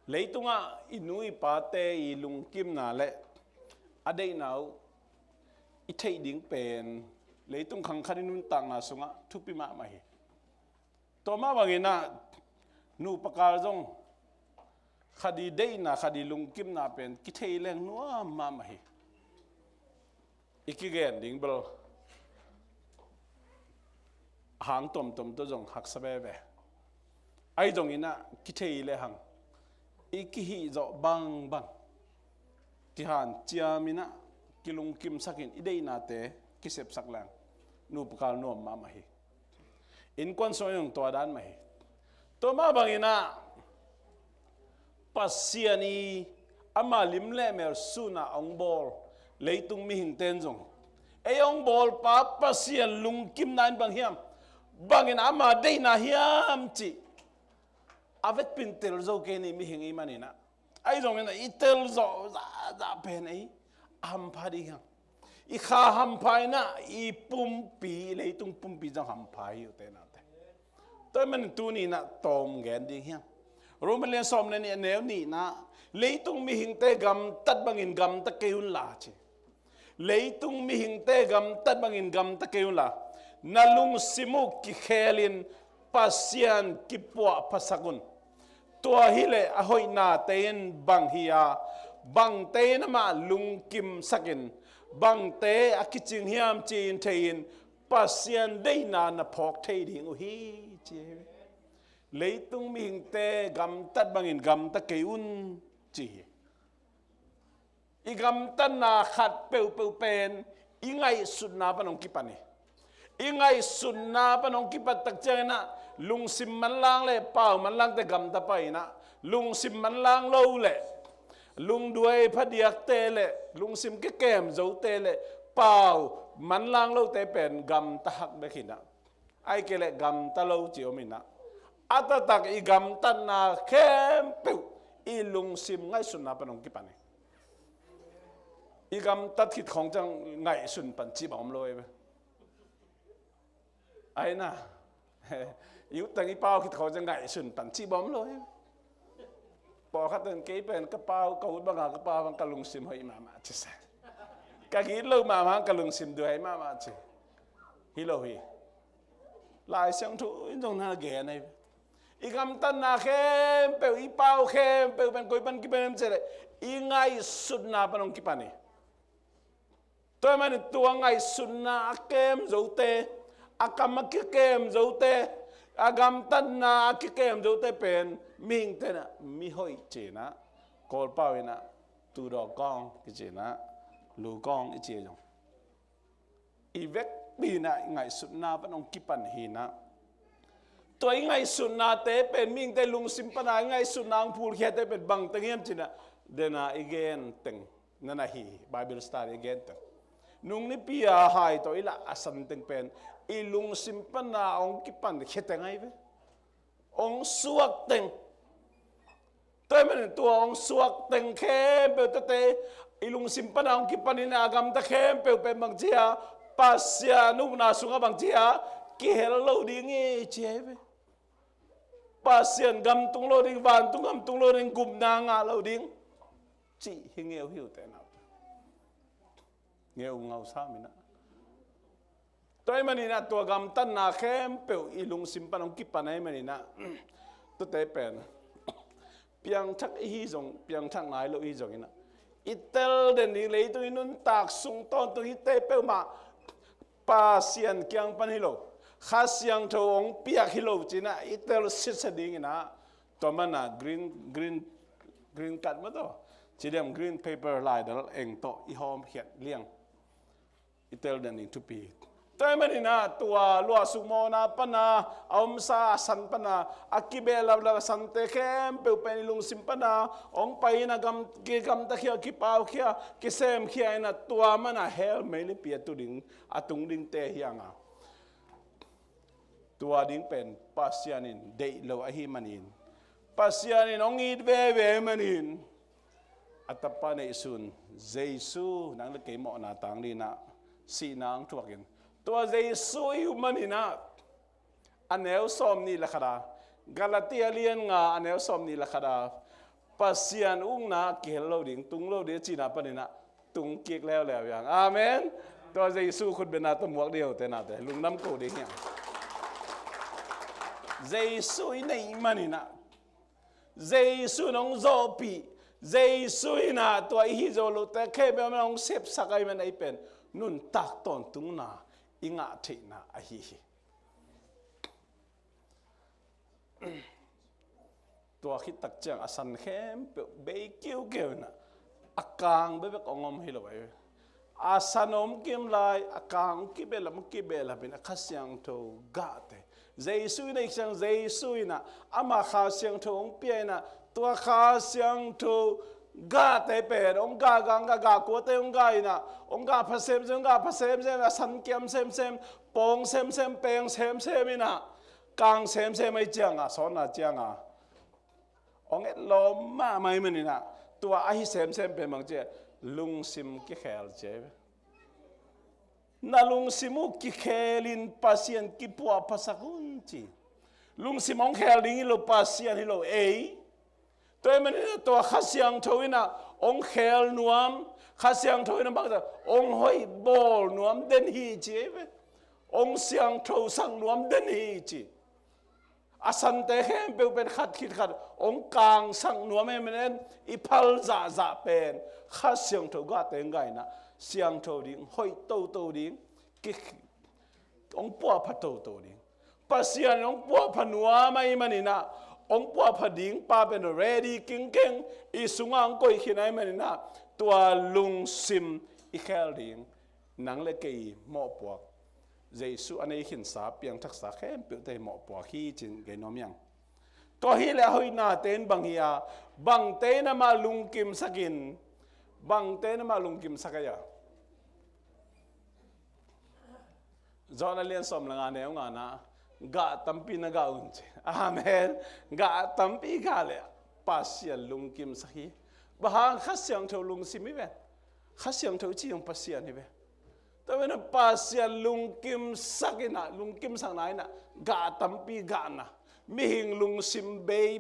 leitunga inui pate I lungkim na le adei nau I thei ding pen leitung khang khanin tang na sunga thupi ma mai to ma wangina nu pakal jong khadi dei na khadi lungkim na pen ki thei leng nuwa ma mai ikigen ding bro hang tom to jong hak sabe be ai jong ina ki thei le hang iki hi zo bang ki han chiamina kilung kim sakin idei na te ki sep saklang nu pakal no ma ma hi in kon so yung to dan ma hi to ma bangina pasiani ama limle mer suna ong bol leitung mi hing ten jong eyong bol pa pasian lungkim nan bang hiam bangin ama dei na hiam chi avet pintel zo ke ni mi hing I manina ai jong na itel zo za pen ai am phadi hang I kha ham phai na I pumpi leitung pumpi jang ham phai u te na te to man tu ni na tom gen ding hiang roman len som ne new ni na leitung mi hing te gam tat bangin gam ta ke hun la chi leitung mi hing te gam tat bangin gam ta ke hun la nalung simuk ki khelin pasian ki pwa pasakun tua hile ahoi na ten bang hiya bang te na ma lungkim sakin bang te akiching hiam chin thein pasian dei na phok thei ding hi che leitung mi hing te gam tat bangin gam ta keun chi I gam tan na khat peu pen ingai sunna panong kipani ingai sunna panong kipat tak chena lung sim man lang le pau man lang te gam ta pai na lung sim man lang lo le lung duai phadiak te le lung sim ke kem zo te le pau man lang lo te pen gam ta hak be khina ai ke le gam ta lo chi omina ata tak I gam tan na khem pe I lung sim ngai sunna panong kipani I gam tat khit khong chang ngai sun pan chi bom loi be ai na yếu tầng I bao khi thọ chẳng ngại sườn tận chi bom lối bỏ khát tên kế bên cái bao cầu bằng cái bao bằng cái lùng sim hơi mà chứ sao cái gì lâu mà cái lùng sim đuôi mà chứ hi lâu hi lại sang thu trong na ghé này I gam tan na khem pe I bao khem pe bên coi bên kia bên chơi lại I ngay sườn na bên ông kia này tôi mà tua ngay sườn na kem dấu tê akam kia kem dấu tê agam tan na ki kem do te pen ming te na mi hoi che na kol pau na tu do kong ki che na lu kong I che jong I vek bi na ngai sut na pa nong kipan hi na toi ngai sut na te pen ming te lung sim pa na ngai sut nang phul khe te pen bang te ngem china de na again teng na na hi bible study again teng nung ni pia hai to ila asan teng pen ilung simpan na ong kipan kheteng ai ve ong suak teng tôi mình tua ông suak teng khem pe te ilung simpan ông kipanin agam ta khem pe bang chia pasya nu na sunga bang chia ki hello ding e che pasien gam tung lo ding van tung gam tung lo ding gum na nga lo ding chỉ nghèo hiểu thế nào nghèo ngau sa mina tôi mà nina tua gam tan na khem pe ilung simpan ông kipanai mà nina tôi te pen piang thak hi zong piang thak ngai lo hi zong ina itel den ni le tu inun tak sung ton tu hi te pe ma pasien kyang pan hi lo khasiang tho ong piak hi lo china itel sit sa ding ina to mana green card ma to chidem green paper lai dal eng to I hom hiat liang itel den ning tu pi tôi mà đi na tua lúa sumo na pana ông sa san pana akibela la san te kem pe pe lung sim pana ông pai na gam ta khia ki pau khia ki sem khia na tua mana hel me li pia tu ding atung ding te hianga tua ding pen pasianin dei lo a hi manin pasianin ong it ve manin atapa ne sun jesu nang le ke mo na tang ni na si nang tuakinตัวเยซูอยู่มันนี่นะอันเอลสอมนี่ละครากาลาเตียเลียนงาอันเอลสอมนี่ละคราปัสยานอุ้งนะเกลโลดิ่งตุงโลเดียจีน่าปนินะตุงเกียกแล้วอย่างอาเมนตัวเยซูคุณเป็นนาตมวกเดียวแต่นาแต่ลุงน้ำโกดีเนี่ยเยซูในมันนี่นะเยซูน้องโซปีเยซูนะตัวฮิโซโลแต่แค่แบบน้องเสพสักไอมันไอเป็นนุ่นตักตอนตุงนาอิงะเทนะอหิตัวคิดตักจังอสันเข้มเปเบย์กิ้วเกวนะอากางเบบกองอมให้เราไปอาสันอมกิมลายอากางกิเบลมุกิเบลเป็นข้าเสียงโตกาเตเจสุยในเสียงเจสุยนะอามาข้าเสียงโตองเปียนะตัวข้าเสียงโตกาเตเป็นองกากังกากวเตองกาอินะองกาพัสเซมองกาพัสเซมสันเกียมเซมปองเซมเปงเซมอินะกางเซมไม่เจียงสอนเจียงองเอ็ดลมมาไม่มันนี่นะตัวไอ้เซมเป็นบางเจ้ลุงซิมกิเคลเจ้น่าลุงซิมุกิเคลินปัสยันกิปัวปัสกุนจีลุงซิมองเคลินโลปัสยันฮิโลเอตัวมันนี่ตัวข้าเสียงทวินะองเคลนวมข้าเสียงทวินะบางแต่องหอยบอลนวมเดินฮีจีองเสียงทสังนวมเดินฮีจีอาสันเตะเข้มเป็นขัดคิดขัดองกลางสังนวมให้มันเองอีพัลจ่าเป็นข้าเสียงทก็เต็งไงนะเสียงทดิ่งหอยโตดิ่งกิองปัวพัดโตดิ่งปัสยานองปัวพันนัวไม่มันนี่นะองปัวพัดดิ่งป้าเป็น ready เก่งอีสุงองก้อยขี้ไหนมันนี่นะตัวลุงซิมอีเคลดิ่งนังเล็กกี่หม้อปวกเยซูอันนี้หินสาเปียงทักษะแค่เปลี่ยนแต่หม้อปวกขี้จินเกนอมยังตัวฮีแล้วหินาเต้นบางฮียบางเต้นมาลุงกิมสกินบางเต้นมาลุงกิมสกยาจอนัเลียนสมลังานเองานะกะตัมปีนกะอุนเจอาเมนกะตัมปีกะเลยปัสยันลุงกิมสกีบ้างข้าเสียงเท่าลุงซิมิเวข้าเสียงเท่าจียงปัสยันนี่เวแต่เวลาปัสยันลุงกิมสกินะลุงกิมสังไหนนะกะตัมปีกะนะมีหิงลุงซิมเบย์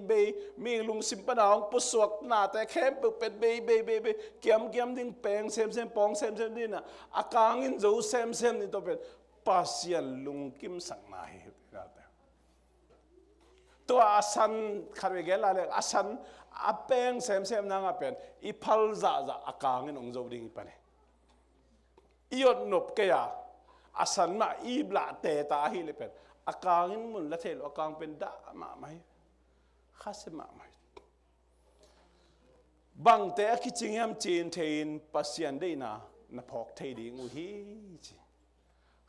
มีหิงลุงซิมปนองปุสวกหน้าแต่แค่เป็นเบย์เกียมดิ้งแปงเซมปองเซมนี่นะอากางอินจูเซมนี่ตัวเป็นปัสยันลุงกิมสังไหนตัวอาสันคาร์เวเกลอะไรอาสันอาเปงเซมนั่งอาเป็นอีพัลจ่าอากางอินองจูดิ้งปะเนี่ยอียดนบเกียอาสันมาอีบลาเตตาฮิเลเป็นอากางอินมุนละเทลอากางเป็นด่ามาไหมข้าเสมาไหมบางแต่คิดจริงยามจีนเทนปัสยันได้นะพอกเทดิงอุฮิจี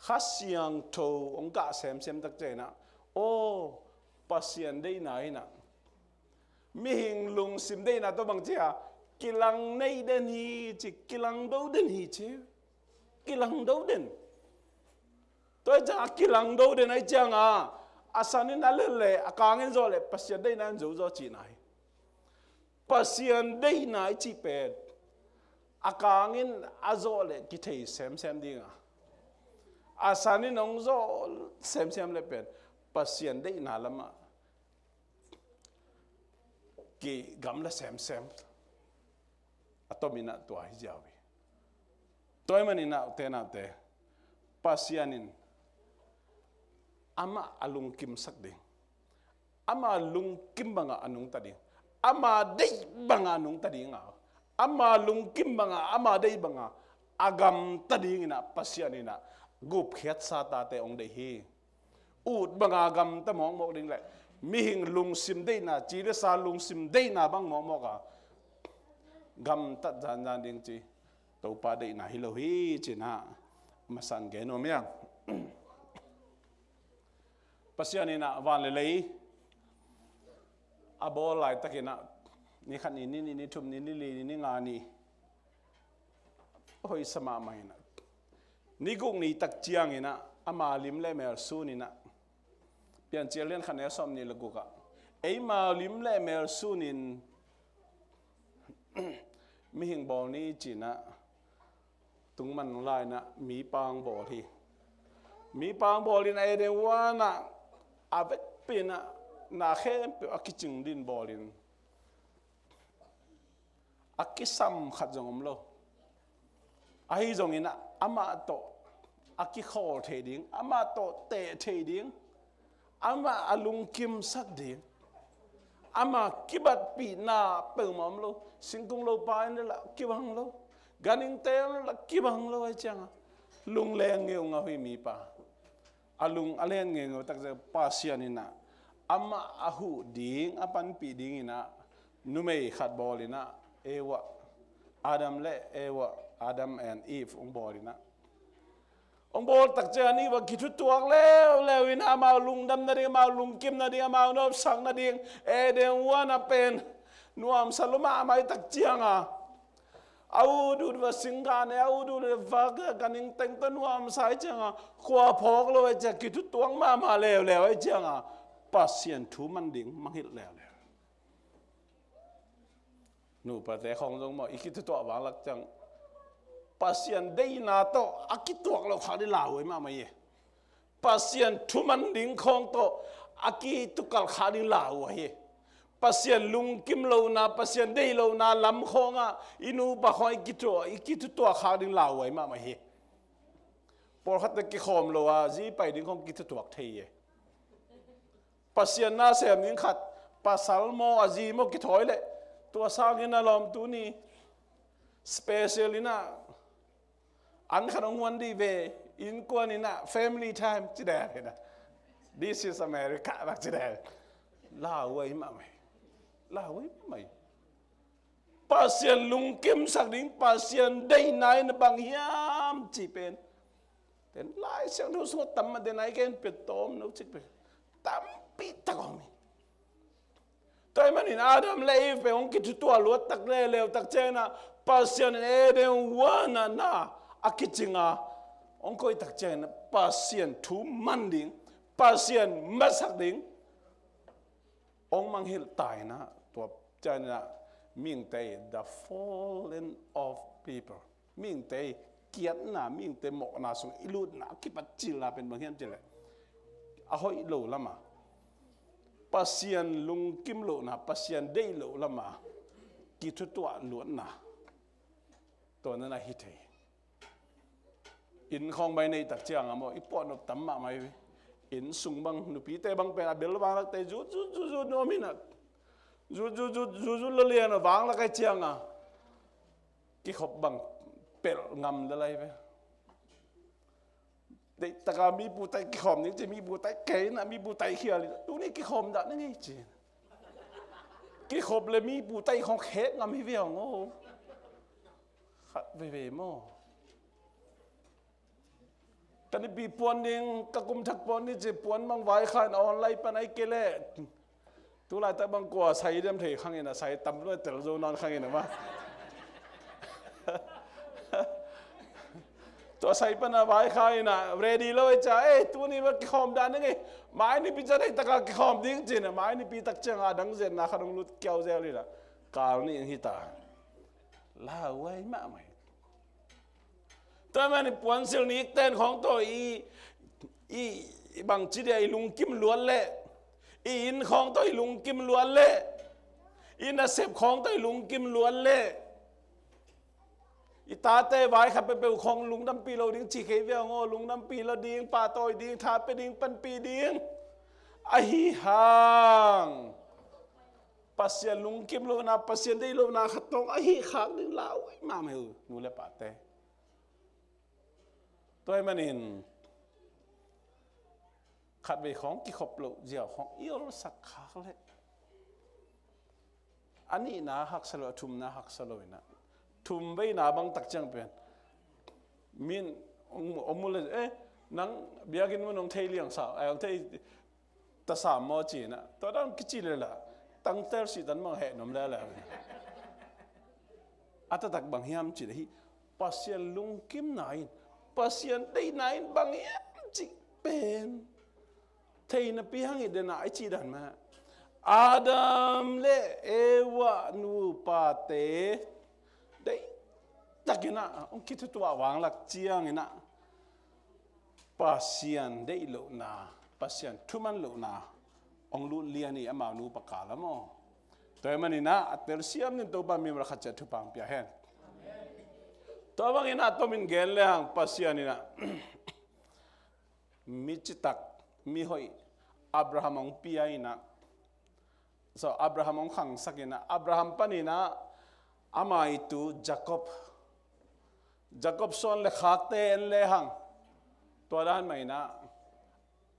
ข้าเสียงโทองกะเซมตักเจนะโอ้ปัสยันได้ไหนนะมีหิงลุงซิมได้นะตัวบางเจ้ากิลังในเดนฮีจีกิลังดูเดนฮีจีกิลังดูเดนตัวจะกิลังดูเดนไอจังอาสันนี่นั่นเลยอากางอินโซเลยปัสยันได้นั่นจูจีไหน pasien dei na chi pet akangin azole ki thei sem dinga asani nong zo sem le pet pasien dei na lama ki gamla sem atomina to hi jawi toy manina te na te pasianin ama alung kim sak ding ama lung kim banga anung tadi ama dei banga anung tadi nga ama lung kim banga ama dei banga agam tadi ngina pasianina gup khet sa ta te ong dei hi ut banga agam ta mong mok ding le mi hing lung sim dei na chi le sa lung sim dei na bang mok mok a gam tat jan ding chi to pa dei na hi lo hi chi na masan ge no myang pasianina van le lei abol lai takina ni khan ni thum ni li ni nga ni hoi sama mai na ni gung ni tak chiang ina ama lim le mer su ni na pian chialen khan e som ni lagu ka ei ma lim le mer su nin mi hing bol ni china tung man lai na mi pang bol hi mi pang bol in ai de wa na avec pena na khem pe akiching din bolin akisam khat jongom lo ai jong ina ama to aki khol theding ama to te theding ama alung kim sak ding ama kibat pi na pelmom lo singkung lo pa ni la kibang lo ganing te la kibang lo ai chang lung leng ngeu nga hui mi pa alung alen ngeu tak je pasianina ama ahu ding apan pi ding ina numei khat bolina ewa adam le ewa adam and eve ong bolina ong bol tak je ani wa kithu tuak lew ina ma lung dam na ding ma lung kim na ding ma no sang na ding e de wana pen nuam saluma mai tak chianga au du wa singa ne au du le va ga kaning teng ta nuam sai changa khwa phok lo e cha kithu tuang ma lew ai changa pasien thu man ding mang hit lew nu pa te khong jong mo ikit to wa lak chang pasien dei na to akituak lo khali law ma mai pasien thu man ding khong to aki tukal khali law he pasien lung kim lo na pasien dei lo na lam khonga inu ba khoi ikit to khali law ma mai por khat ki khom lo a ji pai ding khong kit tuak thei pasien na sem ning khat pasal mo aji mo ki thoi le to sang ina lom tu ni special ina an khanong wan di ve in kwan ina family time chi da na this is America bak chi da la wai ma mai pasien lung kim sak ding pasien dei nai na bang yam chi pen ten lai sang do so tam ma de nai ken pe tom no chi pe tam pi ta ko mi toy man in adam le pe on ki tu lo tak le tak chena pasien e de wana na akichinga on koi tak chena pasien thu manding pasien masak ding ong mang hil tai na to chana ming te the fallen of people ming te kiat na ming te mo na sung ilut na ki pat chila pen bang hian chile a hoi lo lama pasien lung kim lo na pasien dei lo lama ki thu tua lo na to na hi thei in khong bai nei tak chiang amo ipon op tam ma mai in sung bang nu pi te bang pe bel bang lak te ju no mina ju lo lian wang la kai chiang a ki khop bang pel ngam la lai ve de taka mi bu tai ki khom ni je mi bu tai ke na mi bu tai khia li tu ni ki khom da na ngai chi ki khop le mi bu tai khong khe ngam hi ve ngo khat ve mo kan bi pon ding ka kum thak pon ni je pon mang wai khan online pan ai ke le tu la ta bang ko sai dem thei khang ina sai tam lo tel zo non khang ina ma to sai pa na vai khai na ready lo cha e tu ni ma ki khom dan ngai mai ni pi cha dai ta ka ki khom ding chin mai ni pi tak chang a dang zen na kharung lut kyau zel li la กาลนี่ฮิตาลาไว้มาไหมแต่มันปวนเสียงนี้เต้นของตัวอีบางจีเดียลุงกิมล้วนเละอินของตัวลุงกิมล้วนเละอินอาเสพของตัวลุงกิมล้วนเละอีตาเต้ไว้ขับไปเปลวของลุงดำปีเราดิ้งจีเคเวียงอลุงดำปีเราดิ้งป่าตอยดิ้งทาไปดิ้งปันปีดิ้งไอ้ห่างปัสยาลุงกิมโลนาปัสยาได้โลนาขัดตรงไอ้ข้างนึงลาวมาไม่รู้นูเลปาเต้ตัวมันเห็นขัดไปของกี่ขบโลเจียวของอีรสักขาเลยอันนี้นะหักสลวยทุ่มนะหักสลวยนะทุ่มไปนะบางตักจังเป็นมินอมุลนังเบียกินมันองเทเลียงสาวองเทตาสามมอจีนะตัวนั้นกิจิเลยล่ะตั้งแต่สิตันมังเหนมแล้วแหละอาตตักบางยามจีเลยปัสยาลุงกิมไหนปัสยาได้ไหนบางยามจีเป็นเทนปีหังอีเดน่าไอจีดันมาอาดัมเลเอวานูปาเตได้ตักนะองคิดตัววางหลักเจียงนะปัสยาได้โลนาปัสยาทุมันโลนาองลุเลียนี่อามานูปากาละมั้งตัวมันนี่นะอัตเตอร์เซียมนี่ตัวบ้านมีมรขัดจัตุปังเปียเห็นตัวบางนี่นะตัวมินเกลเลยฮังปัสยานี่นะมิจิตักมีหอยอับราฮัมองปียนะso อับราฮัมองขังสักนะอับราฮัมปนี่นะอามาitu Jacobส่วนเลขาเตนเลยฮังตัวด้านไหนนะ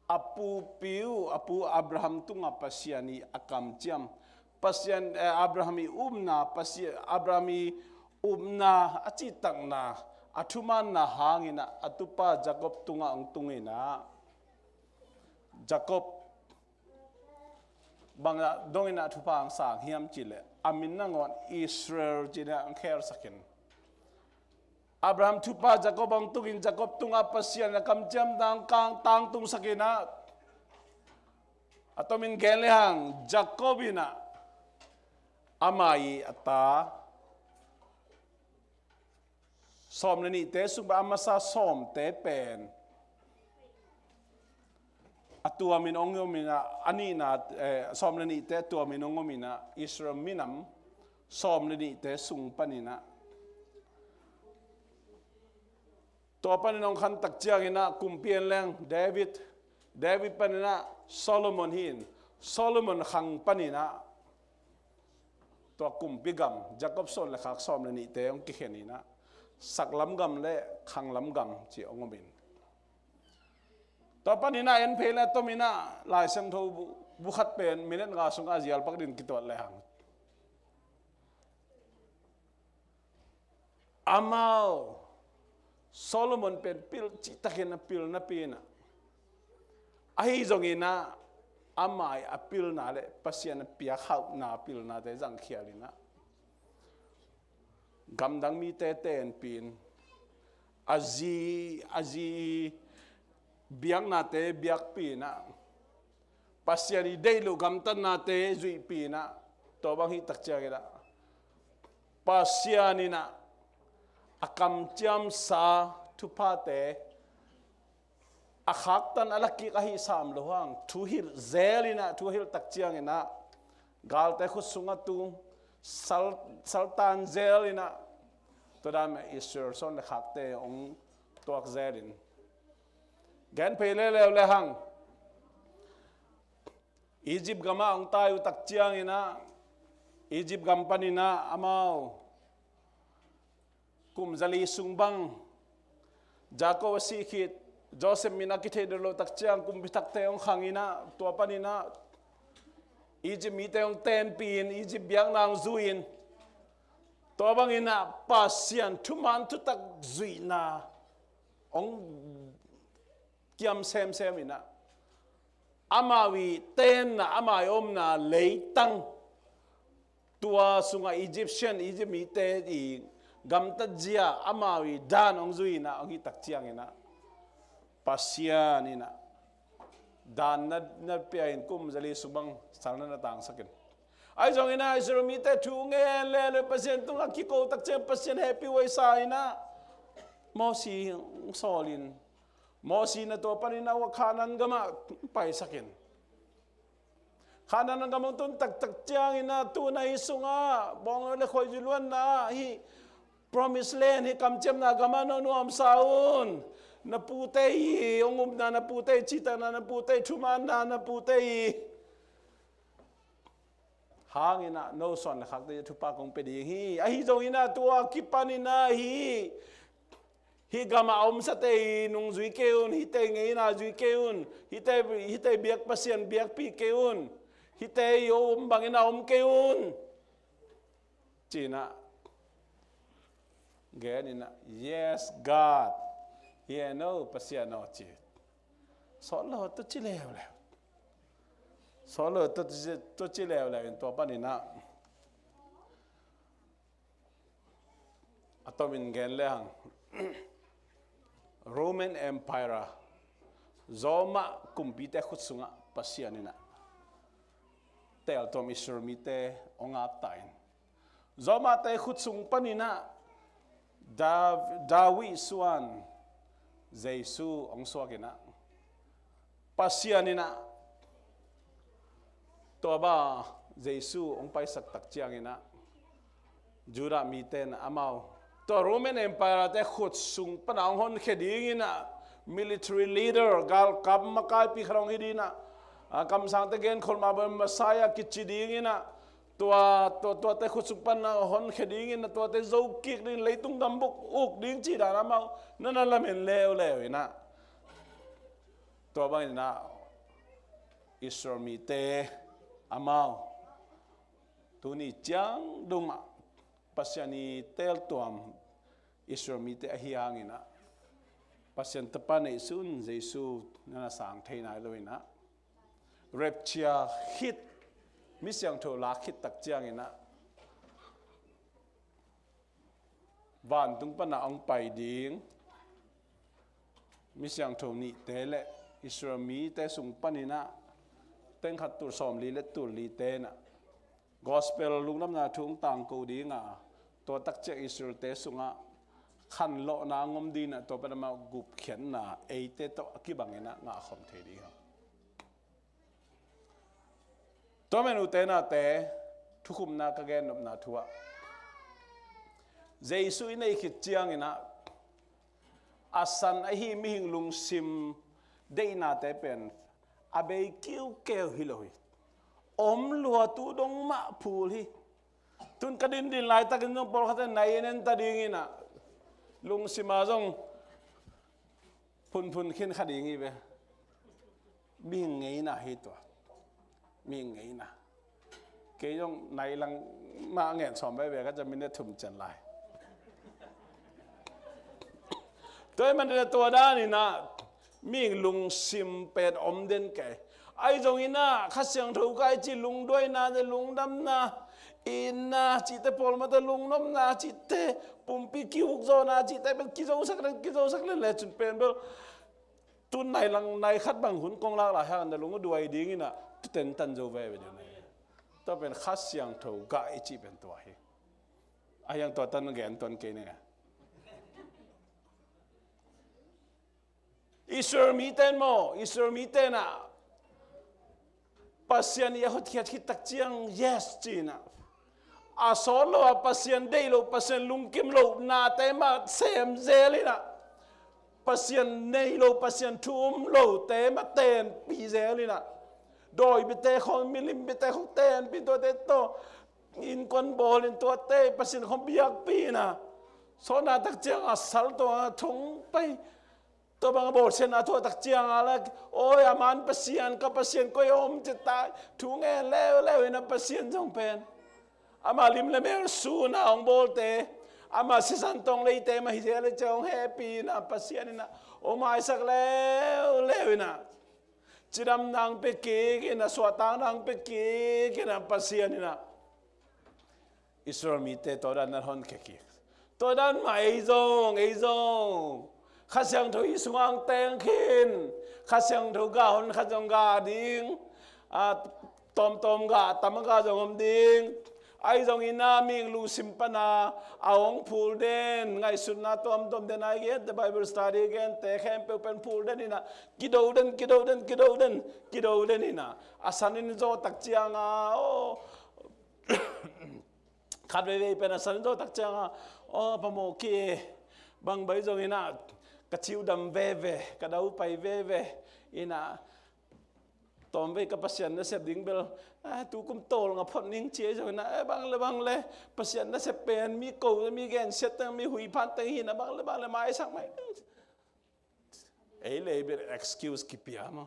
apu piu apu Abraham tunga pasiani akam jam pasian Abrahami umna pasia Abrahami umna acitang na atuman na hangina atupa Jacob tunga ang tungina Jacob banga dongina atupa ang sang hiam chile amin nangon Israel jina ang kher sakin Abraham tupa Jacob ang tungin Jacob tunga pasyan na kamjam dang kang tang tung sakina atomin gelehang Jacobina amai ata som nani te sumba amasa som te pen atua min ongomina anina som nani te atua min ongomina Israel minam som nani te sung paninaตัวปันน้องขันตักเจียงนะกุมเปียนแรงเดวิดปันนะโซโลมอนหินโซโลมอนขังปันนะตัวกุมปิกำจักรบส่วนและขักซ้อมเลยนี่เตยองกิเขนี่นะสักล้ำกำและขังล้ำกำจีองบินตัวปันนะเอ็นเพลและตัวมินะลายเสียงทูบุขัดเป็นมิเลนกาสุงอาเซียลปักดินกิตัวเลยหังอามาโซโลมอนเป็นพิลจิตะเกนะพิลนะปีนะไอ้จงอินะอามาอพิลนาเลปัสยานะพิยาข้าวนาพิลนาเตจังเขียลินะกำดังมีเตเตนปีนอาจีเบียงนาเตเบียกปีนะปัสยานีได้ลูกำตันนาเตจุยปีนะตัวบางทีตักเจอกันละปัสยานีนะakam jam sa tupate akhak tan alaki kahi sam lohang tuhil zelina tuhil takchiang ina galte khusunga tu sultan zelina todam Israel son le khakte ong tuak zelin gan pele le hang Egypt gama ong tayo takchiang ina Egypt gampanina amao kum zali sungbang Jacob sikit Joseph minakite delo takchiang kum bitak teong khangina tua panina Egypt mi teong tenpin Egypt biang nang zuin tua bangina pasian tuman tutak zuina ong kiam sem ina amawi ten na amay na leitang tua sunga Egypt mi te i gamtadjia amawi dan ong zuina ong hitak chiang ina pasyan ina dan na piain kum zali subang salna na tang sakin ai jong ina Israel mi te thu nge le pasien tung ki ko tak che pasien happy way sa ina mo si solin mo si na to panina wa khanan gama pai sakin khanan gama tun tak chiang ina tu na isunga bong le khoi julwan na hi promise land hi kam chem na gama no nu am saun na putei ongum na putei chita na putei thuman na putei hangina no son khak de thu pa kong pe di hi a hi jong ina tua kipanina hi gama om sa te nung zui keun hi te ngei na zui keun hi te biak pasien biak pi keun hi te yo bangina om keun china genina yes God he no pasien no chi so lo to chi lew lew so lo to chi lew lew to panina atomin gen lehang Roman Empire zoma kumpite khutsunga pasianina tel tom isurmite onga tain zoma te khutsung panina dawi suan jesu ongswagina pasianina toba jesu ongpai sak tak chiangina jura miten amau to Roman Empire te khut sung panang hon khedingina military leader gal kap makai pi khrong hidina kam sang te gen khol ma masaya kichidingina to te khut sung pan hon khedingina to te zo kik din leitung dambuk uk ding chi da mau nana lamen lew ina to bang ina isromi te amau tuni chang duma pasiani tel tuam isromi te ahiangina pasien tapane sun jesu nana sang theina loina reptia hit misyang tho la khit tak chiangina van tung pana ong pai ding misyang tho ni tele isromi te sung panina teng khat tur som li le tur li te na gospel lungnam na thung tang ko dinga to tak che israel te sunga khan lo na ngom dina to pa ma gup khen na eite to akibangena nga khom the di ha to menu te na te thukum na ka gen na thuwa jesu inei khit chiang ina asan a hi mi hing lung sim deina te pen abe kiu keu hiloi om lua tu dong ma phul hi tun kadin din lai takin nong por khata nai nen ta dingina lung sima jong phun khin khadingi be mi ngei na hi to mi ngei na ke jong nai lang ma ngen som be be kaจะmin ne thum chan lai toy man de to da ni na mi lung sim pet om den ke ai jong ina khasyang thau kai chi lung doi na de lung dam na inna chi te pol ma te lung nom na chi te pumpi ki uk zo na chi te ben ki zo sak le chun pen bel tun nai lang nai khat bang hun kong lak la ha na lung duai ding ina ten tan zo ve de to ben khasyang thau kai chi ben to hi ayang to tan gen ton ke ne Isur mi ten na pasien yahut khit tak chiang yes china a solo a pasien dei lo pasien lungkim lo na te ma sem zelina pasien nei lo pasien thum lo te ma ten pi zelina doi bite khon milim bite khon ten pi to te to in kon bol in to te pasien khon biak pi na so na tak chiang a sal to thong pai to bang bol sen a to tak chiang ala oi aman pasien ka pasien ko yom chita thung e lew na pasien jong pen ama lim le mer su na ong bol te ama si san tong le te ma hi le chong happy na pasien na o mai sak lew na chiram nang pe ke na swatang nang pe ke na pasien na Israel mi te to dan na hon ke ki to dan mai zong khasyang tho isung teng khin khasyang tho ga hon khajong ga ding tom ga tamanga jong ding ai jong ina ming lu simpana aong phul den ngai sunna tom den I get the Bible study again te khem pe pen phul den ina kido den ina asanin zo tak chianga o khat ve pen asanin zo tak chianga o pamo ki bang bai jong ina ka chiu dam ve ka dau pai ve ina tom ve ka pasien na sep ding bel tu kum tol nga phot ning che jo na bang le pasien na sep pen mi ko mi gen set mi hui phan te hi na bang le mai sak mai ei le be excuse ki pia ma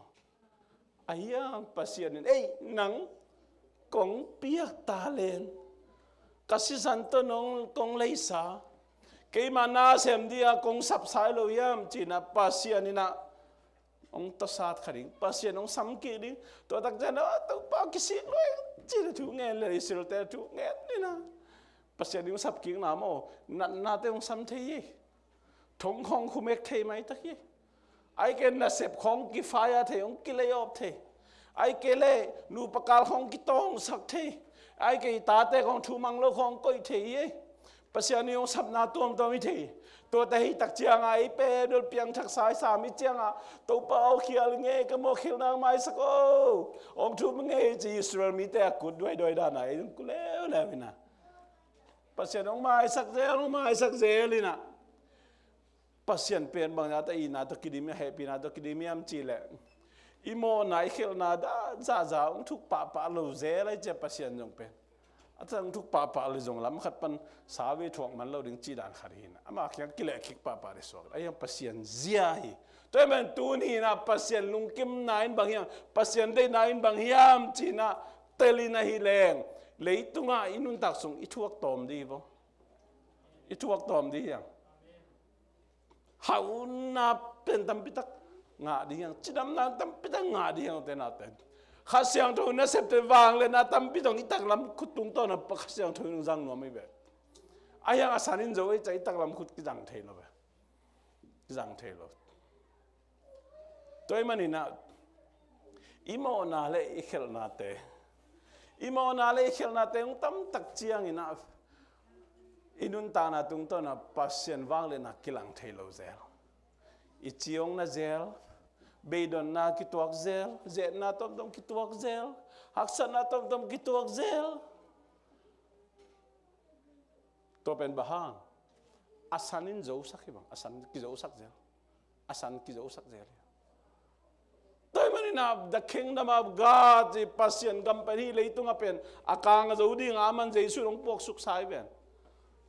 aya pasien ei nang kong pia ta len kasi santo nong kong leisa ke mana sem dia kong sap sai lo yam china pasien ina ông ta sát khởi pasien ông sắm kỹ đi tôi đặt ra nó tôi bao cái gì rồi chỉ là chú nghe lời sửa thế chú nghe đi na pasien ông sắp kỹ nào mà nãy tôi ông sắm thế gì thống không không biết thế mấy tất gì ai cái là xếp không cái fire thế ông cái lấy op thế ai cái lấy nụ bạc cal không cái tông sắc thế ai cái ta thế không chú mang lâu không coi thế gì pasien ông sắp na tuom tuom thếตัวแต่ตักเจียงไอเป้โดนเปียงทักสายสามิเจียงอ่ะตัวเปล่าเขียวเงี้ยก็โมเขียวนางไม้สักโอ้องทุบเงี้ยจีอิสราเอลมีแต่กุดด้วยโดยด้านไหนกูแล้วนะปัสเซียนองไม้สักเซลเลยนะปัสเซียนเป็นบางอย่างแต่อีน่าตัวกิดิมีเฮปีน่าตัวกิดิมีอัมจีแหละอีโมไหนเขียวนาด้าจ้าองทุกป่าลูเซอะไรเจ็บปัสเซียนจงเป็นอาจารย์ทุกป่าเลยจงล้ำขัดปันสาวิถวงมันเราดึงจีด่านขารีนะอามาเขียนกิเลสคิกป่าได้สวกไอ้ยังปัสเซียนเสียฮีตัวมันตูนี่นะปัสเซียนลุงกิมนายบางอย่างปัสเซียนได้นายบางอย่างจีน่ะเตลินาฮิแรงเลยตุงอ่ะอินุนตักส่งอิทวกตอมดีบ่อิทวกตอมดียังหาอุนาเป็นตั้มปิตักงาดียังจีดำนานตั้มปิตักงาดียังแต่นาแต่ข้าเสียงทุนน่ะเสพแต่วางเลยนะตั้มปิตองอิตักลำคุดตุงต้นน่ะข้าเสียงทุนจังหนัวไม่แบบไอ้ยังอาสานินโจไอ้ใจอิตักลำคุดกิจังเทโลแบบกิจังเทโลตัวมันนี่นะอิโมนาเลอิเขลนาเตอิโมนาเลอิเขลนาเตงตั้มตักเจียงอินะอินุนตานาตุงต้นน่ะปัสเซียนวางเลยนะกิลังเทโลเซลอิจิองนะเซลเบดอนนาคิตวกเซลเจนาตอมคิตวกเซลฮักษนาตอมคิตวกเซลตัวเป็นบ้างอาสันินโจสักกี่บางอาสันกิโจสักเซลอาสันกิโจสักเซลตัวมันนี่นะ the kingdom of God ที่ปัสเซียนกัมเป็นที่เลยตุงอ่ะเป็นอากางจะอุดีงามันจะสุดลงพวกสุขสายเป็น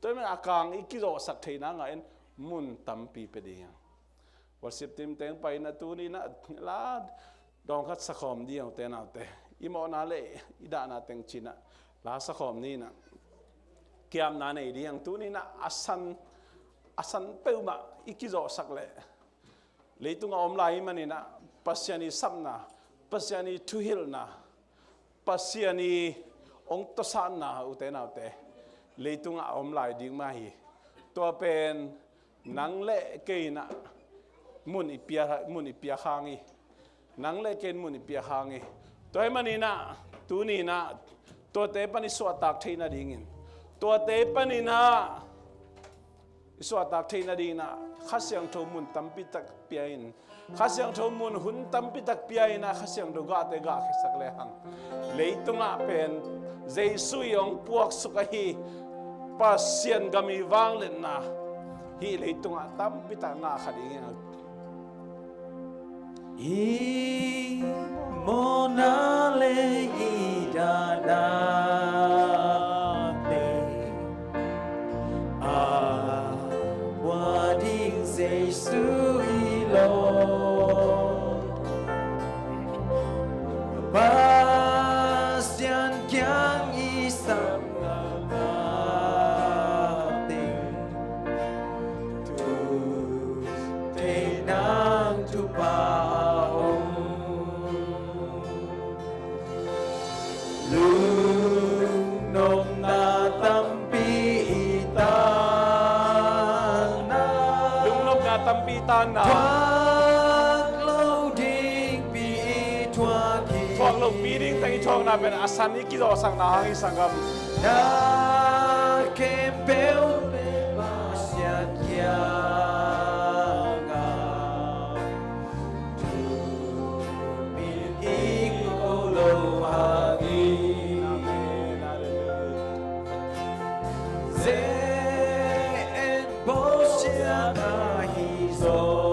ตัวมันอากางอีกิโจสักเทนังอ่ะเอ็นมุนตัมปีไปดีอย่างวันสิบทีมเต็งไปนะตัวนี้นะลาดองคัดสักคมเดียวแต่น่าแต่อีโมนาเล่อีดานาเต็งชินะลาสักคมนี้นะเกี่ยมนาในดีอย่างตัวนี้นะอาสันเป้ามาอีกิโจสักเลยเลยตุงอมไลมันนี่นะปัสยานีซัมนะปัสยานีทุฮิลนะปัสยานีองตสานนะอุเตนาอุเตเลยตุงอมไลดิ้งมาฮีตัวเป็นนังเล่เกยนะมุนอิเปียข้างอีนังเล่เกนมุนอิเปียข้างอีตัวมันนี่นะตัวนี้นะตัวเตปนิสวดตักเทน่าดิ้งินตัวเตปนินะสวดตักเทน่าดิ้งนะข้าเสียงโทมุนตัมปิตักเปียอินข้าเสียงโทมุนหุ่นตัมปิตักเปียอินนะข้าเสียงดูกาเตกาคิสักเลหังเลยตุงะเป็นเจสุยองพวกสุขฮีปัสเซียนกามีวางเล่นนะฮีเลยตุงะตัมปิตักงาขัดอิงImonale idanate awading Jesu ilong Bastian kyang isang ating tu tenang tupa Tanah ทวงเราดิ้งปีทวงขี ทวงเราปี ding tangi thong na ben asan ni ki do sang na hang sangam na kem peu sia kia nga tu min ik lo hagi ze en bosia na hi zo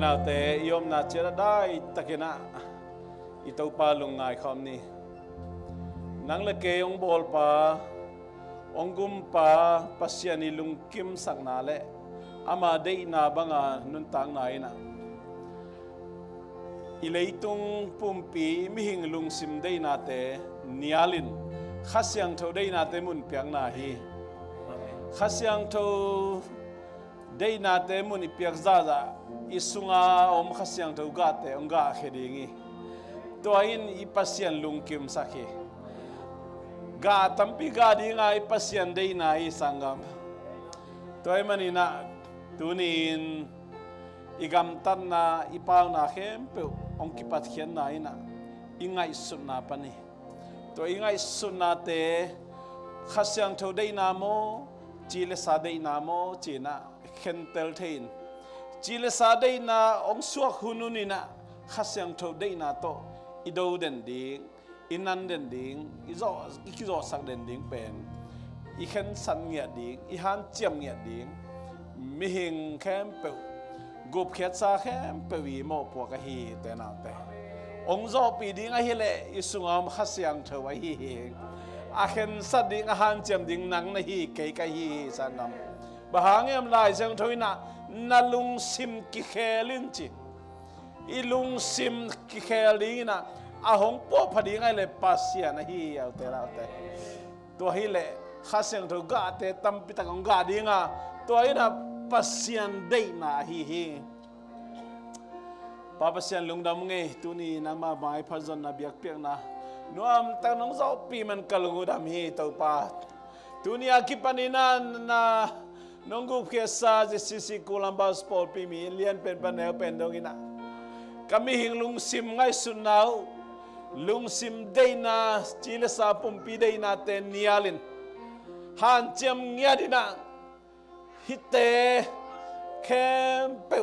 na te yom na chera dai takena itau pa lungai khom ni nang le ke ong bol pa ong gum pa pasiani lungkim sang na le ama de na banga nun tang na ina ileitung pumpi mihing lungsim dei nate nialin khasyang tho dei nate mun piang na hi khasyang tho dei nate mun ipiak za isunga om khasyang tho ga te onga khedingi toin ipasian lungkim sakhe ga tampi ga dinga ipasian dei na hi sangam toy manina tunin igam tan na ipaw na khem pe ong kipat khian na ina ingai sunna pani to ingai sunna te khasyang tho dei na mo chile sa dei na mo china khentel thein chile sa dei na ong suak hununina khasyang tho dei na to ido den ding inan den ding izo sak den ding pen i khen san ngia ding i han chiam ngia ding mi hing khem pe gup khet sa khem pe wi mo po ka hi te na te ong zo pi ding a hi le isungam khasyang tho wa hi a khen sa ding a han chiam ding nang na hi ke ka hi sanam bahangem lai sang thoina nalung sim ki khelin chi ilung sim ki khelin na a hong po phadi ngai le pasia na hi au te la te to hi le khasyang tho ga te tam pi ta kong ga dinga to ina pasian dei na hi pa pasian lungdam nge tu ni nang ma mai phazon na biak piak na nuam ta nong zo pi man kalungu dam hi to pa tu ni akipanina na nonggu khesa zcccolumbus Paul pi mi lian pen panel pen dongina kami hing lung sim ngai sunau lung sim dei na chile sa pumpi dei na ten nialin han chem ngia dina hite kem pe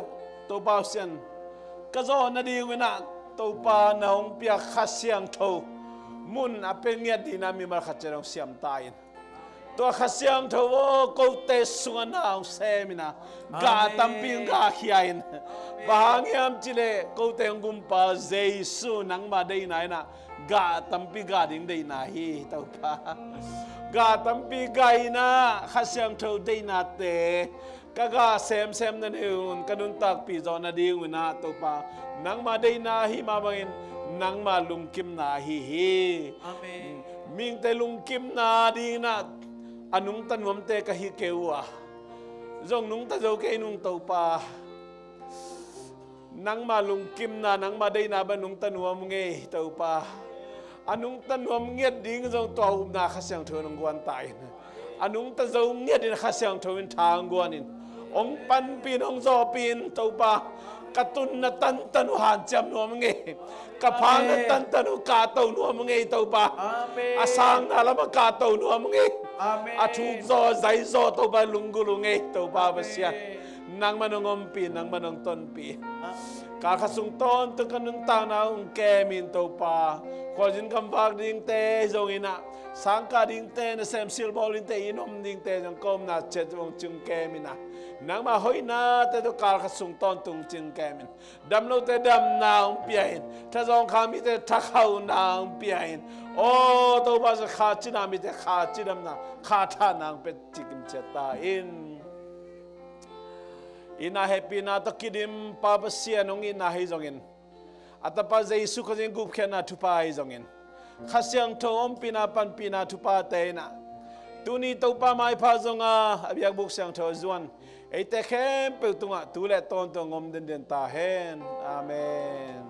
to ba sian ka zo na di wina to pa na hong pia khasyang tho mun apen ngia dina mi mar khacherong siam tain to khasyang tho ko te sungana semina ga tamping ga khiain bahangiam chile ko te ngum pa jesu nang ma dei na na ga tampi ga ding dei na hi to pa ga tampi ga ina khasyang tho dei na te kaga sem na neun kanun tak pi zo na ding wina to pa nang ma dei na hi ma bangin nang ma lungkim na hi amen ming te lungkim na ding na anung tanwam te ka hi kewa zong nung ta zo ke nung to pa nang ma lungkim na nang ma dei na ba nung tanwam nge to pa anung tanwam nget ding zong to na khasyang tho nong gwan tai anung ta zo nget din khasyang tho in thang gwanin ong pan pin ong zo pin to pa katun na tan tanu han cham nuam nge kapang na tan tanu ka to nuam nge to pa amen asang na lama ka to nuam nge amen athuk zo zai zo to ba lungulu nge to pa basia nang manongom pi nang manong ton pi ka khasung ton to kanun ta na ung ke min to pa khojin kam bak ding te zongina sangka ding te na sem sil bol in te inom ding te jong kom na chet wong chung ke mina nang ma hoi na te to kal khasung ton tung chung ke min dam lo te dam na ung piain tha zong kha mi te tha khau na ung piain o to ba sa kha china mi te kha chidam na kha tha nang pe chikim cheta ina happy na to kidim pa basia nong ina hi zongin atapa jesu khajing gup khena thupa hi zongin khasyang thom pina pan pina thupa te na tuni to pa mai pha zonga abyak buk syang tho zuan eite khem pe tunga tule ton to ngom den den ta hen amen